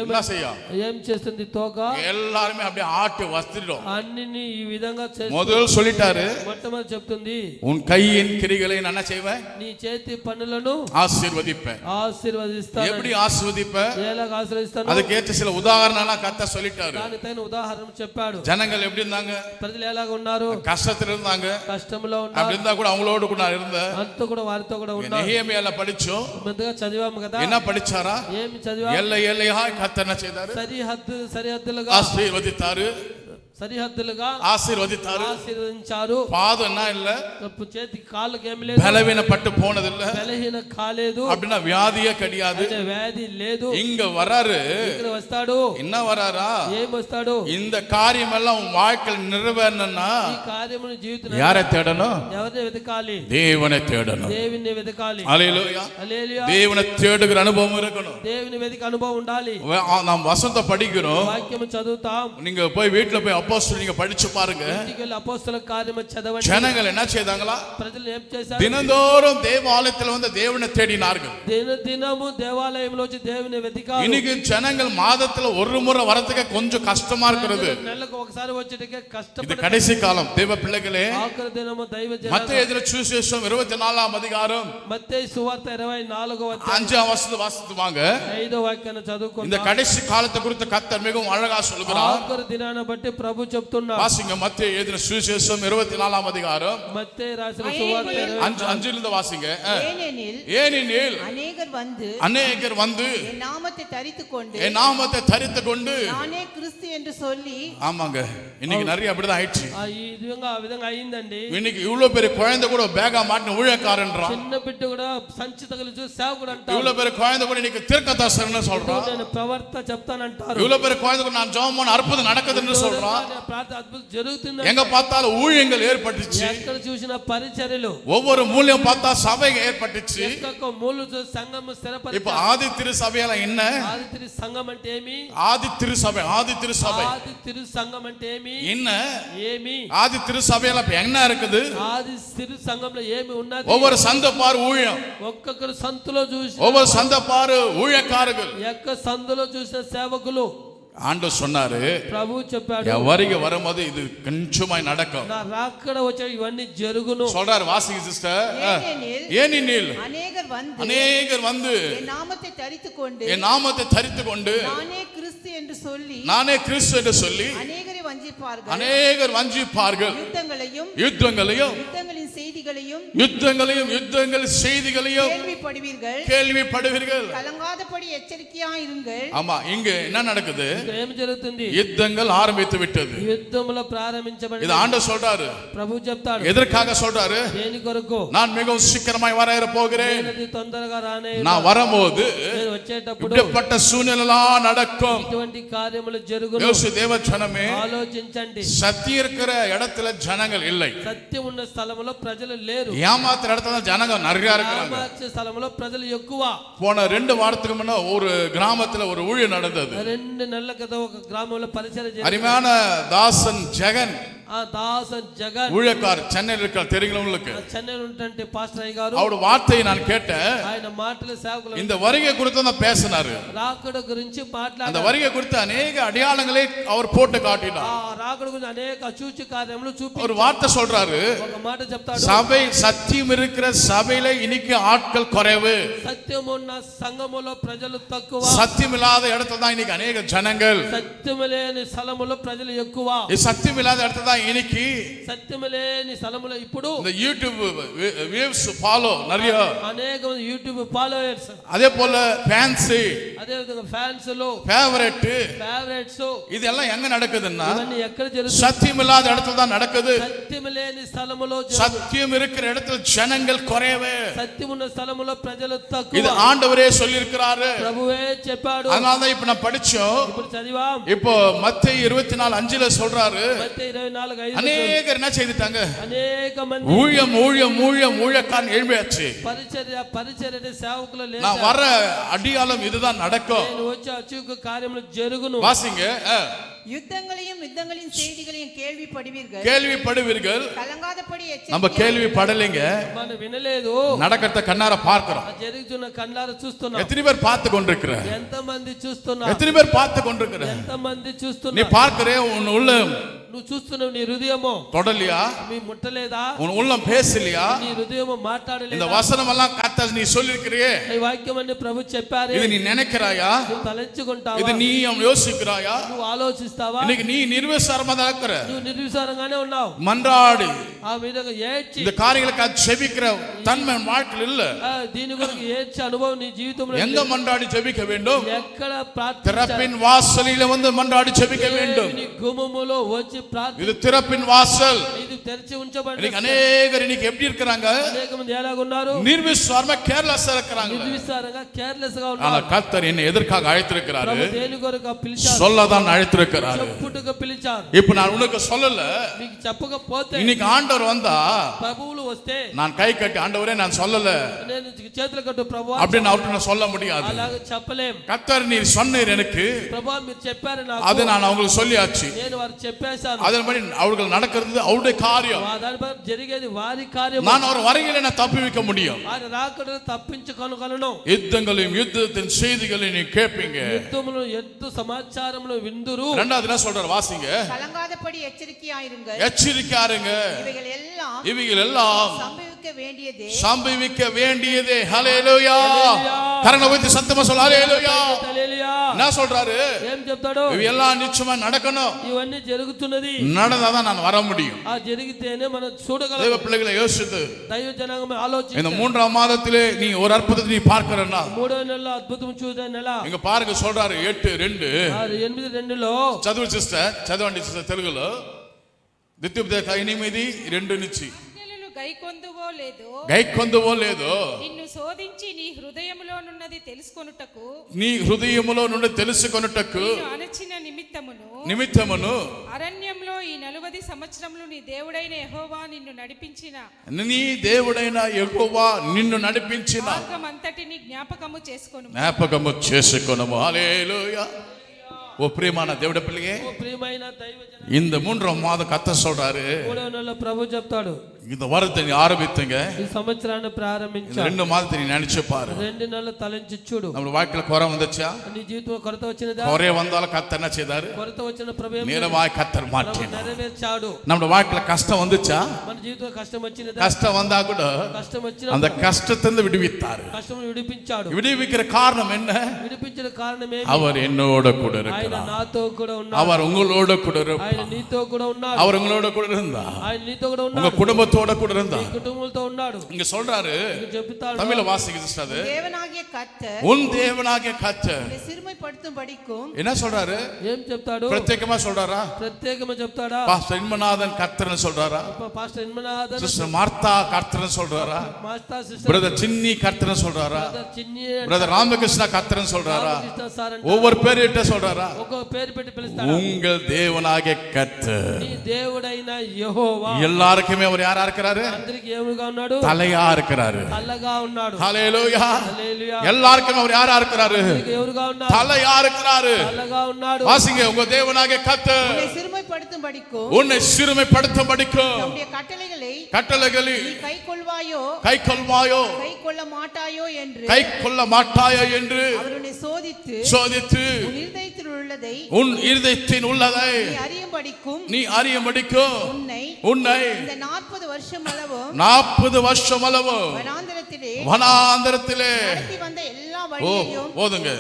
என்ன செய்யும்? ఏం చేస్తుంది తోక? எல்லாரும் அப்படியே ஆட்டு வஸ்திரும். అన్నిని ఈ విధంగా చేస్తుంది. முதல் சொல்லிட்டாரு మొట్టమొదటి చెప్తుంది உன் கையின் கிரிகளை நான் என்ன செய்வேன்? నీ చేతి పనులను ஆசீர்வதிப்பேன். ఆశీర్వదిస్తాను. எப்படி ஆசீர்வதிப்பேன்? ఎలాగ ఆశీర్వదిస్తాను? அதுக்கு ஏற்ற சில உதாரணம்லாம் கர்த்தர் சொல்லிட்டாரு. దాని తగిన ఉదాహరణ చెప్పాడు. ஜனங்கள் எப்படி இருந்தாங்க? ప్రజలు ఎలాగ ఉన్నారు? கஷ்டத்துல இருந்தாங்க. కష్టంలో அப்படி ఉన్నారు. இருந்தா கூட அவங்களோட கூட நான் இருந்தேன். అంతా కూడా వారితో కూడా ఉన్నారు. நெகேமியால படிச்சோம். ముందుగా చదివాము కదా. என்ன படிச்சாரா? ఏమి చదివా? எல்லை எல்லையாய் கர்த்தர் என்ன செய்தாரு? సరిహద్దులుగా ஆசீர்வதித்தாரு. సరిహద్దులుగా ஆசீர்வதித்தாரு. ఆశీర్వదించారు. பாதம் என்ன இல்ல, తప్పు చేతికి కాళ్ళకి ఏమి లేదు, பலவீனப்பட்டு போனதில்ல, బలహీన కాలేదు, அப்படின்னா வியாதியே கிடையாது. అంటే వ్యాధి లేదు. இங்க வராரு. ఇక్కడ వస్తాడు. என்ன வராரா? ఏం వస్తాడు? இந்த காரியம் எல்லாம் உன் வாழ்க்கையில் நிறைவேறணும்னா ఈ కార్యమును జీవితం யாரை தேடணும்? ఎవరిని వెతకాలి? தேவனை தேடணும். దేవుని వెతకాలి. ஹல்லேலூயா. హల్లెలూయా. தேவனை தேடுகிற அனுபவம் இருக்கணும். దేవుని వెతిక అనుభవం ఉండాలి. நாம் வசந்த படிக்கிறோம். వాక్యము చదువుతాం. நீங்க போய் வீட்டுல போய் அப்போஸ்தலர் நீங்க படிச்சு பாருங்க. ఇంటికి వెళ్ళి అపోస్తల కార్యము చదవండి. ஜனங்கள் என்ன செய்தாங்களா? ప్రజలు ఏం చేశారు? தினந்தோறும் தேவாலயத்தில் வந்து தேவனை தேடினார்கள். దినదినము దేవాలయంలో వచ్చి దేవుని వెతికారు. இன்னைக்கு ஜனங்கள் மாதத்துல ஒரு முறை வரதுக்கு கொஞ்சம் கஷ்டமா இருக்கிறது. నెలకు ఒకసారి వచ్చేటికే இது కష్టపడి. கடைசி காலம். தேவ பிள்ளைகளே, ఆఖరి దినము దైవ జనాంగం. மத்தேயு சுவிசேஷம் 24ஆம் அதிகாரம் మత్తయి సువార్త 24వ అధ్యాయం 5ஆம் வசனத்தை வாசித்து வாங்க. 5వ వాక్యాన్ని இந்த చదువుకుందాం. கடைசி காலத்தை குறித்து கர்த்தர் மிகவும் அழகா சொல்கிறார். ఆఖరి దినాన్ని బట్టి ప్రభు చెప్తున్నాడు. வாசிங்க மத்தேயு எழுதின சுவிசேஷம் 24ஆம் அதிகாரம் మత్తయి రాసిన సువార్త 5 வாசிங்க. ஏனெனில் அநேகர் வந்து என் நாமத்தை தரித்துக்கொண்டு என் நாமத்தை தரித்துக் கொண்டு நானே கிறிஸ்து என்று சொல்லி. ஆமாங்க, இன்னைக்கு நிறைய அப்படிதான் ஆயிடுச்சு. ఈ విధంగా ఆ విధంగా అయిందండి. இன்னைக்கு இவ்வளவு பெரிய குழந்தை கூட பேகா மாட்டின ஊழியக்காரன்றான். చిన్న బిడ్డ కూడా సంచి తగిలించు సేవకుడు అంటారు. இவ்வளவு பெரிய குழந்தை கூட இன்னைக்கு தீர்க்கதரிசனம்னு சொல்றான். నేను ప్రవర్త చెప్తానంటారు. இவ்வளவு பெரிய குழந்தை கூட நான் ஜெபம் பண்ண அற்புதம் நடக்குதுன்னு சொல்றான். ప్రార్థన అద్భుతం జరుగుతుంది. எங்க பார்த்தாலும் ஊழியங்கள் ஏற்பட்டுச்சு. ఎక్కడ చూసినా పరిచర్యలు. ஒவ்வொரு மூலியம் பார்த்தா சபை ஏற்பட்டுச்சு. ఎక్కడో మూలు సంఘము స్థిరపరిచారు. இப்ப ஆதி திரு சபையெல்லாம் என்ன? ఆది తిరు సంఘం అంటే ఏమి? ஆதி திரு சபை. ஆதி திரு சபை ఆది తిరు సంఘం అంటే ఏమి? என்ன? ఏమి? ஆதி திரு சபையெல்லாம் இப்ப என்ன இருக்குது? ఆది తిరు సంఘంలో ఏమి ఉన్నది? ஒவ்வொரு சந்தப்பார் ஊழியம், ఒక్కొక్కరు సంతులో చూసి, ஒவ்வொரு சந்தப்பார் ஊழியக்காரர்கள். ఎక్క సందులో చూసిన సేవకులు. ஆண்டவர் சொன்னாரு, ప్రభు చెప్పాడు, என் வருகை வரும்போது இது கொஞ்சமாய் நடக்கும். నా రాకడ వచ్చే ఇవన్నీ జరుగును சொல்றாரு. வாசிங்க சிஸ்டர். ஏனெனில் அநேகர் வந்து என் நாமத்தை தரித்துக்கொண்டு என் நாமத்தை தரித்துக் கொண்டு நானே கிறிஸ்து என்று சொல்லி நானே கிறிஸ்து என்று சொல்லி அநேகரை வஞ்சிப்பார்கள். அநேகர் வஞ்சிப்பார்கள். யுத்தங்களையும் யுத்தங்களின் செய்திகளையும் கேள்விப்படுவீர்கள். கலங்காதபடி எச்சரிக்கையா இருங்கள். ஆமா, இங்க என்ன நடக்குது? ఏం జరుగుతుంది? யுத்தங்கள் ஆரம்பித்து விட்டது. యుద్ధములో ప్రారంభించబడింది. இது ஆண்டவர் சொல்றாரு. ప్రభు చెప్తాడు. எதற்காக சொல்றாரு? దేని కొరకు? நான் மிகவும் சீக்கிரமாய் வர போகிறேன். నేను తొందరగా రానే. நான் வரும்போது నేను వచ్చేటప్పుడు இப்படிப்பட்ட சூழ்நிலைலாம் நடக்கும். ఇటువంటి కార్యములు జరుగును. யோசி தேவ ஜனமே, ఆలోచించండి. சத்தியம் இருக்கிற இடத்துல ஜனங்கள் இல்லை. సత్యం ఉన్న స్థలములో ప్రజలు లేరు. ஏமாத்துற இடத்துல ஜனங்க நிறைய இருக்காங்க. ఏమార్చే స్థలములో ప్రజలు ఎక్కువ. போன 2 வாரத்துக்கு முன்ன ஒரு கிராமத்துல ஒரு ஊழியம் நடந்தது. 2 నెలల క్రితం ఒక గ్రామంలో పరిచయం జరిగింది. அருமையான தாசன் ஜெகன், ఆ దాసన్ జగన్ ஊழியக்கார், சென்னையில் இருக்கார். தெரியுங்களா உங்களுக்கு? చెన్నైలో ఉంటే పాస్టర్ అయ్య గారు, அவருடைய வார்த்தையை நான் கேட்டேன். ఆయన మాటలు సేవకులు இந்த வருகை குறித்து தான் பேசினாரு. రాకడ గురించి அந்த మాట్లాడారు. வருகை குறித்து அநேக அடையாளங்களை அவர் போட்டு காட்டினார். ఆ రాకడ గురించి అనేక అచూచి కార్యములు చూపి ஒரு வார்த்தை சொல்றாரு. ఒక మాట చెప్తాడు. சபை சத்தியம் இருக்கிற சபையில இன்னைக்கு ஆட்கள் குறைவு. సత్యం ఉన్న సంఘములో ప్రజలు తక్కువ. சத்தியம் இல்லாத இடத்துல தான் இன்னைக்கு அநேக ஜனங்கள். సత్యం లేని స్థలములో ప్రజలు ఎక్కువ. சத்தியம் இல்லாத இடத்துல தான் இன்னைக்கு సత్యం లేని స్థలములో ఇప్పుడు இந்த யூடியூப் வியூஸ் ஃபாலோ நிறைய. అనేక మంది యూట్యూబ్ ఫాలోయర్స్, அதே போல ஃபேன்சி, అదే విధంగా ఫ్యాన్స్ లో ஃபேவரட் ఫేవరెట్స్ இதெல்லாம் எங்க நடக்குதுன்னா ఇవన్నీ ఎక్కడ జరుగుతుంది? சத்தியம் இல்லாத இடத்துல தான் நடக்குது. సత్యం లేని స్థలములో சத்தியம் இருக்கிற இடத்துல ஜனங்கள் குறைவே. సత్యం ఉన్న స్థలములో ప్రజలు తక్కువ. இது ஆண்டவரே சொல்லி இருக்கிறாரு. ప్రభువే చెప్పాడు. அதனால தான் இப்ப நான் படிச்சோம். ఇప్పుడు చదివాం. இப்போ மத்தேயு 24:5ல சொல்றாரு. మత్తయి 24:5 அநேகர் என்ன செய்துட்டாங்க? అనేక మంది ஊழியக்காரன் எழும்பியாச்சு. పరిచర్య సేవకులు లేరు. நான் வர அடியாளம் இதுதான் நடக்கும். నేను వచ్చే అచూక కార్యములు జరుగును. வாசிங்க. யுத்தங்களையும் செய்திகளையும் கேள்விப்படுவீர்கள். கலங்காதபடி நம்ம கேள்விப்படலைங்க, మనం వినలేదు, நடக்கிறத கண்ணார பார்க்கிறோம். జరుగుతున్న కళ్ళారా చూస్తున్నాం. எத்தனை பேர் பார்த்து கொண்டிருக்கிறார்? ఎంతమంది చూస్తున్నారు? எத்தனை பேர் பார்த்து கொண்டிருக்கிறார்? ఎంతమంది நீ చూస్తున్నారు? பார்க்கிறே, உன் உள்ளம் నువ్వు చూస్తున్నావు, నీ హృదయము தொடலையா? మీ ముట్టలేదా? உன் உள்ளம் பேசலையா? నీ హృదయము இந்த మాట్లాడలేదా? வசனம் எல்லாம் கர்த்தர் நீ சொல்லிருக்கிறியே, ఈ వాక్యం అన్ని ప్రభు చెప్పారే, இது நீ நினைக்கிறாயா? నువ్వు తలంచుకుంటావా? இது நீ யோசிக்கிறாயா? నువ్వు ఆలోచిస్తావా? இன்னைக்கு நீ நிர்விசாரமா தான் இருக்கிற. నువ్వు నిర్విచారంగానే ఉన్నావు. மன்றாடி ఆ విధంగా ఏడ్చి இந்த காரியங்களுக்கு ஜெபிக்கிற தன்மை வாழ்க்கையில் இல்ல. దీని కొరకు ఏడ్చే అనుభవం నీ జీవితంలో எங்க மன்றாடி ஜெபிக்க வேண்டும்? ఎక్కడ ప్రార్థించాలి? திறப்பின் வாசலில வந்து மன்றாடி ஜெபிக்க வேண்டும். నీ గుమ్మములో వచ్చి ప్రార్థన. இது திறப்பின் வாசல். ఇది తెరిచి ఉంచబడింది. இன்னைக்கு அநேகர் இன்னைக்கு எப்படி இருக்காங்க? అనేక మంది ఎలాగ ఉన్నారు? నిర్విశ్వాసமா కేర్లెస్ இருக்காங்க. నిర్విచారంగా కేర్లెస్ గా ஆனா ఉన్నారు. கர்த்தர் என்னை எதற்காக அழைத்திருக்கிறாரு? ప్రభు దేని కొరకు పిలిచారు? சொல்லதான் அழைத்திருக்கிறாரு. చెప్పుటకు పిలిచారు. இப்ப நான் உனக்கு சொல்லல, మీకు చెప్పకపోతే இன்னைக்கு ஆண்டவர் வந்தா ప్రభువులు వస్తే நான் கை கட்டி ஆண்டவரே நான் சொல்லல నేను చేతులు కట్టు ప్రభు அப்படின்னு அவர்கிட்ட நான் சொல்ல முடியாது. అలాగ చెప్పలేం. கர்த்தர் நீர் சொன்னீர் எனக்கு, ప్రభు మీరు చెప్పారు నాకు, அது நான் அவங்களுக்கு சொல்லியாச்சு. నేను వారికి చెప్పేశాను. அதன்படி அவர்கள் நடக்கிறது அவருடைய காரியம். దానిపై జరిగేది వారి కార్యం. நான் அவர் வருகையில நான் தப்பி வைக்க முடியும். వారి రాకడను తప్పించుకొనగలను. யுத்தங்களையும் யுத்தத்தின் செய்திகளையும் நீ கேட்பீங்க. యుద్ధములు యుద్ధ సమాచారములు విందురు. இரண்டாவது என்ன சொல்றாரு? வாசிங்க. கலங்காதபடி எச்சரிக்கையாயிருங்கள். எச்சரிக்கையாருங்க. இவைகள் எல்லாம் சம்பவிக்க வேண்டியதே. ஹல்லேலூயா. கரங்களை உயர்த்தி சத்தமா சொல்ல ஹல்லேலூயா. என்ன சொல்றாரு? ఏం చెప్తాడు? இவை எல்லாம் நிச்சயமா நடக்கணும். ఇవన్నీ జరుగుతున్నది. நடந்தாதான் நான் வர முடியும். ఆ జరిగితేనే మనం చూడగలం. தேவ பிள்ளைகளை யோசித்து దైవ జనాంగమే ఆలోచించు. இந்த 3ஆம் மாதத்திலே நீ ஒரு அற்புதத்தை நீ பார்க்கறன்னா, 3వ నెలలో అద్భుతం చూసే నెల. இங்க பாருங்க சொல்றாரு 8:2. 8:2లో చదువు సిస్టర్, చదవండి సిస్టర్ తెలుగులో. దిత్యుపదేశ 8:2 నుంచి. గైకొందువో లేదో నిన్ను శోధించి నీ హృదయములోనున్నది తెలుసుకొనుటకు అణచిన నిమిత్తమును అరణ్యంలో ఈ 40 సంవత్సరములు నీ దేవుడైన యెహోవా నిన్ను నడిపించిన మార్గమంతటిని జ్ఞాపకము చేసుకొనుము. హల్లెలూయా. ஓ பிரியமான தேவட பிள்ளையே, ఓ ప్రియమైన దైవ జనం, இந்த 3ஆம் மாதம் கர்த்தர் சொல்றாரு, 3వ నెలలో ప్రభు చెప్తాడు, இந்த வாரத்தை நீ ஆரம்பித்தீங்க, ఈ సంవత్సరాన్ని ప్రారంభించా. 2 மாதத்தை நீ நினைச்சு பாரு. 2 నెలలు తలంచి చూడు. நம்ம வாழ்க்கையில குறை வந்துச்சா? నీ జీవితంలో కొరత వచ్చినదా? குறை வந்தாலும் கர்த்தர் என்ன செய்தாரு? కొరత వచ్చిన ప్రభు ఏం நேரமாய் கர்த்தர் மாற்றினார். నెరవేర్చాడు. நம்ம வாழ்க்கையில கஷ்டம் வந்துச்சா? మన జీవితంలో కష్టం వచ్చినదా? கஷ்டம் வந்தா கூட కష్టం వచ్చిన அந்த கஷ்டத்திலிருந்து விடுவித்தார். కష్టమును విడిపించాడు. விடுவிக்கிற காரணம் என்ன? విడిపించిన కారణం ఏంటి? அவர் என்னோட கூட ఆయన இருக்கிறார். నాతో కూడా ఉన్నాడు. அவர் உங்களோட கூட ఆయన இருப்பார். నీతో కూడా ఉన్నాడు. அவர் உங்களோட கூட இருந்தா, ఆయన నీతో కూడా உங்க ఉన్నాడు. குடும்பத்தோட கூட இருந்தா. కుటుంబంతో ఉన్నాడు. இங்க சொல்றாரு, ఇక చెప్తాడు, தமிழ்ல வாசிங்க சிஸ்டர். அது தேவனாகிய கர்த்தர் உன் தேவனாகிய கர்த்தர் சிறுமைப்படுத்தும்படிக்கும். என்ன சொல்றாரு? ఏం చెప్తాడు? பிரத்யேகமா சொல்றாரா? ప్రత్యేకமா చెప్తాడా? பாஸ்டர் இன்மநாதன் கர்த்தர்னு சொல்றாரா? పాస్టర్ ఇన్మనాథన్, சிஸ்டர் மார்த்தா கர்த்தர்னு சொல்றாரா? మాస్టర్ సిస్టర్, பிரதர் சின்னி கர்த்தர்னு சொல்றாரா? బ్రదర్ చిన్ని, பிரதர் ராமகிருஷ்ணா கர்த்தர்னு சொல்றாரா? రామకృష్ణ సార్ అంట. ஒவ்வொரு பேரிட்ட சொல்றாரா? ఒక్కొక్క పేరు పెట్టి పిలుస్తాడు. உங்கள் தேவனாகிய கர்த்தர். నీ దేవుడైన యెహోవా. எல்லாருக்குமே அவர் யாரா இருக்கிறாரு? అందరికి ఏముగా ఉన్నాడు? தலையா இருக்கிறாரு. తల్లగా ఉన్నాడు. ஹல்லேலூயா. హల్లెలూయా. எல்லாருக்கும் அவர் யாரா இருக்கிறாரு? అందరికి ఎవరుగా ఉన్నాడు? தலையா இருக்கிறாரு. తల్లగా ఉన్నాడు. வாசிங்க, உங்க தேவனாகிய கர்த்தர் உன்னை சிறுமைப்படுத்தும்படிக்கும் நம்முடைய கட்டளைகளை நீ கைக்கொள்வாயோ கைக்கொள்ள மாட்டாயோ என்று அவருடைய சோதித்து உன் இருதயத்தில் உள்ளதை நீ அறியும்படிக்கும் உன்னை இந்த 40 வருஷம் அளவும் வனாந்தரத்திலே நடத்தி வந்த எல்லா வழியையும் போதுங்க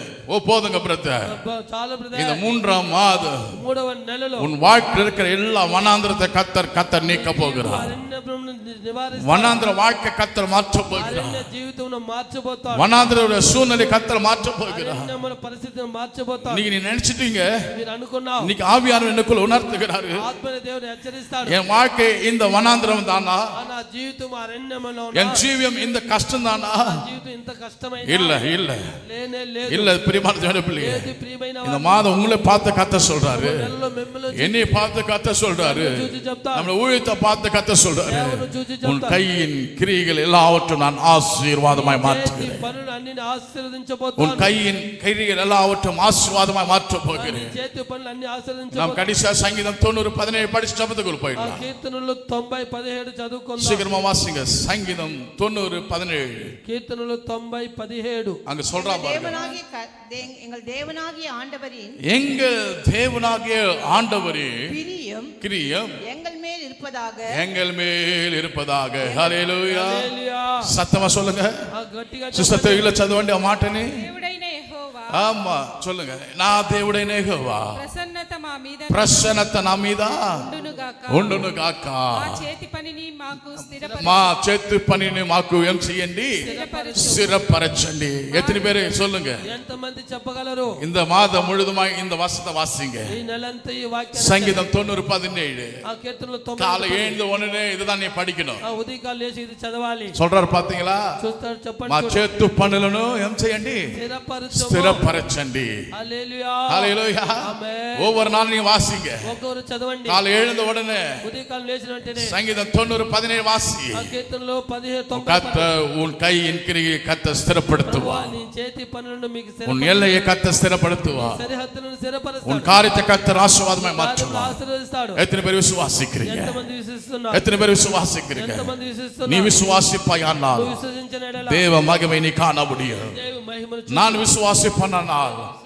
போதுங்க பிரதர். చాలు இந்த బ్రదర్. 3ஆம் மாதம் మూడవ నెలలో உன் வாழ்க்கையில் இருக்கிற எல்லா வனாந்திரத்தை கத்தர் நீக்க போகிறார். అరణ్యమును నివారిస్తాడు. வனாந்திர வாழ்க்கை கத்தர் மாற்ற போகிறார். అరణ్య జీవితమును మార్చబోతాడు. வனாந்திர சூழ்நிலை கத்தர் மாற்ற போகிறார். అరణ్యముల పరిస్థితిని మార్చబోతాడు. நீ நினைச்சிட்டீங்க, మీరు అనుకున్నావు. இன்னைக்கு ஆவியானவர் எனக்குள்ள உணர்த்துகிறாரு, ఆత్మని దేవుడు హెచ్చరిస్తాడు. என் வாழ்க்கை இந்த వనాந்திரம் தானா, నా జీవితం అరణ్యములో என் ஜீவியம் இந்த கஷ்டம் தானா? జీవితం ఇంత కష్టమైన இல்ல இல்ல లేనే లేదు. இல்ல பிரியமான தேவனுடைய பிள்ளையே, ఏది ప్రియమైన இந்த மாதம் உங்களை பார்த்து கத்தர் சொல்றாரு, నెలలో మిమ్మల్ని என்னை பார்த்து கத்தர் சொல்றாரு, చూసి చెప్తాడు. நம்ம ஊழியத்தை பார்த்து கத்தர் சொல்றாரு, దేవుడు చూసి உன் చెప్తాడు. கையின் கிரியைகள் எல்லாவற்றும் நான் ஆசீர்வாதமாய் చేతి மாற்றுகிறேன். పనులు అన్ని உன் ఆశీర్వదించబోతాను. கையின் கிரியைகள் எல்லாவற்றும் ஆசீர்வாதமாய் மாற்றப் போகிறேன். చేతి పనులు అన్ని நாம் ఆశీర్వదించబోతాను. கடைசியா சங்கீதம் 90:17 படிச்சு ஜபத்துக்குள்ள ఆ போயிடலாம். కీర్తనలు 90:17 చదువుకుందాం. சீக்கிரமா வாசிங்க. சங்கீதம் 90:17 కీర్తనలు 90:17 அங்க சொல்றா பாருங்க. எங்கள் தேவனாகிய ஆண்டவரின் எங்கள் தேவனாகிய ஆண்டவரே பிரியம் கிரியம் எங்கள் மேல் இருப்பதாக எங்கள் மேல் இருப்பதாக. ஹalleluya. హల్లెలూయా. சத்தமா சொல்லுங்க. ఆ గట్టిగా சிஸ்டர் தெரியல చదవండి ఆ మాటని. దేవుడైన యెహోవా ஆமா சொல்லுங்க. నా దేవుడైన యెహోవా ప్రసన్నత మా మీద ప్రసన్నత నా మీద ఉండునుగాక. ఉండును గాక. మా చేతి పనిని మాకు మా చేతి పనిని మాకు ఏం చేయండి? స్థిరపరచండి. எத்தனை பேர் சொல்லுங்க? ఎంతమంది చెప్పగలరు? இந்த மாதம் முழுதுமாய் இந்த வசனத்தை வாசிங்க. ఈ నెలంతా ఈ వాక్యాన్ని சங்கீதம் 90:17 ఆ కీర్తనలు காலை 90 எழுந்த உடனே இதுதான் நீ படிக்கணும். ఆ ఉదయకాలు లేచి ఇది చదవాలి. சொல்றாரு பாத்தீங்களா? చూస్తారు మా చెప్పండి. చేతు పనులను ఏం చేయండి? స్థిరపరచుము. స్థిరపరచండి. హల్లెలూయా. ஹalleluya. ఆమేన్. ஒவ்வொரு நாளும் நீங்க வாசிங்க. ఒక్కొక్కరు చదవండి. காலை எழுந்த உடனே ఉదయకాలు లేచిన వెంటనే சங்கீதம் 90:17 வாசி. ఆ కీర్తనలో 17 கர்த்தர் உன் கையின் கிரியை கர்த்தர் ஸ்திரப்படுத்துவார். నీ చేతి పనులను మీకు உன் எல்லையை கர்த்தர் ஸ்திரப்படுத்துவார். సరిహద్దులను స్థిరపరుస్తాడు. உன் காரியத்தை கர்த்தர் ஆசீர்வாதமாய் மாற்றுவார். ఆశీర్వదిస్తాడు. எத்தனை பேர் விசுவாசிக்கிறீங்க? ఎంతమంది విశ్వసిస్తున్నారు? எத்தனை பேர் விசுவாசிக்கிறீங்க? ఎంతమంది நீ విశ్వసిస్తున్నారు? விசுவாசிப்பாயானால் నువ్వు విశ్వసించిన ఎడల தேவ மகிமை நீ காண முடியும். దేవు మహిమను நான் விசுவாசிப்பனால் విశ్వసించిన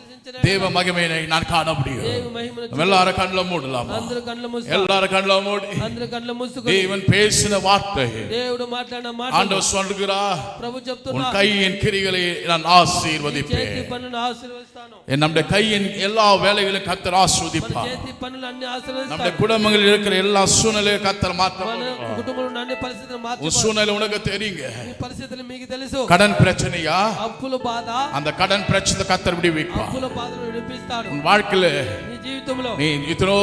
தேவ மகிமையை நான் காண முடியும். దేవు మహిమను நம்ம எல்லாரும் கண்ணுல மூடலாம். అందరూ కళ్ళు మూసుకో. எல்லாரும் கண்ணுல மூடி అందరూ కళ్ళు మూసుకొని தேவன் பேசின வார்த்தை దేవుడు మాట్లాడిన మాట ஆண்டவர் சொல்கிறார், ప్రభు உன் చెప్తున్నా கையின் கிரிகளை நான் చేతి ஆசீர்வதிப்பேன். పనులను ఆశీర్వదిస్తాను. நம்முடைய கையின் எல்லா வேலைகளையும் கர்த்தர் మన ஆசீர்வதிப்பார். చేతి పనులు అన్ని நம்முடைய ఆశీర్వదిస్తాడు. குடும்பங்களில் இருக்கிற எல்லா சூழ்நிலையும் கர்த்தர் மாற்ற మన కుటుంబంలో అన్ని పరిస్థితులు உன் మార్చుకో. சூழ்நிலை உனக்கு தெரியுங்க. ఈ పరిస్థితులు మీకు తెలుసు. கடன் பிரச்சனையா? అప్పుల బాధ, அந்த கடன் பிரச்சனை கர்த்தர் விடுவிப்பார். అప్పుల బాధను విడిపిస్తాడు. உன் வாழ்க்கையில నీ జీవితంలో நீ இத்தனோ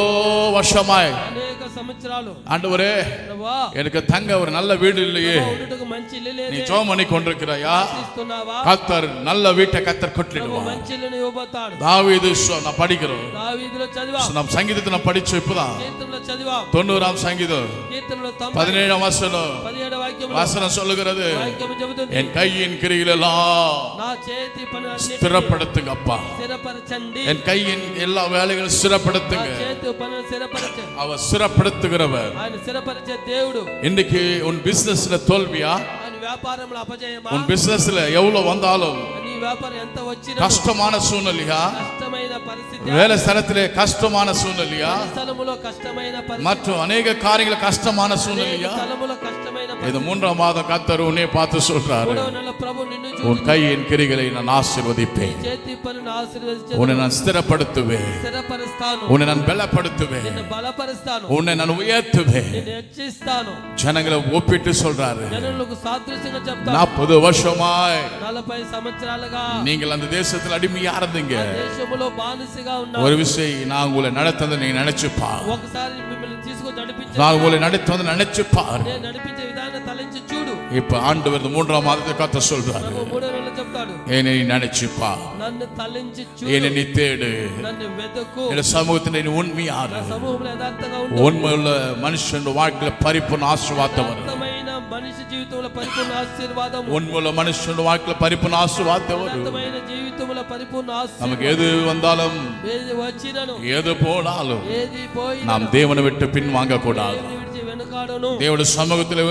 வருஷமாய் అనేక సంవత్సరాలు ஆண்டவரே ప్రభువా எனக்கு தங்க ஒரு நல்ல வீடு இல்லையே, ఉండుటకు మంచి ఇల్లు நீ లేదే ஜெபம் பண்ணி கொண்டிருக்கிறாயா? ఇస్తున్నావా? கர்த்தர் நல்ல வீட்டை கர்த்தர் ప్రభు கொட்டிடுவார். మంచి ఇల్లుని ఇవ్వబోతాడు. தாவீது நான் படிக்கிறோம். దావీదులో చదివా, நம்ம சங்கீதத்தை நான் படிச்சோம் இப்பதான். కీర్తనలో చదివా, 90ஆம் சங்கீதம் కీర్తనలో 17ஆம் வசனம் 17 వాక్యంలో வசனம் சொல்லுகிறது, వాక్యం చెబుతుంది, என் கையின் கிரிகளெல்லாம் నా చేతి పని అన్ని ஸ்திரப்படுத்துங்க அப்பா. స్థిరపరచండి. என் கையின் எல்லா வேலைகளும் నా ஸ்திரப்படுத்துங்க. చేతి పనులు స్థిరపరచండి. அவர் ஸ்திரப்படுத்துகிறவர். ఆయన స్థిరపరిచే దేవుడు. இன்னைக்கு உன் பிசினஸ்ல தோல்வியா? ఆయన వ్యాపారంలో అపజయమా? உன் பிசினஸ்ல எவ்வளவு வந்தாலும் నీ వ్యాపారం ఎంత వచ్చినా கஷ்டமான சூழ்நிலையா? కష్టమైన పరిస్థితి, வேலை ஸ்தலத்திலே கஷ்டமான சூழ்நிலையா? స్థలములో కష్టమైన పరిస్థితి, மற்றும் அநேக காரியங்கள் கஷ்டமான சூழ்நிலையா? స్థలములో కష్టమైన இது 3ஆம் மாதம் கர்த்தர் உன்னை பார்த்து சொல்றாரு, మూడవ నెల ప్రభు నిన్ను உன் చూసి கையின் கிரிகளை நான் ஆசீர்வதிப்பேன். చేతి పనులను ఆశీర్వదించి உன்னை நான் ஸ்திரப்படுத்துவேன். స్థిరపరుస్తాను. உன்னை நான் பலப்படுத்துவேன். నిన్ను బలపరుస్తాను. உன்னை நான் உயர்த்துவேன். నిన్ను హెచ్చిస్తాను. ஜனங்களை ஒப்பிட்டு சொல்றாரு, జనులకు సాదృశ్యంగా చెప్తాను. 40 வருஷமாய் 40 సంవత్సరాలుగా நீங்கள் அந்த தேசத்தில் அடிமையா இருந்தீங்க. దేశములో బానిసగా ஒரு ఉన్నారు. விஷயம், நான் உங்களை நடத்ததை நீங்க நினைச்சுப்பா. ఒకసారి మిమ్మల్ని తీసుకొని నడిపించే நான் உங்களை நடத்துவதை நினைச்சுப்பார். నేను నడిపించే విధానం తలంచి చూడు. இப்ப ஆண்டவர் 3ஆம் மாதத்தை கத்த சொல்றாரு, ప్రభు మూడో నెలలో చెప్తాడు, என்னை நீ நினைச்சுப்பா, నన్ను తలంచి என்னை చూడు, நீ தேடு, నన్ను వెతుకు, என் சமூகத்தில் நீ உண்மையாரு. నా సమూహంలో యథార్థంగా ఉండు. உண்மையுள்ள மனுஷன் வாழ்க்கையில பரிபூர்ண ஆசீர்வாதம் வரும். యథార్థమైన మనిషి జీవితంలో పరిపూర్ణ ఆశీర్వాదం, உண்மையுள்ள மனுஷன் வாழ்க்கையில பரிபூர்ண ஆசீர்வாதம் வரும். యథార్థమైన జీవితంలో పరిపూర్ణ நமக்கு ఆశీర్వాదం. எது வந்தாலும் ఏది వచ్చినను, எது போனாலும் ఏది పోయినను, நாம் தேவனை விட்டு பின் வாங்க கூடாது. దేవుని విడిచి వెనుకాడను. தேவனுடைய சமூகத்தில்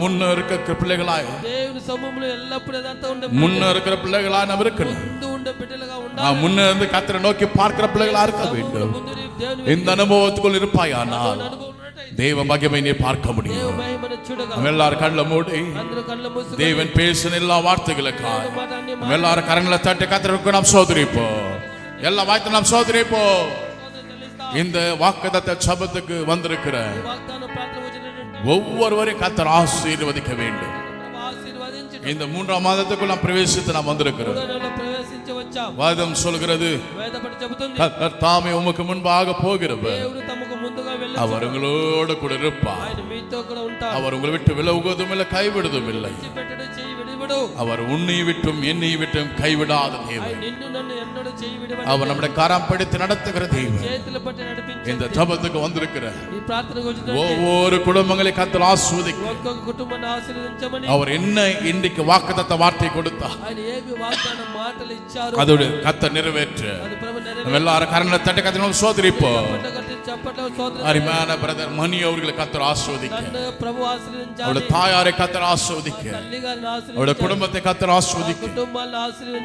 முன்ன இருக்கிற பிள்ளைகளாய், దేవుని సమూహంలో ఎల్లప్పుడూ యథార్థంగా ఉండే முன்ன இருக்கிற பிள்ளைகளாய் நாம் இருக்கணும். ముందు ఉండే బిడ్డలుగా நாம் ఉండాలి. முன்ன இருந்து கர்த்தரை நோக்கி பார்க்கிற பிள்ளைகளா இருக்க సమూహంలో வேண்டும். ముందు దేవుని இந்த அனுபவத்துக்குள் இருப்பாயானால் అనుభవం ఉన్నట్టయితే தேவ மகிமை நீ பார்க்க దేవ முடியும் మహిమను చూడగలరు. நம்ம எல்லாரும் கண்களை மூடி అందరూ కళ్ళు మూసుకొని தேவன் பேசின எல்லா வார்த்தைகளுக்காக మాట అన్ని நம்ம எல்லாரும் கரங்களை தட்டி கத்தருக்கு நாம் சோதரிப்போம் எல்லா வாய்த்து நாம் சோதரிப்போம் இந்த வாக்குத்தத்த சபத்துக்கு வந்திருக்கிற వాగ్దానం ప్రార్థన వచ్చినటువంటి ஒவ்வொருவரையும் கத்தர் ஆசீர்வதிக்க வேண்டும் ఆశీర్వదించు. இந்த 3ஆம் மாதத்துக்குள் நாம் பிரவேசித்து நாம் வந்திருக்கிறோம் మూడో నెలలో ప్రవేశించి వచ్చాం. வாதம் சொல்கிறது వేదపడి చెబుతుంది கர்த்தர் தாமே உமக்கு முன்பாக போகிறவர் దేవుడు తమకు ముందుగా వెళ్ళి அவர் உங்களோடு கூட இருப்பார் ఆయన మీతో కూడా ఉంటారు. அவர் உங்களை விட்டு விலகுவதும் இல்லை கைவிடுவதும் இல்லை విడిచిపెట్టడు, చెయ్యి విడివడు. அவர் உன்னை விட்டும் என்னை விட்டும் கைவிடாத ఆయన தேவன் నిన్ను నన్ను ఎన్నడూ చెయ్యి విడివడు. அவர் நம்முடைய கரம் பிடித்து நடத்துகிற தேவன் చేతులు పట్టి నడిపించే இந்த ஜபத்துக்கு வந்திருக்கிற ఈ ప్రార్థనకు వచ్చిన ஒவ்வொரு குடும்பங்களை கத்தர் ஆஸ்வதிக்க ఒక్కొక్క కుటుంబాన్ని ఆశీర్వదించమని அவர் என்ன இன்றைக்கு வாக்குத்தத்த வார்த்தை கொடுத்தார் ఆయన ఏమి వాగ్దానం మాటలు ఇచ్చారు அதோடு கத்தர் நிறைவேற்ற అది ప్రభు நம்ம எல்லாரும் கரங்களை தட்டி கத்தர் சோதரிப்போம் చెప్పటం సోదరు அருமையான பிரதர் மணி அவர்களை கத்தர் ஆஸ்வதிக்க నన్ను ప్రభు ఆశీర్వదించాలి. அவருடைய தாயாரை கத்தர் ஆஸ்வதிக்க తల్లి గారిని அவருடைய ఆశీర్వదించాలి. குடும்பத்தை கத்தர் ஆஸ்வதிக்க కుటుంబాలను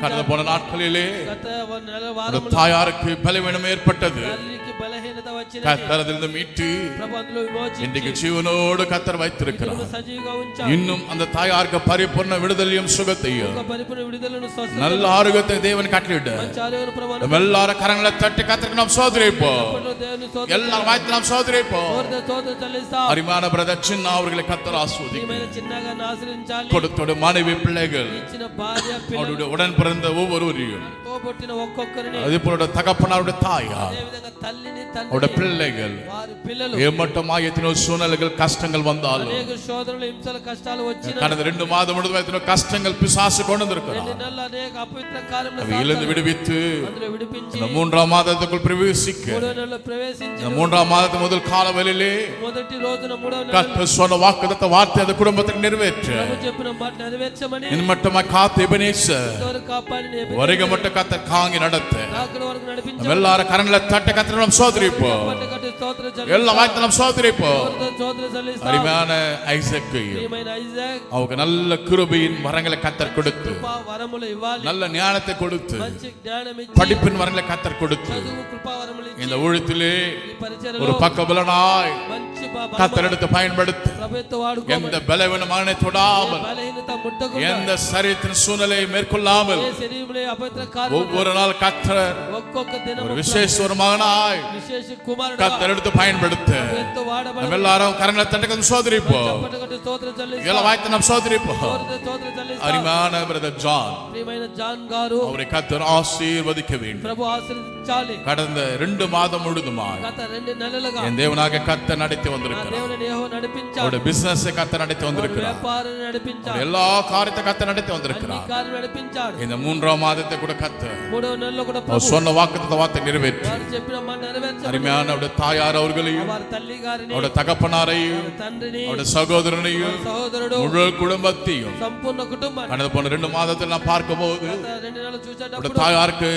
கடந்த ఆశీర్వదించాలి. போன நாட்களிலே గత నెల அவருடைய వారములు தாயாருக்கு பலவீனம் ஏற்பட்டது తల్లికి బలహీనత వచ్చినది. கத்தர் அதிலிருந்து மீட்டு ప్రభు అందులో విమోచించి இன்றைக்கு ஜீவனோடு கத்தர் வைத்திருக்கிறார் సజీవంగా ఉంచారు. இன்னும் அந்த தாயாருக்கு பரிபூர்ண விடுதலையும் சுகத்தையும் ఒక పరిపూర్ణ విడుదలను స్వస్థత நல்ல ఆరోగ్యத்தை தேவன் கட்டளிட మంచి ఆరోగ్య ప్రభావం நம்ம எல்லாரும் கரங்களை தட்டி கத்தருக்கு நாம் சோதரிப்போம் దేవుని సోదరు எல்லாரும் வாய்த்து நாம் சோதரிப்போம் సోదరు చెల్లిస్తాం. அருமையான பிரதர் சின்ன அவர்களை கத்தர் ஆஸ்வதிக்க ప్రియమైన చిన్నగా ఆశీర్వదించాలి. கொடுத்தோட மனைவி பிள்ளைகள் ఇచ్చిన భార్య పిల్లలు அவருடைய உடன் பிறந்த ஒவ்வொருவரையும் తోబుట్టిన ఒక్కొక్కరిని அதே போல தகப்பனாருடைய தாயார் అదే విధంగా తల్లిని తండ్రిని அவருடைய பிள்ளைகள் వారి పిల్లలు ஏமட்டமாக எத்தனோ சூழ்நிலைகள் கஷ்டங்கள் வந்தாலும் అనేక శోధనలు హింసలు కష్టాలు వచ్చిన கடந்த 2 மாதம் முழுவதும் எத்தனோ கஷ்டங்கள் பிசாசு கொண்டு வந்திருக்கிறார் రెండు నెలలు అనేక అపవిత్ర కార్యములు அவையிலிருந்து விடுவித்து అందులో విడిపించి இந்த 3ஆம் மாதத்துக்குள் பிரவேசிக்க మూడో నెలలో ప్రవేశించి இந்த 3ஆம் மாதத்து முதல் காலவெளியிலே మొదటి రోజున మూడో నెల கர்த்தர் சொன்ன வாக்குத்தத்த வார்த்தை அந்த குடும்பத்துக்கு நிறைவேற்ற ప్రభు చెప్పిన మాట నెరవేర్చమని இன் மட்டுமா காத்து எபனேசர் ఇంతవరకు காపాడి வருக மட்டும் கர்த்தர் காங்கி நடத்த అక్కడ వరకు నడిపించి நம்ம எல்லாரும் கரங்களை தட்ட கர்த்தர் நாம் சோதரிப்போம் కట్టి స్తోత్రం எல்லா வாய்த்து நாம் சோதரிப்போம் స్తోత్రం చెల్లిస్తాం. அருமையான ஐசக்கையும் ప్రియమైన ఐజాక్ அவங்க நல்ல கிருபையின் வரங்களை கத்தர் கொடுத்து కృపా వరములు ఇవ్వాలి. நல்ல ஞானத்தை கொடுத்து మంచి జ్ఞానం ఇచ్చి படிப்பின் வரங்களை கத்தர் கொடுத்து చదువు కృపా వరములు ఇచ్చి இந்த ஊழியத்திலே ఈ పరిచర్యలో ஒரு பக்கபலனாய் మంచి கத்தர் எடுத்து பயன்படுத்து ప్రభుత్వ వాడుకో எந்த பலவீனமான தொடாமல் బలహీనత ముట్టకుండా எந்த சரீரத்தின் சூழ்நிலையை மேற்கொள்ளாமல் ఏ శరీరంలో అపవిత్ర కార్యం ஒவ்வொரு நாள் கத்தர் ఒక్కొక్క దినం ஒரு விசேஷ ஒரு மகனாய் విశేష కుమారుడు கத்தர் எடுத்து பயன்படுத்த ప్రభుత్వ వాడబడి நம்ம எல்லாரும் கரங்களை தட்டக்கம் சோதரிப்போம் పట్టగట్టి స్తోత్రం చెల్లిస్తాం. எல்லாம் வாய்த்து நாம் சோதரிப்போம் స్తోత్రం చెల్లిస్తాం. அருமையான பிரதர் ஜான் ప్రియమైన జాన్ గారు அவரை கத்தர் ஆசீர்வதிக்க வேண்டும் ప్రభు ఆశీర్వదించాలి. கடந்த 2 மாதம் முழுதுமாய் గత 2 నెలలుగా என் தேவனாக கத்தர் நடத்தி నా வந்திருக்கிறார் దేవుని యెహోవా నడిపించాడు. அவருடைய பிசினஸ் கத்தர் நடத்தி வந்திருக்கிறார் వ్యాపారాన్ని నడిపించాడు. எல்லா காரியத்தை கத்தர் நடத்தி అన్ని வந்திருக்கிறார் కార్యం నడిపించాడు. இந்த 3ஆம் மாதத்தை கூட கத்தர் మూడవ నెలలో కూడా அவர் ప్రభు சொன்ன வாக்குத்தத்த நிறைவேற்றி వారు చెప్పిన మాట నెరవేర్చమని அருமையான அவருடைய தாயார் அவர்களையும் వారి తల్లి గారిని அவருடைய தகப்பனாரையும் తండ్రిని அவருடைய சகோதரனையும் సహోదరుడు முழு குடும்பத்தையும் సంపూర్ణ కుటుంబాన్ని கடந்த போன 2 மாதத்தில் நான் பார்க்கும்போது గత 2 నెలలు அவருடைய చూసేటప్పుడు தாயாருக்கு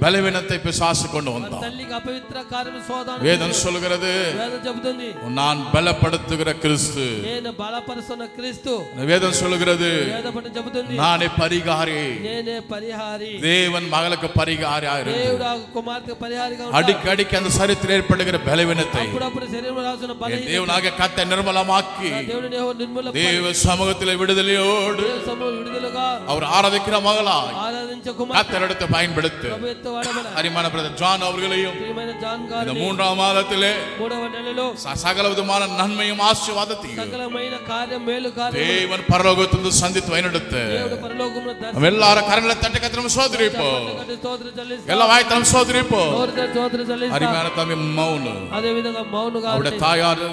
பலவீனத்தை பிசாசு கொண்டு వారి வந்தான் తల్లికి అపవిత్ర కార్యం శోధన வேதம் சொல்லுகிறது వేదం చెబుతుంది நான் பலப்படுத்துகிற கிறிஸ்து నేను బలపరుస్తున్న క్రీస్తు. வேதம் சொல்லுகிறது వేదపట్నం చెబుతుంది நானே பரிகாரி నేనే పరిహారి. தேவன் மகளுக்கு பரிகாரியா இருந்து దేవుడు ఆ కుమార్తె పరిహారిగా ఉంటాడు. அடிக்கடிக்கு அந்த சரித்திரம் ஏற்படுகிற பலவீனத்தை అప్పుడప్పుడు శరీరంలో రాసిన என் బలహీనత தேவனாக கத்த நிர்மலமாக்கி దేవుని యెహోవా నిర్మూల தேவ சமூகத்தில் விடுதலையோடு దేవ సమూహ విడుదలగా அவர் ஆராதிக்கிற மகளாய் ఆరాధించే కుమార్తె கத்தர் எடுத்து பயன்படுத்து ప్రభు ఎత్తు వాడబడాలి. அரிமான பிரதர் ஜான் அவர்களையும் ప్రియమైన జాన్ இந்த గారిని 3ஆம் மாதத்திலே మూడవ నెలలో சகல விதமான நன்மையும் ஆசீர்வாதத்தையும் సకలమైన కార్యం మేలు కార్యం தேவன் பரலோகத்திலிருந்து சந்தித்து வழிநடத்து దేవుడు పరలోకమున நம்ம எல்லாரும் கரங்களை தட்டி கத்திரம் சோதரிப்போம் స్తోత్రం చెల్లిస్తాం. எல்லாம் வாய்த்தனம் சோதரிப்போம் స్తోత్రం చెల్లిస్తాం. அருமையான தம்பி மௌனு అదే విధంగా మౌనుగా அவருடைய தாயார்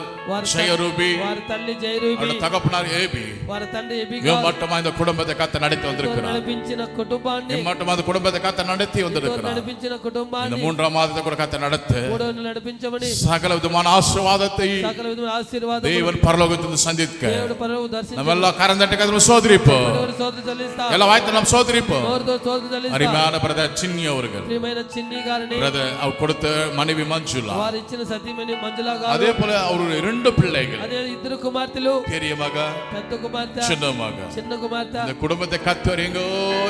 ஜெயரூபி వారి తల్లి జయరూపి அவருடைய தகப்பனார் ஏபி వారి తండ్రి ఎబి மட்டுமா இந்த குடும்பத்தை கத்த நடத்தி வந்திருக்கிறார் నడిపించిన కుటుంబాన్ని மட்டுமா அந்த குடும்பத்தை கத்த நடத்தி வந்திருக்கிறார் నడిపించిన இந்த కుటుంబాన్ని 3ஆம் மாதத்தை கூட கத்த நடத்து మూడవ నెల నడిపించమని சகல விதமான ஆசீர்வாதத்தை సకల విధమైన ఆశీర్వాదం தேவன் பரலோகத்திலிருந்து சந்திக்க దేవుడు పరలోక దర్శించి நம்ம எல்லாம் கரந்தட்டி கத்திரம் சோதரிப்போம் స్తోత్రం చెల్లిస్తాం. எல்லாம் வாய்த்து நாம் சோதரிப்போம் నోరుతో స్తోత్రం చెల్లిస్తాం. அருமையான பிரதர் சின்னி அவர்கள் ప్రియమైన చిన్ని గారిని பிரதர் அவர் கொடுத்த மனைவி மஞ்சுளா వారు ఇచ్చిన సతీమణి సతీమణి మంజులా గారు, அதே போல அவருடைய 2 பிள்ளைகள், అదే ఇద్దరు కుమార్తెలు, பெரிய மக పెద్ద కుమార్తె, சின்ன மக. చిన్న కుమార్తె. இந்த குடும்பத்தை கத்தர் எங்கோ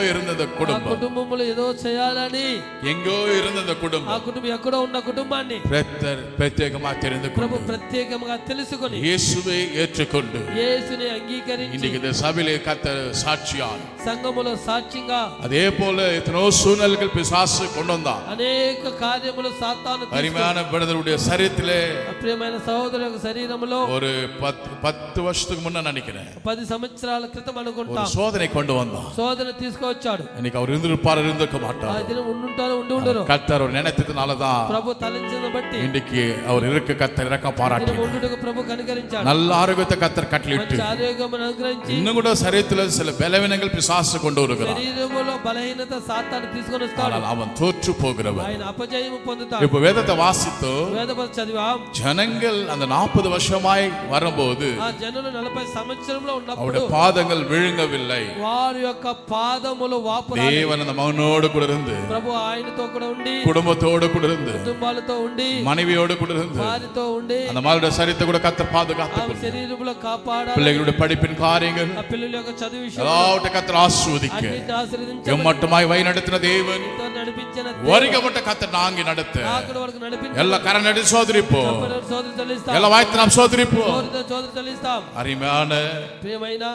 இருந்த ఆ குடும்பம், కుటుంబంలో ఏదో చేయాలని, எங்கோ இருந்த ఆ குடும்பம் కుటుంబం ఎక్కడో ఉన్న కుటుంబాన్ని பிரத்யேகமா தெரிந்து ప్రభు கொண்டு ప్రత్యేకంగా తెలుసుకొని இயேசுவை ஏற்றுக்கொண்டு యేసుని అంగీకరించి இன்னைக்கு இந்த சபையிலே கத்தர் சாட்சியான். సంఘములో సాక్ష్యంగా அதே போல எத்தனோ சூழ்நிலைகள் பிசாசு கொண்டு வந்தான். అనేక కార్యములు సాతాను తీసుకొని, அருமையான பிரதருடைய சரீரத்திலே ప్రియమైన సహోదరు యొక్క శరీరములో ஒரு 10 வருஷத்துக்கு முன்ன நினைக்கிறேன் 10 సంవత్సరాల క్రితం ஒரு అనుకుంటాం சோதனை கொண்டு வந்தான். సోదరు తీసుకొచ్చాడు. இன்னைக்கு அவர் இருந்திருக்க ఆ மாட்டார். దినం ఉండుంటారు, ఉండి ఉండరు. கத்தர் அவர் நினைத்ததுனாலதான் ప్రభు తలంచిన బట్టి இன்னைக்கு அவர் கத்தர் இறக்க దినం பாராட்டி ఉండుటకు ప్రభు కనికరించాడు. நல்ல ஆரோக்கியத்தை கத்தர் கட்டளிட்டு మంచి ఆరోగ్యమును అనుగ్రహించి, இன்னும் கூட சரீரத்தில் சில பலவீனங்கள் பிசாசு கொண்டு வருகிறார். శరీరములో బలహీనత సాతాను తీసుకొని వస్తాడు. ஆனால் அவன் தோற்று போகிறவன். ఆయన అపజయము పొందుతాడు. இப்ப வேதத்தை வாசித்தோ వేదపద చదివాం. ஜனங்கள் அந்த 40 வருஷமாய் வரும்போது ఆ జనులు 40 సంవత్సరంలో ఉన్నప్పుడు அவருடைய பாதங்கள் விழுங்கவில்லை. వారి యొక్క పాదములు వాపురాలి. தேவன் அந்த மகனோடு கூட இருந்து, ప్రభు ఆయనతో కూడా ఉండి, குடும்பத்தோடு கூட இருந்து, కుటుంబాలతో ఉండి, மனைவியோடு கூட இருந்து, వారితో ఉండి, அந்த மகளுடைய சரீரத்தை கூட கத்தர் ఆ பாதுகாத்து, శరీరములో కాపాడాలి. பிள்ளைகளுடைய படிப்பின் காரியங்கள் ఆ పిల్లల యొక్క చదువు విషయం எல்லாவற்றையும் கத்தர் ஆசீர்வதிக்க అన్నిటిని ఆశీర్వదించమని, எம்மட்டுமாய் வழி நடத்தின தேவன் నీతో నడిపించిన வருகப்பட்ட கத்தர் நாங்கி நடத்த అక్కడ వరకు నడిపించి எல்லா கரநடி சோதரிப்போ సోదరు చెల్లిస్తాం. எல்லா வாய்த்து நாம் சோதரிப்போ. సోదరు చెల్లిస్తాం. அருமையான ప్రియమైన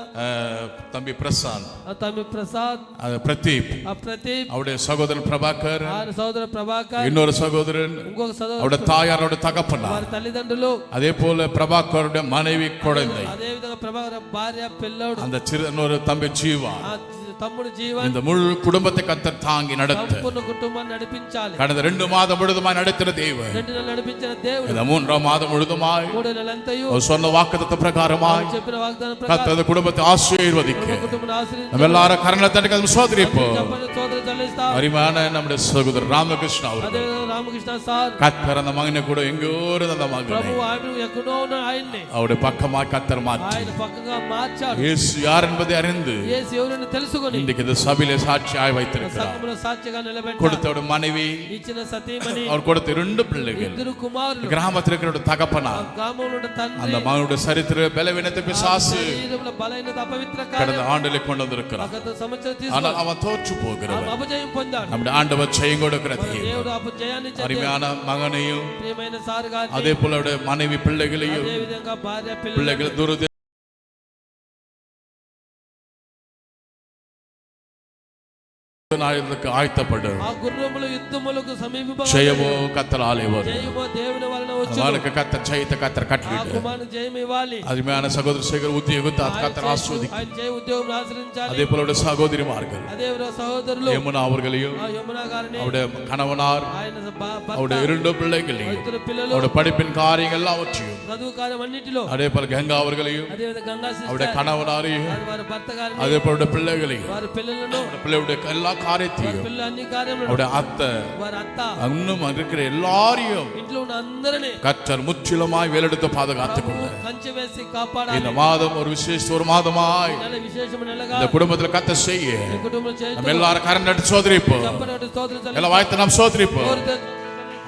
தம்பி பிரசாந்த், తమ్మి ప్రసాద్, பிரதீப், ఆ ప్రదీప్, அவருடைய சகோதரன் பிரபாகர், ఆయన సోదరు ప్రభాకర్, இன்னொரு சகோதரன், ఇంకొక సోదరు, அவருடைய தாயார், அவருடைய தகப்பனார், వారి తల్లిదండ్రులు, அதே போல பிரபாகருடைய மனைவி குழந்தை, అదే విధంగా ప్రభాకర్ భార్య పిల్లోడు, அந்த இன்னொரு தம்பி ஜீவா, ఆ తమ్ముడు జీవన్, இந்த முழு குடும்பத்தை கத்தர் தாங்கி நடத்த సంపూర్ణ కుటుంబాన్ని నడిపించాలి. கடந்த 2 மாதம் முழுதுமாய் நடத்தின தேவன் 2 నెలలు నడిపించిన దేవుడు இந்த 3ஆம் மாதம் முழுதுமாய் 3 నెలలంతయు அவர் சொன்ன வாக்குத்தத்த பிரகாரமாய் చెప్పిన వాగ్దానం கத்தர் ప్రకారం அந்த குடும்பத்தை ஆசீர்வதிக்க కుటుంబాన్ని ఆశ్రయించి நம்ம எல்லாரும் கரணத்தை தட்டி கதம் சோதரிப்போம். చెప్పండి, సోదరు చెల్లిస్తాం. அருமையான நம்முடைய சகோதரர் ராமகிருஷ்ண అదే அவர்கள் విధంగా రామకృష్ణ సార్, கத்தர் அந்த மகனை கூட எங்கோ இருந்த அந்த மகனை ప్రభు ఆయన ఎక్కడో ఉన్న ఆయన్ని அவருடைய பக்கமாய் கத்தர் மாற்றி ఆయన పక్కగా మార్చాడు. இயேசு யார் என்பதை அறிந்து యేసు ఎవరని తెలుసుకొని இன்றைக்கு இந்த சபையிலே சாட்சியாய் வைத்திருக்கிறார். సంఘములో సాక్షిగా నిలబెట్టాడు. கொடுத்தவருடைய மனைவி, ఇచ్చిన సతీమణి, அவர் கொடுத்த 2 பிள்ளைகள், 2 కుమారులు, கிராமத்தில் இருக்கிற தகப்பனா, ఆ గ్రామంలో ఉన్న తండ్రి, அந்த மகனுடைய சரித்திர பலவீனத்தை பிசாசு శరీరంలో బలహీనత అపవిత్ర கடந்த కార్యం ஆண்டிலே கொண்டு வந்திருக்கிறார். గత సంవత్సరం ஆனால் తీసుకొని அவன் தோற்று போகிறவன். అపజయం పొందాడు. நம்முடைய ஆண்டவர் ஜெயம் கொடுக்கிற మన தேவன். దేవుడు అపజయాన్ని ఇచ్చే அருமையான மகனையும் ప్రియమైన సార్ గారిని, அதே போல அவருடைய மனைவி பிள்ளைகளையும் అదే విధంగా భార్య பிள்ளைகள் துருதி ஆயத்தப்படும் ఆ గుర్రములు యుద్ధములకు సమీపంగా ஜெயமோ கத்தராலே வரும். జయము దేవుని వలన వచ్చును. அவனுக்கு கத்தர் ஜெயத்தை கத்தர் ఆ கட்டளிட்டு కుమారుని జయం ఇవ్వాలి. அருமையான சகோதர சேகர் உத்தியோகத்தை கத்தர் ஆஸ்வதிக்க. ఆయన జయ ఉద్యోగం ఆశ్రయించాలి. அதே போல அவருடைய சகோதரிமார்கள் అదే విధంగా సహోదరులు யமுனா அவர்களையும் ఆ యమునా గారిని, அவருடைய கணவனார், ఆయన భర్త, அவருடைய 2 பிள்ளைகளையும், ఇద్దరు పిల్లలు, அவருடைய படிப்பின் காரியங்கள் எல்லாவற்றையும், చదువు కార్యం అన్నిటిలో, அதே போல கங்கா அவர்களையும், అదే విధంగా గంగా அவருடைய సిస్టర్, கணவனாரையும், వారి భర్త గారిని, அதே போல அவருடைய பிள்ளைகளையும், వారి పిల్లలను, அவருடைய பிள்ளையுடைய எல்லா காரியத்தையும், పిల్లలు అన్ని కార్యములను, அவருடைய அத்தை వారి అత్త, இன்னும் இருக்கிற எல்லாரையும் ఇంట్లో ఉన్న అందరినీ கத்தர் முற்றிலுமாய் வேலெடுத்து பாதுகாத்துக் கொள்ள కంచె వేసి కాపాడాలి. இந்த மாதம் ஒரு ஒரு மாதமாய் నెల విశేషమైన నెలగా இந்த குடும்பத்தில் கத்தர் செய்ய ఈ కుటుంబంలో நம்ம చేతులు எல்லாரும் கரண்ட் சோதரிப்போம். చెప్పనట్టు స్తోత్రం చెల్లిస్తాం. எல்லாம் வாய்த்து நாம் சோதரிப்போம். కోరితే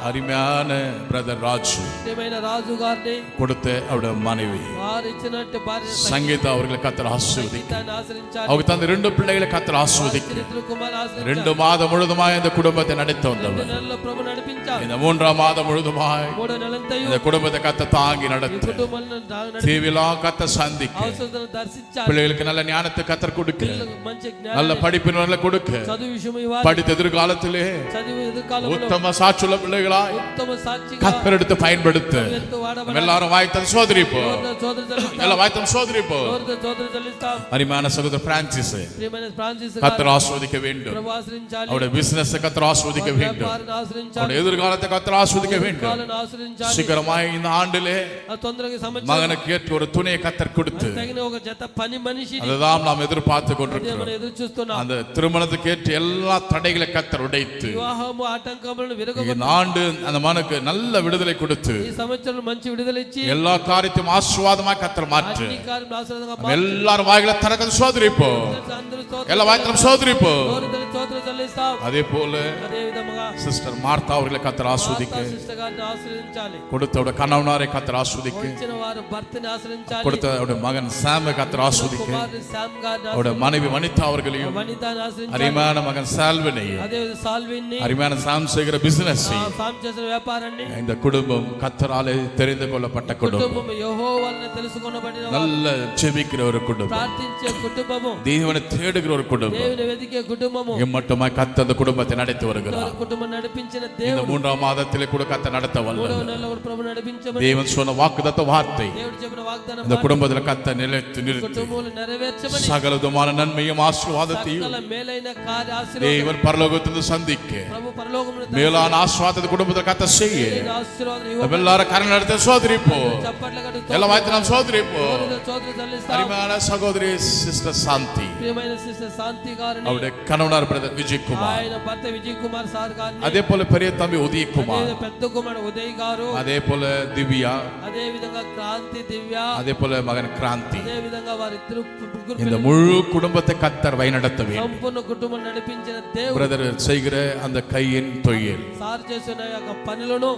அருமையான பிரதர் ராஜு ప్రియమైన రాజు గారిని, கொடுத்த அவருடைய மனைவி వారు ఇచ్చినట్టు భార్య சங்கீதா அவர்களை கத்தர் ஆசீர்வதி. సంగీతాన్ని ఆశ్రయించాలి. அவங்க தந்த 2 பிள்ளைகளை கத்தர் ஆசீர்வதிக்க. ఇద్దరు కుమారులు 2 ఆశ్రయించాలి. மாதம் முழுதுமாய் இந்த குடும்பத்தை நடத்தி 2 வந்தவர் నెలల్లో ప్రభు నడిపించాలి. இந்த 3ஆம் மாதம் முழுதுமாய் 3 నెలలంతయు இந்த குடும்பத்தை கத்த தாங்கி ఈ நடத்த కుటుంబాలను தேவையெல்லாம் கத்த சந்திக்க అవసరతను దర్శించాలి. பிள்ளைகளுக்கு நல்ல ஞானத்தை கத்தர் கொடுக்க, పిల్లలకు మంచి நல்ல జ్ఞానం, படிப்பு நல்ல கொடுக்க, చదువు విషయం ఇవ్వాలి. படித்த எதிர்காலத்திலே చదువు ఎదుర్కాలంలో உத்தம சாட்சியுள்ள பிள்ளைகளாய் ఉత్తమ సాక్షిగా கத்தர் எடுத்து பயன்படுத்த ఎంతో நம்ம వాడబడాలి. எல்லாரும் வாய்த்தம் சோதரிப்போம். సోదరు చెల్లిస్తాం. எல்லாம் வாய்த்தம் சோதரிப்போம். సోదరు చెల్లిస్తాం. அருமையான சகோதரர் பிரான்சிஸ் ప్రియమైన ఫ్రాన్సిస్ கத்தர் గారు ஆஸ்வதிக்க வேண்டும். ప్రభు ఆశ్రయించాలి. அவருடைய பிசினஸ் கத்தர் ஆஸ்வதிக்க வேண்டும். వ్యాపారాన్ని ఆశ్రయించాలి. அவருடைய எதிர்காலத்தை கத்தர் ஆஸ்வதிக்க வேண்டும். కాలను ఆశ్రయించాలి. சீக்கிரமாய் இந்த ஆண்டிலே ఆ తొందరగా సంవత్సరం மகனுக்கு ஏற்ற ஒரு துணையை கத்தர் கொடுத்து తగిన ఒక జత పని మనిషిని அதுதான் நாம் எதிர்பார்த்து అదే கொண்டிருக்கிறோம். మనం ఎదురు చూస్తున్నాం. அந்த திருமணத்துக்கு ஏற்ற எல்லா தடைகளை கத்தர் உடைத்து వివాహము ఆటంకములను విరగొట్టి இந்த ஆண்டு அந்த மகனுக்கு நல்ல விடுதலை கொடுத்து ఈ సంవత్సరం మంచి విడుదల ఇచ్చి எல்லா காரியத்தையும் ஆசீர்வாதமா கத்தர் மாற்று. అన్ని కార్యములు ఆశీర్వాదంగా நம்ம எல்லாரும் வாய்களை திறக்க சோதரிப்போம். అందరూ స్తోత్రం எல்லா வாய்த்தம் சோதரிப்போம். స్తోత్రం చెల్లిస్తాం. அதே போல అదే విధముగా சிஸ்டர் மார்த்தா அவர்களை கத்தர் ஆஸ்வதிக்க, సిస్టర్ గారిని ఆశీర్వదించాలి. கொடுத்தவுடைய கணவனாரை கத்தர் ஆஸ்வதிக்க, వచ్చిన వారు భర్తని ఆశీర్వదించాలి. கொடுத்தவுடைய மகன் சாமை கத்தர் ஆஸ்வதிக்க, కుమారుడు శామ్ గారిని அவருடைய மனைவி வனிதா அவர்களையும், వనితాని ఆశీర్వదించాలి. அருமையான மகன் சால்வனையும், అదే సాల్విన్ని அருமையான சாம் செய்கிற பிசினஸ் సామ్ చేసిన వ్యాపారాన్ని, இந்த குடும்பம் கத்தராலே தெரிந்து கொள்ளப்பட்ட குடும்பம், కుటుంబం యెహోవా వలన తెలుసుకొనబడిన நல்ல ஜெபிக்கிற ஒரு குடும்பம், ప్రార్థించే కుటుంబము, தேவனை தேடுகிற ஒரு குடும்பம். దేవుని వెతికే కుటుంబము, இம்மட்டுமாய் கத்த அந்த குடும்பத்தை நடத்தி வருகிறார். కుటుంబం నడిపించిన இந்த దేవుడు 3ஆம் மாதத்திலே கூட கத்த நடத்த வல்ல మూడవ నెలలో కూడా ప్రభు నడిపించమని தேவன் சொன்ன வாக்குத்தத்த வார்த்தை దేవుడు చెప్పిన వాగ్దానం இந்த குடும்பத்தில் கத்த நிலைத்து நிறுத்தி కుటుంబములు నెరవేర్చమని சகலவிதமான நன்மையும் ஆசீர்வாதத்தையும் సకల మేలైన కార్య ఆశీర్వాదం தேவன் பரலோகத்திலிருந்து சந்திக்க ప్రభు పరలోకమున மேலான ஆசீர்வாதத்தை குடும்பத்தில் கத்த செய்ய ఆశీర్వాదం நம்ம எல்லாரும் கரண நடத்த சோதரிப்போம், చప్పట్ల కడుతూ எல்லாம் வாய்த்து நாம் சோதரிப்போம். చోదరు చెల్లిస్తాం. அருமையான சகோதரி சிஸ்டர் சாந்தி, ప్రియమైన సిస్టర్ శాంతి గారిని, அவருடைய கணவனார் பிரதர் விஜய் குமார், ఆయన భర్త విజయ్ కుమార్ సార్ గారిని, அதே போல பெரிய தம்பி உதய் குமார், అదే పెద్ద కుమారుడు ఉదయ్ గారు, அதே போல திவ்யா, అదే విధంగా క్రాంతి దివ్య, அதே போல மகன் கிராந்தி, అదే విధంగా వారిద్దరు ముగ్గురు இந்த పిల్లలు, முழு குடும்பத்தை கத்தர் வழிநடத்த வேண்டும். సంపూర్ణ కుటుంబం నడిపించిన దేవుడు பிரதர் செய்கிற அந்த கையின் தொழில் సార్ చేసిన యొక్క పనులను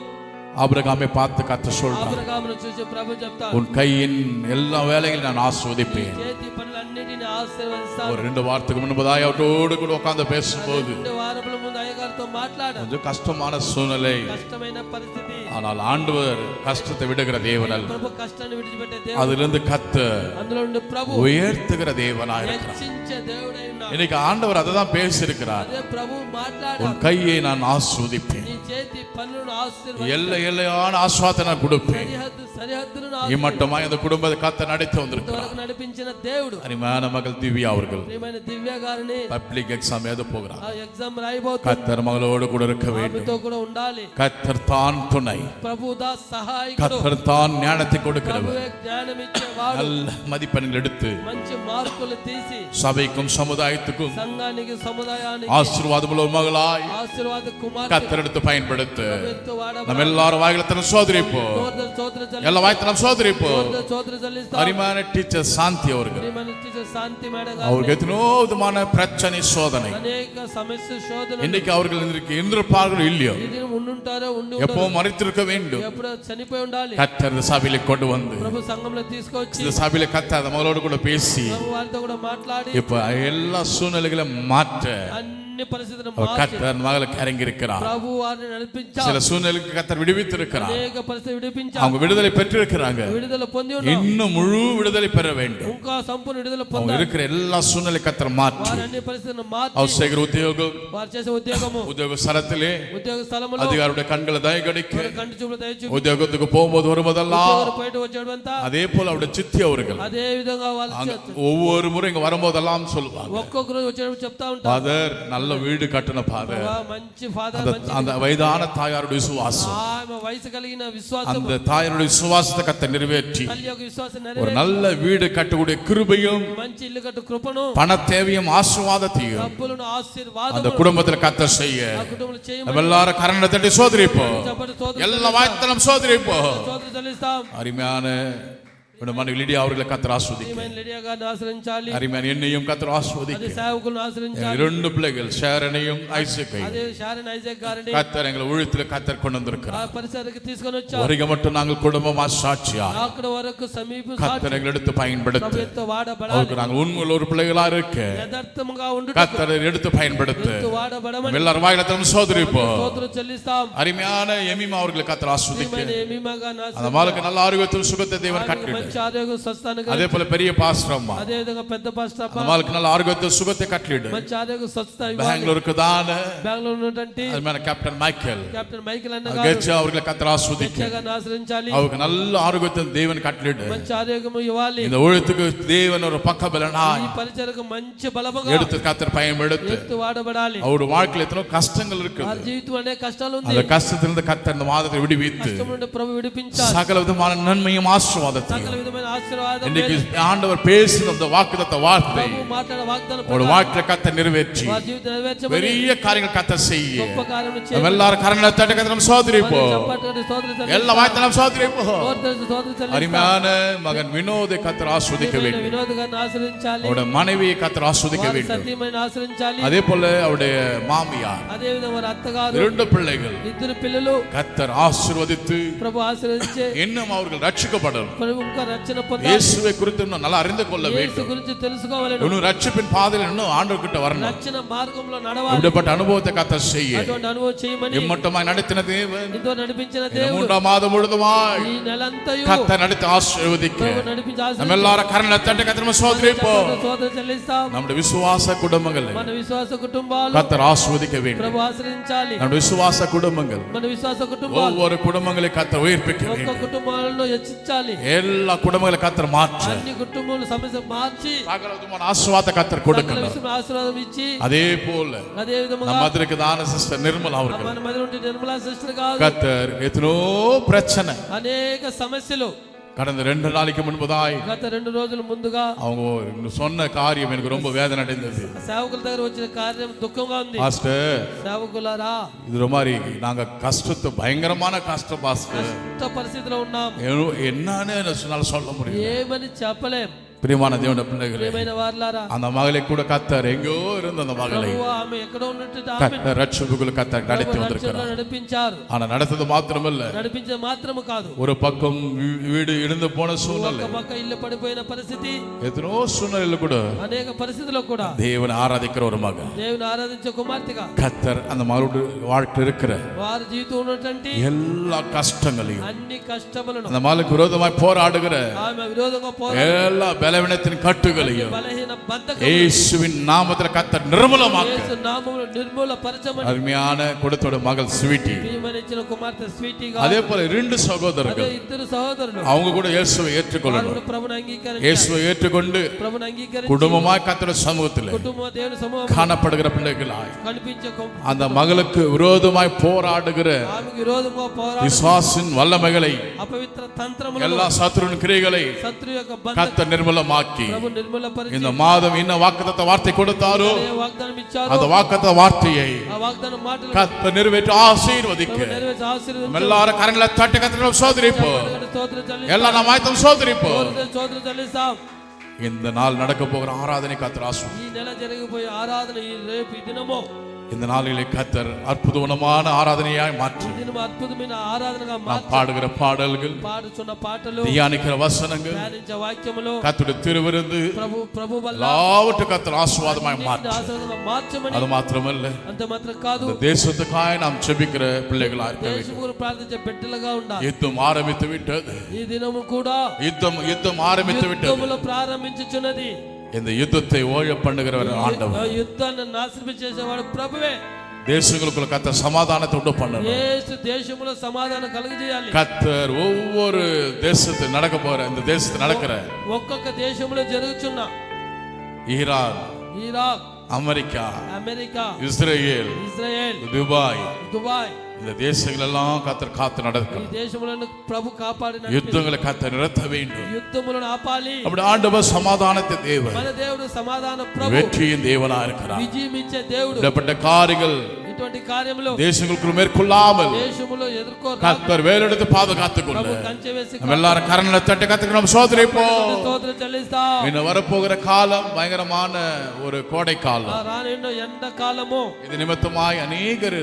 ஆபிரகாமை பார்த்து கத்த சொல்றார், అబ్రహామును చూసి ప్రభు చెప్తారు, உன் கையின் எல்லா வேலைகளையும் நான் ஆஸ்வதிப்பேன். చేతి పనులన్నిటిని ఆశీర్వదిస్తాను. ஒரு 2 வாரத்துக்கு முன்பதாக அவரோடு கூட உட்கார்ந்து பேசும்போது 2 వారముల ముందు అయ్యగారితో మాట్లాడాను. கொஞ்சம் கஷ்டமான சூழ்நிலை, కష్టమైన పరిస్థితి, ஆனால் ஆண்டவர் கஷ்டத்தை விடுகிற தேவனல், ప్రభు కష్టాన్ని విడిచిపెట్టే దేవుడు, அதிலிருந்து கத்த అందులో నుండి ప్రభు உயர்த்துகிற தேவனாய் இருக்கிறார். హెచ్చించే దేవుడై ఉన్నాడు. இன்னைக்கு ஆண்டவர் அதை தான் பேசியிருக்கிறார், అదే ప్రభు మాట్లాడాడు, உன் கையை நான் ஆஸ்வதிப்பேன், నీ చేతి పనులను ఆశీర్వదిస్తాను. எல்லை எல்லையான ஆஸ்வாதத்தை நான் கொடுப்பேன். సరిహద్దులను இம்மட்டுமா இந்த குடும்பத்தை கத்த நடத்தி வந்திருக்கிறார். ఇంతవరకు నడిపించిన దేవుడు. அருமையான மகள் திவ்யா அவர்கள் ప్రియమైన దివ్య గారిని பப்ளிக் எக்ஸாம் எழுத போகிறார். ఆ ఎగ్జామ్ రాయబోతున్నారు. கத்தர் மகளோடு கூட இருக்க வேண்டும். ఆమెతో కూడా ఉండాలి. கத்தர் தான் துணை, ప్రభుదా సహాయకుడు, கத்தர் தான் ஞானத்தை கொடுக்கிறவர். ప్రభువే జ్ఞానం ఇచ్చేవాడు. நல்ல மதிப்பெண்கள் எடுத்து మంచి మార్కులు తీసి சபைக்கும் சமுதாயத்துக்கும் సంఘానికి సముదాయానికి ஆசீர்வாதமுள்ள ஒரு மகளாய் ఆశీర్వాద కుమార్తె கத்தர் எடுத்து பயன்படுத்து ఎత్తు వాడబడాలి. நம்ம எல்லாரும் வாயிலத்தனம் சோதரிப்போம், స్తోత్రం எல்லா வாய்த்தனம் சோதரிப்போம். చెల్లిస్తాం. அருமையான டீச்சர் சாந்தி அவர்கள், ప్రియమైన టీచర్ శాంతి మేడం గారు, அவருக்கு எத்தனோ விதமான பிரச்சனை சோதனை, అనేక సమస్య శోధన, இன்னைக்கு அவர்கள் இன்றைக்கு இருந்திருப்பார்களோ இல்லையோ, ఇది ఉండుంటారో ఉండి எப்போ மறித்திருக்க வேண்டும். ఎప్పుడో చనిపోయి ఉండాలి. கத்தர் இந்த சபையில கொண்டு வந்து ప్రభు సంఘంలో తీసుకొచ్చి இந்த சபையில கத்த அந்த மகளோடு கூட பேசி ప్రభు వారితో కూడా మాట్లాడి இப்ப எல்லா சூழ்நிலைகளும் மாற்ற అన్ని పరిస్థితులను அவர் మార్చి கத்தர் மகளுக்கு இறங்கி இருக்கிறார். ప్రభు వారిని నడిపించాలి. சில சூழ்நிலைக்கு கத்தர் விடுவித்திருக்கிறார், అనేక పరిస్థితులు విడిపించాలి. அவங்க விடுதலை பெற்றிருக்கிறாங்க, విడుదల పొంది ఉన్నారు. இன்னும் முழு விடுதலை பெற வேண்டும். ఇంకా సంపూర్ణ విడుదల அவங்க పొందాలి. இருக்கிற எல்லா சூழ்நிலை கத்தர் மாற்றி వారి అన్ని పరిస్థితులను మార్చి அவர் செய்கிற உத்தியோகம் వారు చేసే ఉద్యోగము உத்தியோக ஸ்தலத்திலே ఉద్యోగ స్థలములో அதிகாரியுடைய கண்களை தயக்கடிக்க వారి కంటి చూపులు దయచూపి உத்தியோகத்துக்கு போகும்போது வரும்போதெல்லாம் ఉద్యోగులు బయట వచ్చేటంతా அதே போல அவருடைய சித்தி அவர்கள் అదే విధంగా వాళ్ళు அங்க ஒவ்வொரு முறை இங்க வரும்போதெல்லாம் சொல்லுவாங்க, ఒక్కొక్క రోజు వచ్చేటప్పుడు చెప్తా ఉంటారు, ஃபாதர் நல்ல வீடு கட்டின ஃபாதர். మంచి ఫాదర్, அந்த మంచి அந்த வயதான தாயாருடைய விசுவாசம், ఆమె వయసు కలిగిన విశ్వాసం, அந்த தாயாருடைய விசுவாசத்தை கத்த நிறைவேற்றி తల్లి యొక్క విశ్వాసం ஒரு నెరవేర్చి நல்ல வீடு கட்டக்கூடிய கிருபையும் మంచి ఇల్లు కట్టు కృపను, பண தேவையும் ஆசீர்வாதத்தையும் డబ్బులను அந்த ఆశీర్వాదం குடும்பத்துல கத்த செய்ய ఆ కుటుంబంలో చేయమని நம்ம எல்லாரும் கரணை தட்டி சோதரிப்போம், చెప్పండి. స్తోత్రం எல்லா வாய்த்தனம் சோதரிப்போம். స్తోత్రం చెల్లిస్తాం. அருமையான மனைவி லிடியா அவர்களை கத்தர் ஆஸ்வதிக்க, ప్రియమైన లిడియా గారిని ఆశ్రయించాలి. அருமையான என்னையும் கத்தர் అదే ஆஸ்வதிக்க, సేవకులను ఆశ్రయించాలి. 2 பிள்ளைகள் ஷேரனையும் ஐசக்கையும் అదే షారన్ ఐజాక్ గారిని கத்தர் எங்களை ஊழியத்துல கத்தர் கொண்டு ఆ வந்திருக்கிறார். పరిసరకు తీసుకొని వచ్చారు. வருகை மட்டும் நாங்கள் குடும்பமா சாட்சியா అక్కడ వరకు సమీప கத்தர் எங்களை எடுத்து பயன்படுத்து ప్రభుత్వ వాడబడాలి. அவருக்கு நாங்கள் உண்மையில் ஒரு பிள்ளைகளா இருக்க యథార్థముగా ఉండుటకు கத்தரை எடுத்து பயன்படுத்து వాడబడమని எல்லாரும் வாயிலத்தனம் சோதரிப்போம். స్తోత్రం చెల్లిస్తాం. அருமையான எமிமா அவர்களை கத்தர் ஆஸ்வதிக்க, ప్రియమైన ఎమీమాగా அந்த மாலுக்கு நல்ல ఆరోగ్యத்தில் சுகத்தை தேவன் கட்டிடு. మంచి ఆరోగ్య స్వస్థాన్ని அதே போல பெரிய பாஸ்டர் அம்மா, అదే విధంగా పెద్ద పాస్టర్ அந்த மாலுக்கு நல்ல ஆரோக்கியத்தில் சுகத்தை கட்டிடு. మంచి ఆరోగ్య స్వస్థత ఇవ్వాలి. பெங்களூருக்கு தான బెంగళూరు ఉన్నటువంటి அருமையான கேப்டன் மைக்கேல் కెప్టెన్ మైకిల్ అన్న గారు கெச்சா அவர்களை கத்தர் ஆஸ்வதிக்க, గారిని ఆశ్రయించాలి. அவருக்கு நல்ல ஆரோக்கியத்தை தேவன் கட்டிடு. మంచి ఆరోగ్యము ఇవ్వాలి. இந்த ஊழியத்துக்கு தேவன் ஒரு பக்கபலனாய் ఈ పరిచరకు మంచి బలముగా எடுத்து கத்தர் பயன்படுத்து ఎత్తు వాడబడాలి. அவருடைய வாழ்க்கையில் எத்தனோ கஷ்டங்கள் இருக்கு, వారి జీవితం అనే కష్టాలు ఉంది. அந்த கஷ்டத்திலிருந்து கத்தர் இந்த மாதத்தை விடுவித்து కష్టం నుండి ప్రభు విడిపించాలి. சகல விதமான நன்மையும் ஆசீர்வாதத்தையும் సకల విధమైన ఆశీర్వాదం இன்னைக்கு ஆண்டவர் பேசின அந்த வாக்குத்தத்த வார்த்தை ప్రభు మాట్లాడే వాగ్దానం ஒரு வாழ்க்கையில கத்த நிறைவேற்றி వారి జీవితం నెరవేర్చమని பெரிய காரியங்கள் கத்த செய்ய గొప్ప కార్యములు நம்ம చేయమని எல்லாரும் கரங்களை தட்டி கத்தனம் சோதரிப்போம் చప్పట్లు స్తోత్రం చెల్లిస్తాం. எல்லா வாய்த்தனம் சோதரிப்போம் స్తోత్రం చెల్లిస్తాం. அருமையான மகன் வினோதை கத்தர் ஆஸ்வதிக்க வேண்டும் వినోద్ గారిని ఆశ్రయించాలి, அவருடைய மனைவியை கத்தர் ஆஸ்வதிக்க వారి வேண்டும் సతీమణిని ఆశ్రయించాలి, அதே போல அவருடைய மாமியார் అదే విధంగా వారి అత్తగారు 2 பிள்ளைகள் ఇద్దరు పిల్లలు கத்தர் ஆசீர்வதித்து ప్రభు ఆశ్రయించే இன்னும் அவர்கள் ரட்சிக்கப்படணும். ప్రభు ఇంకా రక్షణ పొందాలి. இயேசுவை குறித்து இன்னும் நல்லா அறிந்து கொள்ள యేసు வேண்டும். గురించి తెలుసుకోవాలని, இன்னும் ரட்சிப்பின் பாதையில் இன்னும் ஆண்டவர் கிட்ட வரணும். రక్షణ మార్గంలో నడవాలి. இப்படிப்பட்ட அனுபவத்தை கத்தர் செய்ய అటువంటి అనుభవం చేయమని இம்மட்டமாய் நடத்தின தேவன் ఇంతో నడిపించిన இந்த దేవుడు 3ஆம் மாதம் முழுதுமாய் ఈ నెలంతయు கத்தர் நடத்தி ஆசீர்வதிக்க ప్రభు నడిపించి நம்ம எல்லாரும் கரங்களை தட்டி கத்தர் சோதரிப்போம். స్తోత్రం చెల్లిస్తాం. நம்முடைய விசுவாச குடும்பங்களை మన విశ్వాస కుటుంబాలు கத்தர் ஆசீர்வதிக்க வேண்டும். ప్రభు ఆశ్రయించాలి. நம்முடைய விசுவாச குடும்பங்கள் మన విశ్వాస కుటుంబాలు ஒவ்வொரு குடும்பங்களை கத்தர் உயிர்ப்பிக்க ఒక్క வேண்டும். కుటుంబాలను హెచ్చించాలి. எல்லா குடும்பங்களை கத்தர் மாற்ற అన్ని కుటుంబాల సమస్య మార్చి சகலவிதமான ஆசீர்வாத கத்தர் సకల கொடுக்கணும். విషయంలో ఆశీర్వాదం ఇచ్చి, அதே போல అదే విధముగా நம்ம மதுரைக்கு தான சிஸ்டர் நிர்மலா அவர்கள் మన మధ్య నుండి నిర్మలా సిస్టర్ కాదు, கத்தர் எத்தனோ பிரச்சனை అనేక సమస్యలు கடந்த 2 நாளைக்கு முன்பதாய் గత 2 రోజుల ముందుగా அவங்க சொன்ன காரியம் எனக்கு ரொம்ப வேதனை அடைந்தது. సేవకుల దగ్గర వచ్చిన కార్యం దుఃఖంగా ఉంది. பாஸ்டர் సేవకులారా, இது மாதிரி நாங்க கஷ்டத்தை பயங்கரமான கஷ்டம் பாஸ்டர், కష్ట పరిస్థితిలో ఉన్నాం, என்னன்னு என்னால சொல்ல முடியும். ఏమని చెప్పలేం. பிரியமான தேவனுடைய பிள்ளைகளே, ప్రియమైన వారలారా, அந்த மகளை கூட கத்தர் எங்கோ இருந்த அந்த மகளை ప్రభువు ఆమె ఎక్కడ ఉన్నట్టు ఆమె கத்தர் ரட்சகுல கத்தர் நடத்தி రక్షణలో வந்திருக்கிறார். నడిపించారు. ஆனா நடத்தது மாத்திரமல்ல, నడిపించే మాత్రము కాదు, ஒரு பக்கம் வீடு இடிந்து போன சூழ்நிலை, ఒక పక్క ఇల్లు పడిపోయిన పరిస్థితి, எத்தனோ சூழ்நிலையில கூட అనేక పరిస్థితుల్లో కూడా தேவனை ஆராதிக்கிற ஒரு மகன் దేవుని ఆరాధించే కుమార్తెగా கத்தர் அந்த மகளோட வாழ்க்கை இருக்கிற వారి జీవితం ఉన్నటువంటి எல்லா கஷ்டங்களையும் అన్ని కష్టములను, அந்த மகளுக்கு விரோதமாய் போராடுகிற ఆమె విరోధంగా పోరాడే எல்லா பலவீனத்தின் கட்டுகளையும் బలహీన బంధకములను இயேசுவின் நாமத்தில் கத்தர் நிர்மூலமாக்க యేసు నామములో నిర్మూలపరచమని அருமையான குடத்தோட மகள் ஸ்வீட்டி, ప్రియమనిచ్చిన కుమార్తె స్వీటీగా, அதே போல 2 అదే சகோதரர்கள் ఇద్దరు సహోదరులు அவங்க கூட இயேசுவை వారు ஏற்றுக்கொள்ளணும். కూడా ప్రభుని అంగీకరించారు. இயேசுவை ஏற்றுக்கொண்டு ప్రభుని అంగీకరించి குடும்பமாய் கத்தர் சமூகத்தில் కుటుంబ దేవుని సమూహం காணப்படுகிற பிள்ளைகளாய் కనిపించే அந்த மகளுக்கு விரோதமாய் போராடுகிற ఆమెకు విరోధంగా పోరాడు விசுவாசின் வல்லமைகளை అపవిత్ర తంత్రములను, எல்லா சத்துருவின் கிரியைகளை శత్రు యొక్క బంధ கத்தர் நிர்மூலமாக்கி ప్రభు నిర్మూలపరిచి இந்த மாதம் இன்ன வாக்குத்தத்த வார்த்தை கொடுத்தாரோ ఏ వాగ్దానం ఇచ్చారో அந்த வாக்குத்தத்த வார்த்தையை ఆ వాగ్దానం మాటలు கத்தர் நிறைவேற்றி ஆசீர்வதிக்க ప్రభు నెరవేర్చి நம்ம ఆశీర్వదించు. எல்லாரும் கரங்களை தட்டி கத்தர் சோதரிப்போம். స్తోత్రం చెల్లిస్తాం. எல்லாம் நம்ம ஆயத்தம் சோதரிப்போம். స్తోత్రం చెల్లిస్తాం. இந்த நாள் நடக்க போகிற ஆராதனை கத்தர் ஆசீர்வதிப்பார். ఈ నెల జరిగిపోయే ఆరాధన ఈ రేపు ఈ దినము, இந்த நாளிலே கத்தர் அற்புதமான ஆராதனையாய் மாற்றி ఈ దినము అద్భుతమైన ఆరాధనగా நாம் మార్చి பாடுகிற பாடல்கள், పాడుచున్న పాటలు, தியானிக்கிற வசனங்கள், ధ్యానించే వాక్యములు கத்தருடைய திருவிருந்து ప్రభు వల్ల எல்லாவற்றையும் கத்தர் ஆசீர்வாதமாய் అన్నిటిని மாற்றி, ఆశీర్వాదంగా మార్చమని, அது மாத்திரமல்ல అంత మాత్రం కాదు, இந்த தேசத்துக்காய் நாம் செபிக்கிற பிள்ளைகளா இருக்க வேண்டும். దేశమును ప్రార్థించే బిడ్డలుగా ఉండాలి. யுத்தம் ஆரம்பித்து விட்டது, ఈ దినము కూడా யுத்தம் ஆரம்பித்து விட்டது. యుద్ధములు ప్రారంభించుచున్నది. இந்த யுத்தத்தை ஓய பண்ணுகிறவர் ఆ ஆண்டவர். యుద్ధాన్ని నాశనం చేసేవాడు ప్రభువే. தேசங்களுக்குள்ள கத்தர் சமாதானத்தை உண்டு பண்ணணும். యేసు దేశములో సమాధానం కలుగజేయాలి. கத்தர் ஒவ்வொரு தேசத்தில் நடக்க போற இந்த தேசத்தில் நடக்கிற ఒక్కొక్క దేశంలో జరుగుతున్న Iran, Iraq, America, America, Israel, Israel, Dubai, Dubai, இந்த தேசங்கள் எல்லாம் கத்தர் காத்து ఈ நடக்கணும். దేశములను ప్రభు కాపాడిన யுத்தங்களை கத்தர் நிறுத்த வேண்டும். యుద్ధములను ఆపాలి. அப்படி ஆண்டவர் சமாதானத்தை தேவன், మన దేవుడు సమాధాన ప్రభు, வெற்றியின் தேவனா இருக்கிறார். విజయం ఇచ్చే దేవుడు. இப்படிப்பட்ட காரியங்கள் ఇటువంటి కార్యములు தேசங்களுக்குள் மேற்கொள்ளாமல் దేశములో ఎదుర్కో கத்தர் வேலெடுத்து பாதுகாத்துக் கொள்ள ప్రభు కంచె వేసి நம்ம எல்லாரும் கரணங்களை தட்டி கத்துக்கு நம்ம சோதரிப்போம். స్తోత్రం చెల్లిస్తాం. இன்னும் வரப்போகிற காலம் பயங்கரமான ஒரு கோடை ఆ காலம். రానున్న ఎండ కాలము, இது நிமித்தமாய் அநேகர்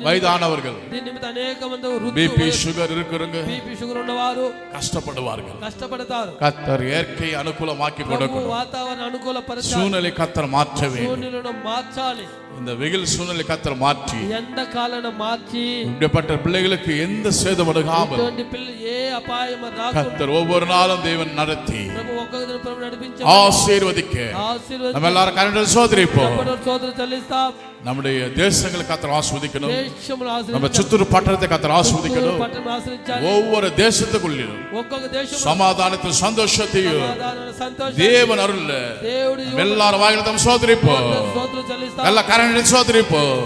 வயதானவர்கள், దీని నిమిత్తం అనేక మంది பிபி சுகர் இருக்கிறவங்க బీపీ షుగర్ ఉన్నవారు கஷ்டப்படுவார்கள். కష్టపడతారు. கத்தர் இயற்கை அனுகூலமாக்கி ప్రభు கொடுக்கணும். వాతావరణ అనుకూల పరిస్థితులను சூழ்நிலை கத்தர் மாற்ற வேண்டும். మార్చాలి. இந்த வெயில் சூழ்நிலை கத்தர் மாற்றி ఎండకాలను మార్చి இப்படிப்பட்ட பிள்ளைகளுக்கு எந்த சேதம் அணுகாமல் ఇటువంటి పిల్లలు ఏ అపాయం రాకుండా கத்தர் ஒவ்வொரு நாளும் தேவன் நடத்தி ప్రభు ఒక్కొక్క దినం ప్రభు నడిపించే ஆசீர்வதிக்க நம்ம எல்லாரும் கரங்களை சோதரிப்போம். స్తోత్రం చెల్లిస్తాం. நம்முடைய தேசங்களை கத்தர் ஆஸ்வதிக்கணும். దేశములు நம்ம சித்தூர் பட்டணத்தை கத்தர் ஆஸ்வதிக்கணும். పట్టణం ఆశ్రయించాలి. ஒவ்வொரு தேசத்துக்குள்ளிலும் ఒక్కొక్క దేశం சமாதானத்தையும் சந்தோஷத்தையும் సంతోషం தேவன் அருள்ல దేవుడు எல்லாரும் வாயில தம் சோதரிப்போம். స్తోత్రం చెల్లిస్తాం. எல்லா கரங்களை சோதரிப்போம்.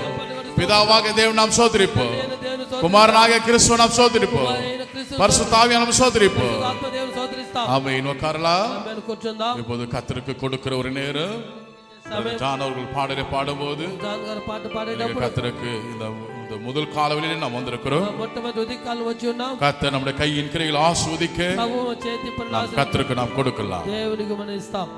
பிதாவாக தேவன் நாம் சோதரிப்போம். దేవుని குமாரனாக கிறிஸ்துவ நாம் சோதரிப்போம். ఆయన క్రీస్తు பரிசுத்த ஆவியை நாம் சோதரிப்போம். ఆత్మ దేవుని స్తోత్రిస్తాం. ఇస్తాం. ஆமென். உட்காரலாம். ఆమేన్. కూర్చుందాం. இப்போது கர்த்தருக்கு கொடுக்கிற ஒரு நேரம். ஜான் அவர்கள் பாடலை பாடும்போது జాన్ గారు పాట இன்னைக்கு పాడేటప్పుడు கர்த்தருக்கு இந்த முதல் காலவெளியிலே நாம் வந்திருக்கிறோம். మొట్టమొదటి ఉదయకాలం వచ్చి ఉన్నాం. கர்த்தர் நம்முடைய கையின் கிரையில் ஆசீர்வதிக்க ప్రభు చేతి పనులు நாம் கர்த்தருக்கு நாம் கொடுக்கலாம். దేవునికి మనం ఇస్తాం.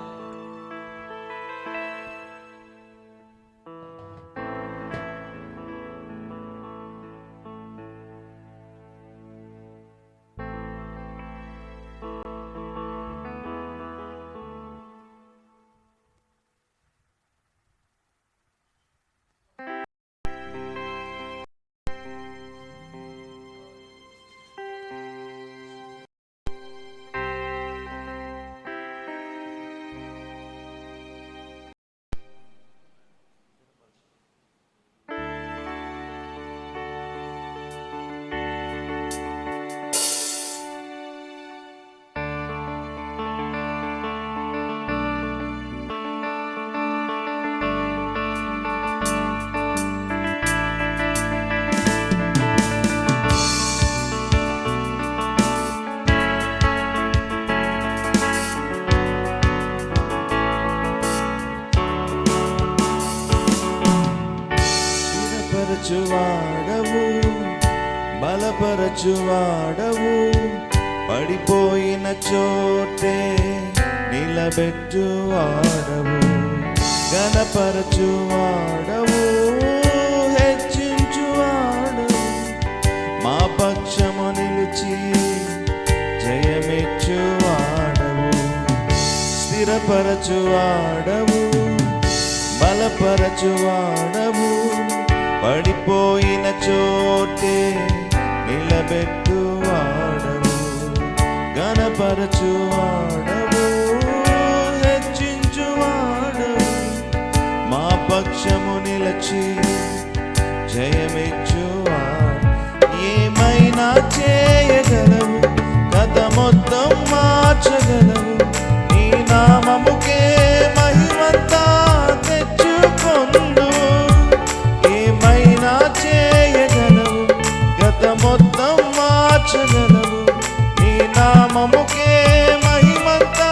బలపరచువాడవు బలపరచువాడవు పడిపోయిన చోటే నిలబెట్టువాడవు గణపరచువాడవు హెచ్చించువాడవు మా పక్షము నిలిచి జయమిచ్చువాడవు స్థిరపరచువాడవు బలపరచువాడవు పడిపోయిన చోటే నిలబెట్టువాడవు గణపరచువాడవు హెచ్చించువాడవు మా పక్షము నిలచి జయమిచ్చువాడు ఏమైనా చేయగలవు కథ మొత్తం మార్చగలవు నీ నామముకే మహిమంతా తెచ్చుకొందు ఏమైనా చేయగలవు గత మొత్తం మార్చగలవు నీ నామముకే మహిమంతా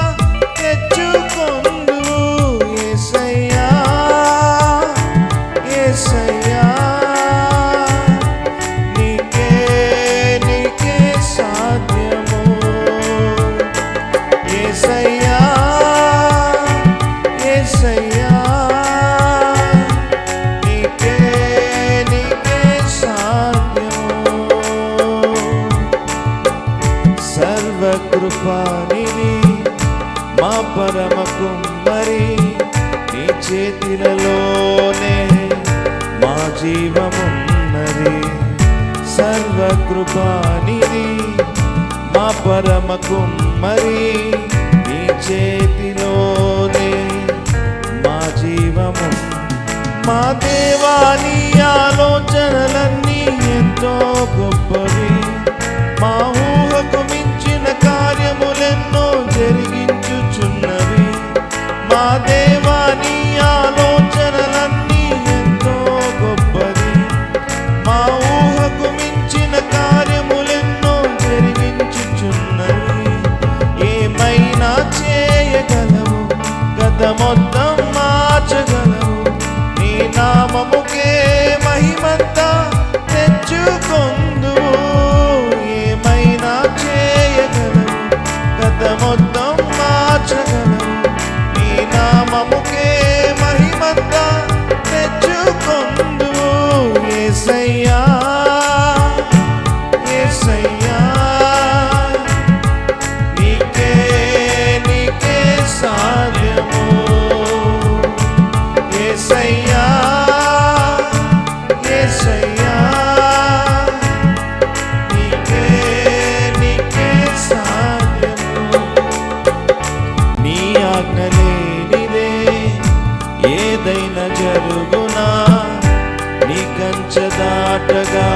తెచ్చుకొందు యేసయ్యా యేసయ్యా నీకే నీకే సాధ్యము యేసయ్యా యేసయ్యా నీకే నీకే సాధ్యము సర్వకృపానిధి మా పరమ కుమ్మరి నీ చేతిలలోనే మా జీవమున్నది సర్వకృపానిధి మా పరమ కుమ్మరి నీ చేతిలోనే మా జీవము మా దేవాని ఆలోచనలన్నీ ఎంతో గొప్పవి మా ఊహకు మించిన కార్యములెన్నో జరిగించుచున్నవి మా దేవాని ఆలోచనలన్నీ ఎంతో గొప్పది మా ఊహకు మించిన కార్యములెన్నో జరిగించుచున్నవి ఏమైనా చేయగలవు గత మొత్తం మార్చగలవు నీ నామముకే మహిమంతా తెచ్చుకొందువు ఏమైనా చేయగలవు గత మొత్తం మార్చగలవు నీ నామముకే మహిమంతా తెచ్చుకొందువు యేసయ్యా యేసయ్యా నీకే నీకే సాధ్యము యేసయ్యా యేసయ్యా నీకే నీకే సాధ్యము నీ ఆజ్ఞ లేనిదే ఏదైనా జరుగునా నీ కంచె దాటగా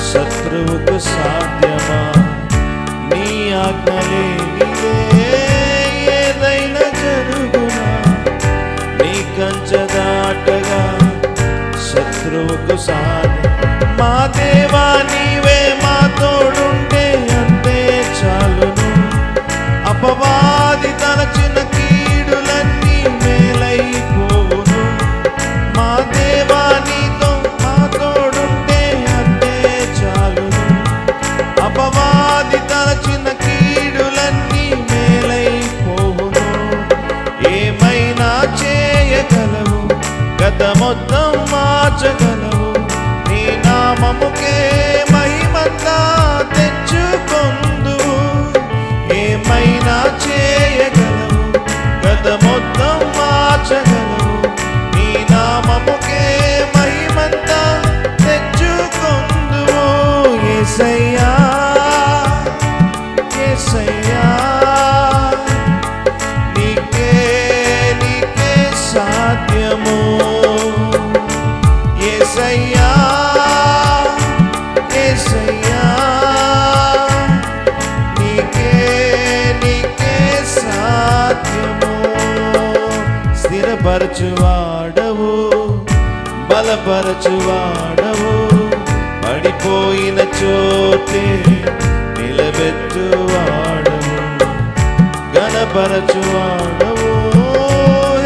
శత్రువుకు సాధ్యమా నీ ఆజ్ఞ లేనిదే ఏదైనా జరుగునా నీ కంచె దాటగా శత్రువుకు సాధ్యం మా దేవా నీవే మా తోడుంటే అంతే చాలును మార్చగలవు, నీ నామముకే మహిమంతా తెచ్చుకొందువు. ఏమైనా చేయగలవు, గత మొత్తం మార్చగలవు, నీ నామముకే మహిమంతా తెచ్చుకొందువు. యేసయ్యా యేసయ్యా, నీకే నీకే సాధ్యము. యేసయ్యా యేసయ్యా, నీకే నీకే సాధ్యము. స్థిరపరచువాడవు, బలపరచువాడవు, పడిపోయిన చోటే నిలబెట్టువాడవు, ఘనపరచువాడవు,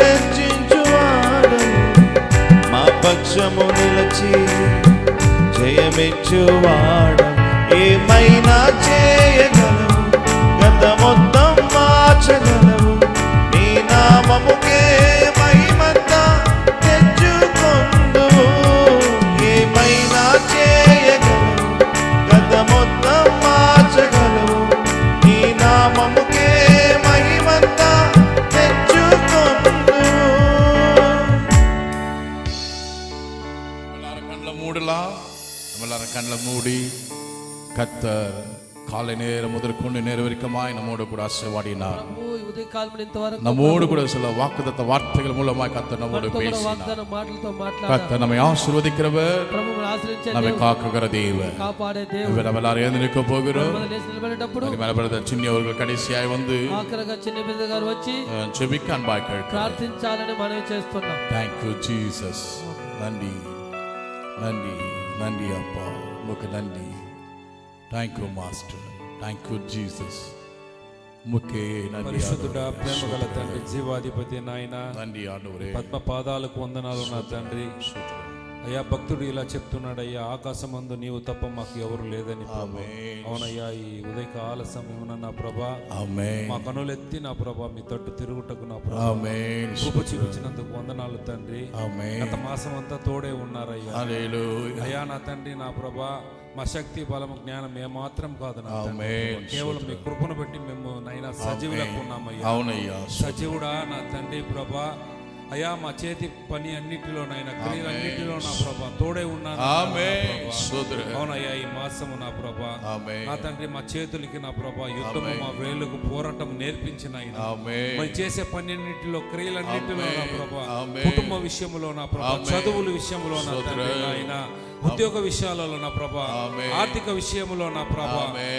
హెచ్చించువాడవు, మా పక్షము నిలచి జయమిచ్చువాడవు. ఏమైనా చేయగలవు, గత మొత్తం మార్చగలవు, నీ నామముకే మహిమంతా తెచ్చుకొందువు. ఏమైనా చేయగలవు, గత మొత్తం మార్చగలవు, నీ నామముకే మహిమంతా తెచ్చుకొందువు. கண்ணில் மூடலாம். நம்மளார கண்ணில் மூடி கத்தர் காலை நேரம் முதற்கொண்டு நேரம் வரைக்குமாய் நம்மோடு கூட ஆசீர்வாடினார். ప్రభు ఈ ఉదయకాలం ఇంతవరకు நம்மோடு கூட சில வாக்குத்தத்த வார்த்தைகள் மூலமாய் கத்தர் நம்மோடு మనతో కూడా பேசினார். వాగ్దాన మాటలతో మాట్లాడారు. கத்தர் நம்மை ஆசீர்வதிக்கிறவர், ప్రభు మనల్ని ఆశ్రయించే நம்மை దేవుడు, காக்குகிற தேவன். కాపాడే దేవుడు. நம்ம எல்லாரும் எழுந்து நிற்க போகிறோம். మనం లేచి నిలబడేటప్పుడు சின்ன அவர்கள் கடைசியாய் வந்து ఆఖరగా చిన్న పెద్ద గారు వచ్చి ஜெபிக்க அன்பாய் கேட்கிறார். ప్రార్థించాలని మనవి చేస్తున్నాం. Thank you Jesus. நன்றி நன்றி நன்றி அப்பா, உமக்கு நன்றி. Thank you master, thank you Jesus. உமக்கே நன்றி పరిశుద్ధుడా, ஆண்டவரே. ప్రేమ గల తండ్రి, జీవాధిపతి నాయన, நன்றி ஆண்டவரே. పద్మ పాదాలకు వందనాలు నా తండ్రి. అయ్యా, భక్తుడు ఇలా చెప్తున్నాడు, అయ్యా, ఆకాశమందు నీవు తప్ప మాకు ఎవరు లేదని ప్రభా. ఆమేన్. అవునయ్యా, ఈ ఉదయకాల సమయమున నా ప్రభా, ఆమేన్ మా కనులెత్తి నా ప్రభా మీ తట్టు తిరుగుటకు నా ప్రభా ఆమేన్ కృప చూపించినందుకు వందనాలు తండ్రి. ఆమేన్. గత మాసం అంతా తోడే ఉన్నారయ్యా. హల్లెలూయా. అయ్యా నా తండ్రి, నా ప్రభా, మా శక్తి బలము జ్ఞానం ఏమాత్రం కాదు నా తండ్రి. ఆమేన్. కేవలం మీ కృపను బట్టి మేము నైనా సజీవులకు ఉన్నామయ్యా. అవునయ్యా. సజీవుడా నా తండ్రి ప్రభా, అయ్యా మా చేతి పని అన్నిటిలోనైనా క్రియలన్నిటిలో నా ప్రభా తోడే ఉన్నాను నా ఆమేన్. ప్రభా. స్తోత్రం. అవునయ్యా, ఈ మాసము నా ప్రభా, ఆమేన్. నా తండ్రి, మా చేతులకి నా ప్రభా యుద్ధము, ఆమేన్. మా వేళ్ళకు పోరాటం నేర్పించిన ఆయన. ఆమేన్. మేము చేసే పని అన్నిటిలో క్రియలన్నిటిలో నా ఆమేన్. ప్రభా, ఆమేన్. కుటుంబ విషయంలో నా ప్రభా, ఆమేన్. చదువుల విషయంలో నా తండ్రి స్తోత్రం. నాయన, ఉద్యోగ విషయాలలో నా ప్రభా, ఆమేన్. ఆర్థిక విషయంలో నా ప్రభా, ఆమేన్.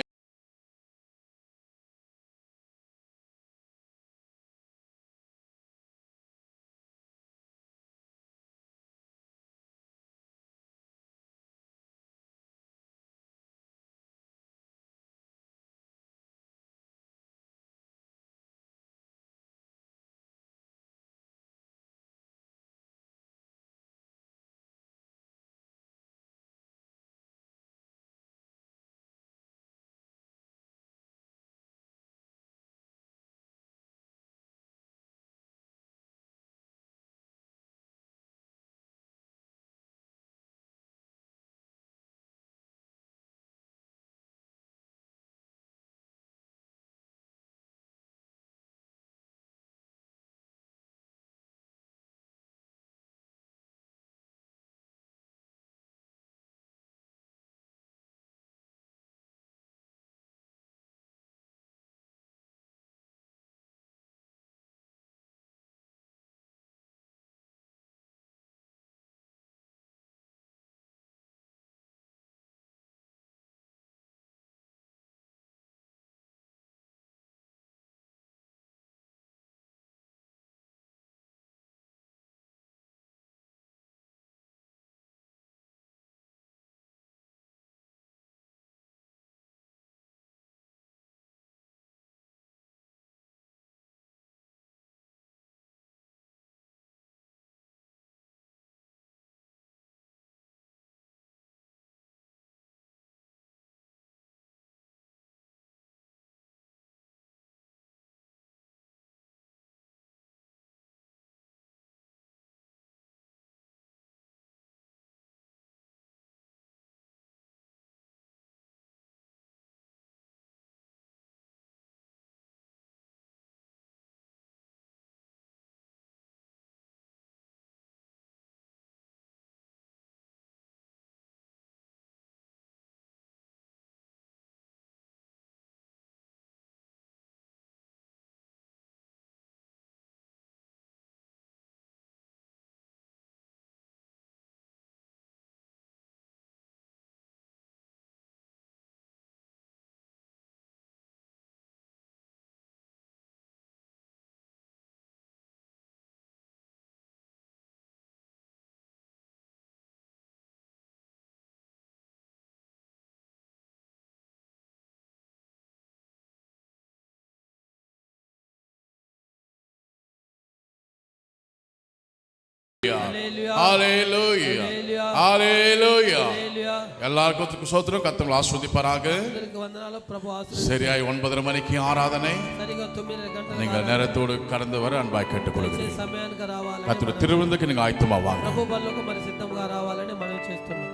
Hallelujah. ஹalleluya Hallelujah. ஹalleluya Hallelujah. எல்லாருக்கும் சோத்திரம் கர்த்தர் ஆசீர்வதிப்பாராக. అందరికి వందనాలు. ప్రభు ఆశీర్వదించు. சரியாய் 9:30 மணிக்கு ஆராதனை సరిగా 9 గంటల நீங்கள் நேரத்தோடு கடந்து வர அன்பாய் கேட்டுக்கொள்கிறேன். సమయానికి రావాలని கர்த்தர் திருவிருந்துக்கு நீங்க ஆயத்தமா வாங்க. ప్రభు బల్లకు మరి సిద్ధంగా రావాలని మనం చేస్తున్నాం.